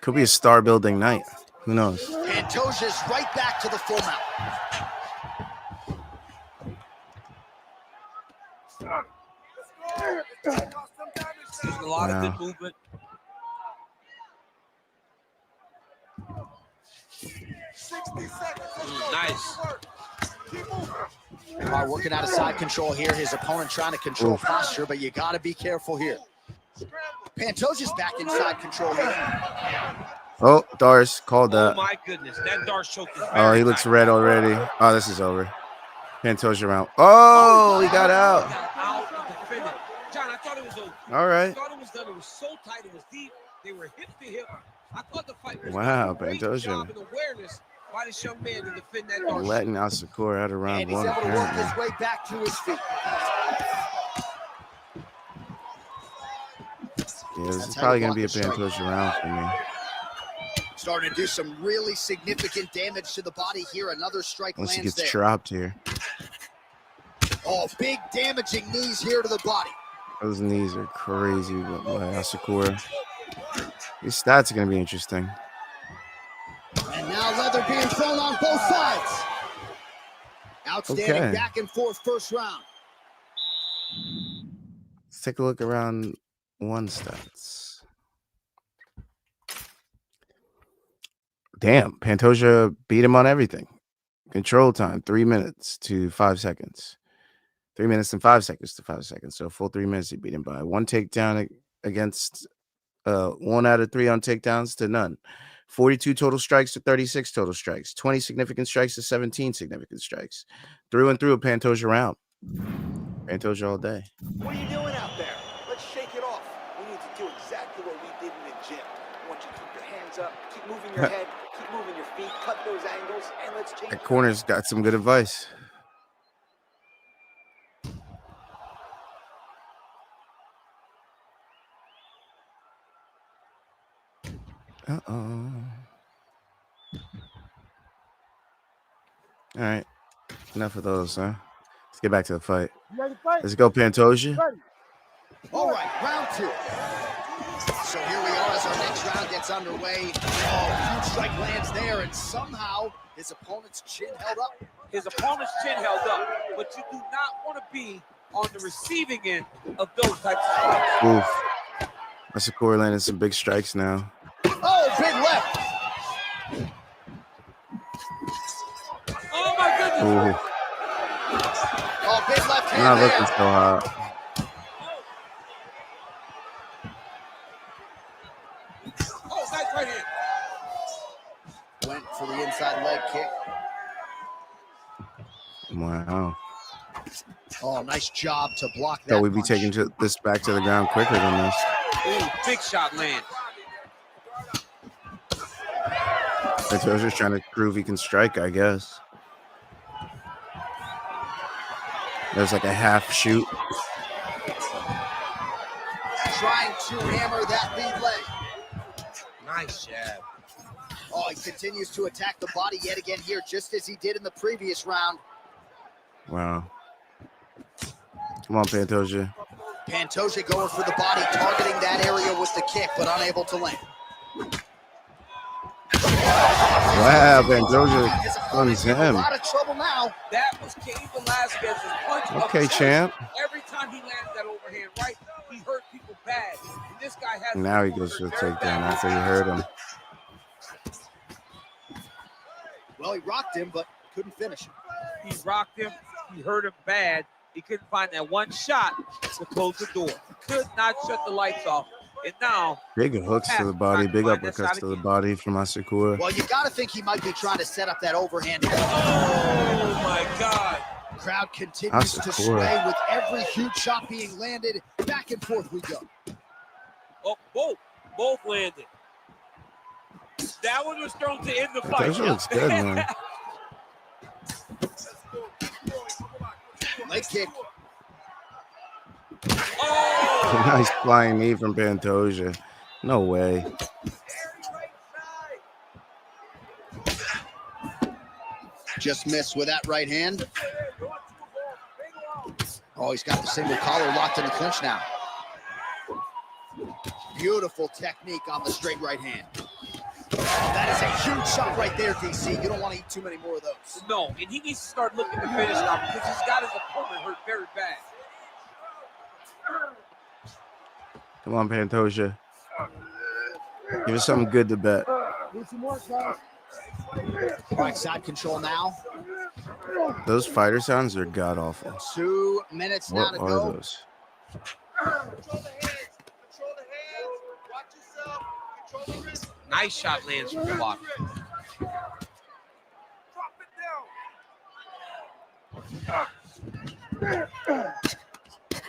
Could be a star building night. Who knows?
Pantoja's right back to the full mount.
There's a lot of
Wow.
good movement. Nice.
Working out of side control here. His opponent trying to control posture, but you got to be careful here. Pantoja's back inside control here.
Oh, Dars called that.
Oh my goodness, that Dars choke is very
Oh, he looks
tight.
red already. Oh, this is over. Pantoja round. Oh, he got out.
John, I thought it was over.
All right.
I thought it was done. It was so tight. It was deep. They were hip to hip. I thought the fight was
wow,
great
Pantoja.
job and awareness by this young man to defend that Dars.
Letting Asakura out of round
and he's
one.
able to work his way back to his feet.
Yeah, this is probably going to be a Pantoja round for me.
Starting to do some really significant damage to the body here. Another strike
Unless he
lands
gets
there.
chopped here.
Oh, big damaging knees here to the body.
Those knees are crazy by Asakura. These stats are going to be interesting.
And now leather being thrown on both sides. Outstanding back and forth first round.
Let's take a look around one stats. Damn, Pantoja beat him on everything. Control time, 3 minutes to 5 seconds. 3 minutes and 5 seconds to 5 seconds. So full 3 minutes he beat him by. One takedown against 1 out of 3 on takedowns to none. 42 total strikes to 36 total strikes. 20 significant strikes to 17 significant strikes. Through and through a Pantoja round. Pantoja all day.
What are you doing out there? Let's shake it off. We need to do exactly what we did in the gym. I want you to keep your hands up, keep moving your head, keep moving your feet, cut those angles, and let's change.
That corner's got some good advice. Uh-oh. All right. Enough of those, huh? Let's get back to the fight. Let's go, Pantoja.
All right, round 2. So here we are as our next round gets underway. Oh, huge strike lands there, and somehow his opponent's chin held up.
His opponent's chin held up, but you do not want to be on the receiving end of those types of strikes.
Oof. Asakura landed some big strikes now.
Oh, big left.
Oh my goodness.
Ooh.
Oh, big left hand
Not
there.
looking so hot.
Oh, nice right hand.
Went for the inside leg kick.
Wow.
Oh, nice job to block that.
Thought we'd be
punch.
taking this back to the ground quicker than this.
Ooh, big shot lands.
Pantoja's trying to prove he can strike, I guess. There's like a half shoot.
Trying to hammer that lead leg.
Nice jab.
Oh, he continues to attack the body yet again here, just as he did in the previous round.
Wow. Come on, Pantoja.
Pantoja going for the body, targeting that area with the kick, but unable to land.
Wow, Pantoja owns
A
him.
lot of trouble now.
That was Cain Velasquez's punch.
Okay, champ.
Every time he landed that overhand right, he hurt people bad. And this guy has.
Now he goes for the takedown after he hurt him.
Well, he rocked him, but couldn't finish him.
He rocked him. He hurt him bad. He couldn't find that one shot to close the door. Could not shut the lights off. And now,
big hooks to the body, big uppercuts to the body from Asakura.
Well, you got to think he might be trying to set up that overhand.
oh my God.
Crowd continues to sway with every huge shot being landed. Back and forth we go.
Oh, both landed. That one was thrown to end the fight.
Pantoja looks good, man.
Leg kick.
Oh!
Nice flying knee from Pantoja. No way.
Just missed with that right hand. Oh, he's got the single collar locked in the clinch now. Beautiful technique on the straight right hand. That is a huge shot right there, DC. You don't want to eat too many more of those.
No, and he needs to start looking to finish now because he's got his opponent hurt very bad.
Come on, Pantoja. Give us something good to bet.
All right, side control now.
Those fighter sounds are god awful.
2 minutes now to go.
What are those?
Nice shot lands from the block.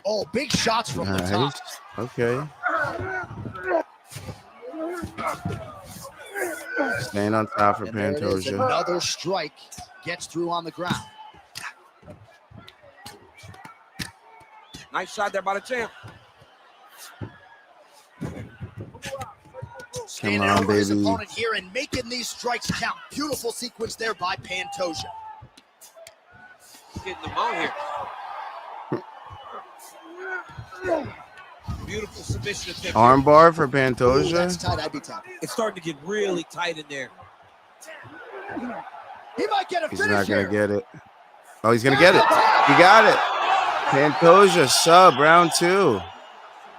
Oh, big shots from the top.
Okay. Staying on top for Pantoja.
Another strike gets through on the ground.
Nice shot there by the champ.
Standing over his opponent here and making these strikes count. Beautiful sequence there by Pantoja.
Getting them out here. Beautiful submission attempt.
Armbar for Pantoja.
Ooh, that's tight. I'd be tight.
It's starting to get really tight in there.
He might get a finish.
He's not going to get it. Oh, he's going to get it. He got it. Pantoja sub round 2.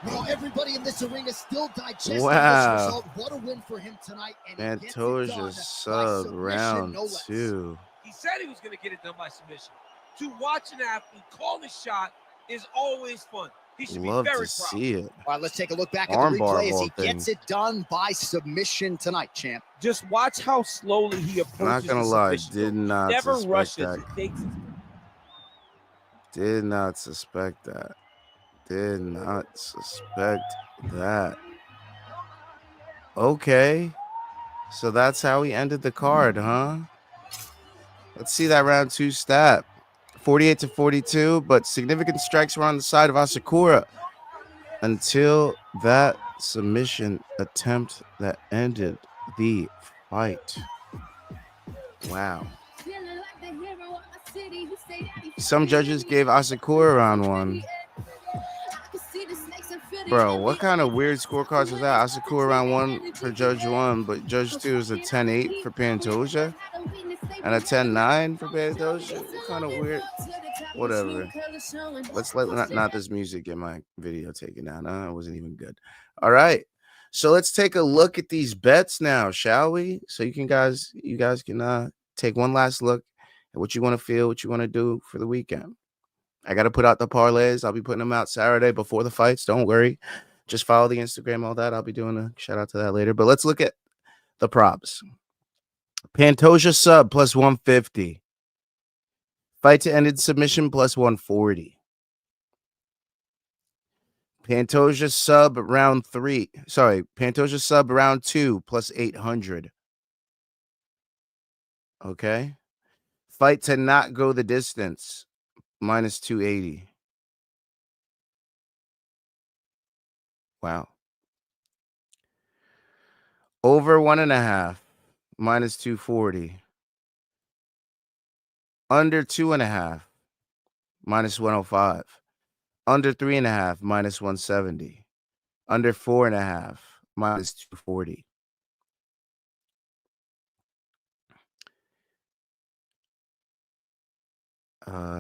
Well, everybody in this arena still digesting this
Wow.
result. What a win for him tonight. And
Pantoja sub round 2.
He said he was going to get it done by submission. To watch an athlete call the shot is always fun. He should
Love
be very
to
proud.
see it.
All right, let's take a look back at the
Armbar
replay as he
thing.
gets it done by submission tonight, champ.
Just watch how slowly he approaches.
Not gonna
the
lie,
submission.
did not
Never
suspect
rushes.
that.
He takes his
Did not suspect that. Did not suspect that. Okay. So that's how he ended the card, huh? Let's see that round 2 stat. 48-42, but significant strikes were on the side of Asakura until that submission attempt that ended the fight. Wow. Some judges gave Asakura round 1. Bro, what kind of weird scorecards was that? Asakura round 1 for Judge 1, but Judge 2 is a 10-8 for Pantoja and a 10-9 for Pantoja. What kind of weird? Whatever. Let's let not this music get my video taken down. It wasn't even good. All right. So let's take a look at these bets now, shall we? So you guys can take one last look at what you want to feel, what you want to do for the weekend. I got to put out the parlays. I'll be putting them out Saturday before the fights. Don't worry. Just follow the Instagram, all that. I'll be doing a shout out to that later. But let's look at the props. Pantoja sub plus 150. Fight to ended submission plus 140. Pantoja sub round 3. Sorry, Pantoja sub round 2 plus 800. Okay. Fight to not go the distance minus 280. Wow. Over 1.5 minus 240. Under 2.5 minus 105. Under 3.5 minus 170. Under 4.5 minus 240.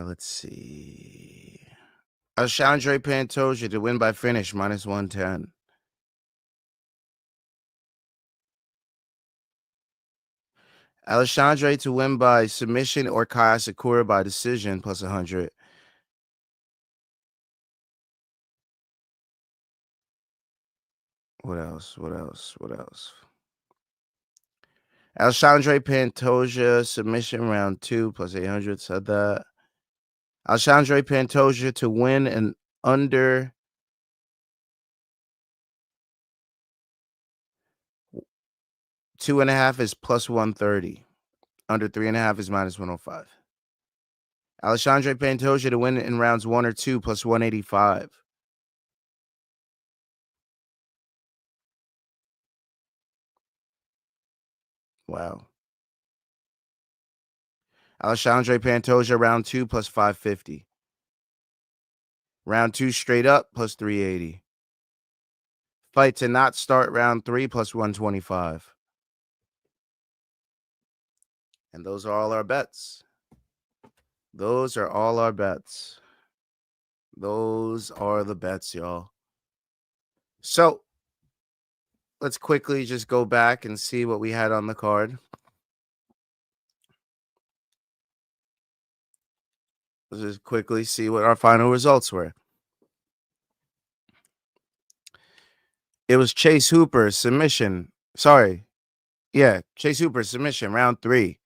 Let's see. Alexandre Pantoja to win by finish minus 110. Alexandre to win by submission or Asakura by decision plus 100. What else? Alexandre Pantoja submission round 2 plus 800. Said that. Alexandre Pantoja to win and under 2.5 is plus 130. Under 3.5 is minus 105. Alexandre Pantoja to win in rounds 1 or 2 plus 185. Wow. Alexandre Pantoja round 2 plus 550. Round 2 straight up plus 380. Fight to not start round 3 plus 125. And those are all our bets. Those are all our bets. Those are the bets, y'all. So let's quickly just go back and see what we had on the card. Let's just quickly see what our final results were. It was Chase Hooper submission. Sorry. Yeah, Chase Hooper submission, round 3.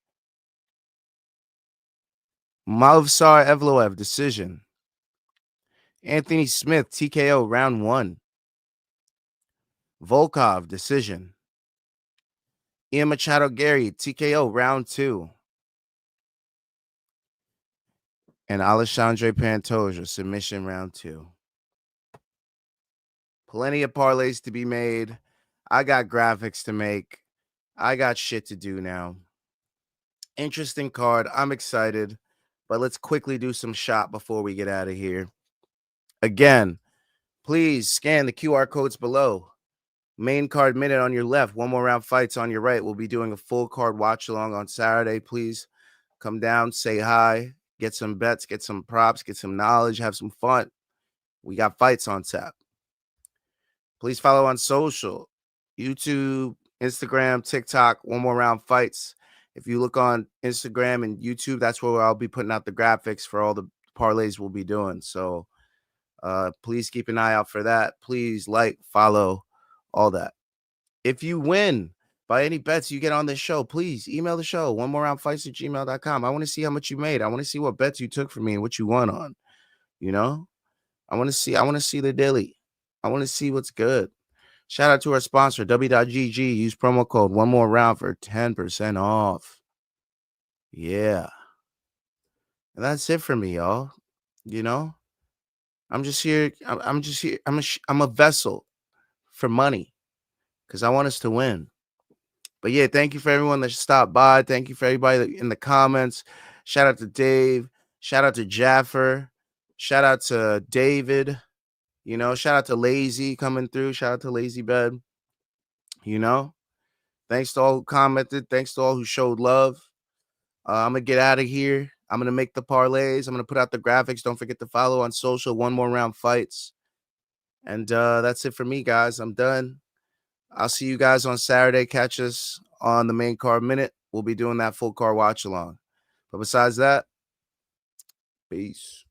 Movsar Evloev decision. Anthony Smith TKO round 1. Volkov decision. Ian Machado Garry TKO round 2. And Alexandre Pantoja submission round 2. Plenty of parlays to be made. I got graphics to make. I got shit to do now. Interesting card. I'm excited. But let's quickly do some shot before we get out of here. Again, please scan the QR codes below. Main card minute on your left. One more round fights on your right. We'll be doing a full card watch along on Saturday. Please come down, say hi, get some bets, get some props, get some knowledge, have some fun. We got fights on tap. Please follow on social, YouTube, Instagram, TikTok, One More Round Fights. If you look on Instagram and YouTube, that's where I'll be putting out the graphics for all the parlays we'll be doing. So please keep an eye out for that. Please like, follow, all that. If you win by any bets you get on this show, please email the show, onemoreroundfights@gmail.com. I want to see how much you made. I want to see what bets you took from me and what you won on. You know, I want to see the daily. I want to see what's good. Shout out to our sponsor, W.GG. Use promo code One More Round for 10% off. Yeah. And that's it for me, y'all. You know, I'm just here. I'm just here. I'm a vessel for money because I want us to win. But yeah, thank you for everyone that stopped by. Thank you for everybody in the comments. Shout out to Dave. Shout out to Jaffer. Shout out to David. You know, shout out to Lazy coming through. Shout out to Lazy Bed. You know, thanks to all who commented. Thanks to all who showed love. I'm going to get out of here. I'm going to make the parlays. I'm going to put out the graphics. Don't forget to follow on social, One More Round Fights. And that's it for me, guys. I'm done. I'll see you guys on Saturday. Catch us on the main card minute. We'll be doing that full card watch along. But besides that, peace.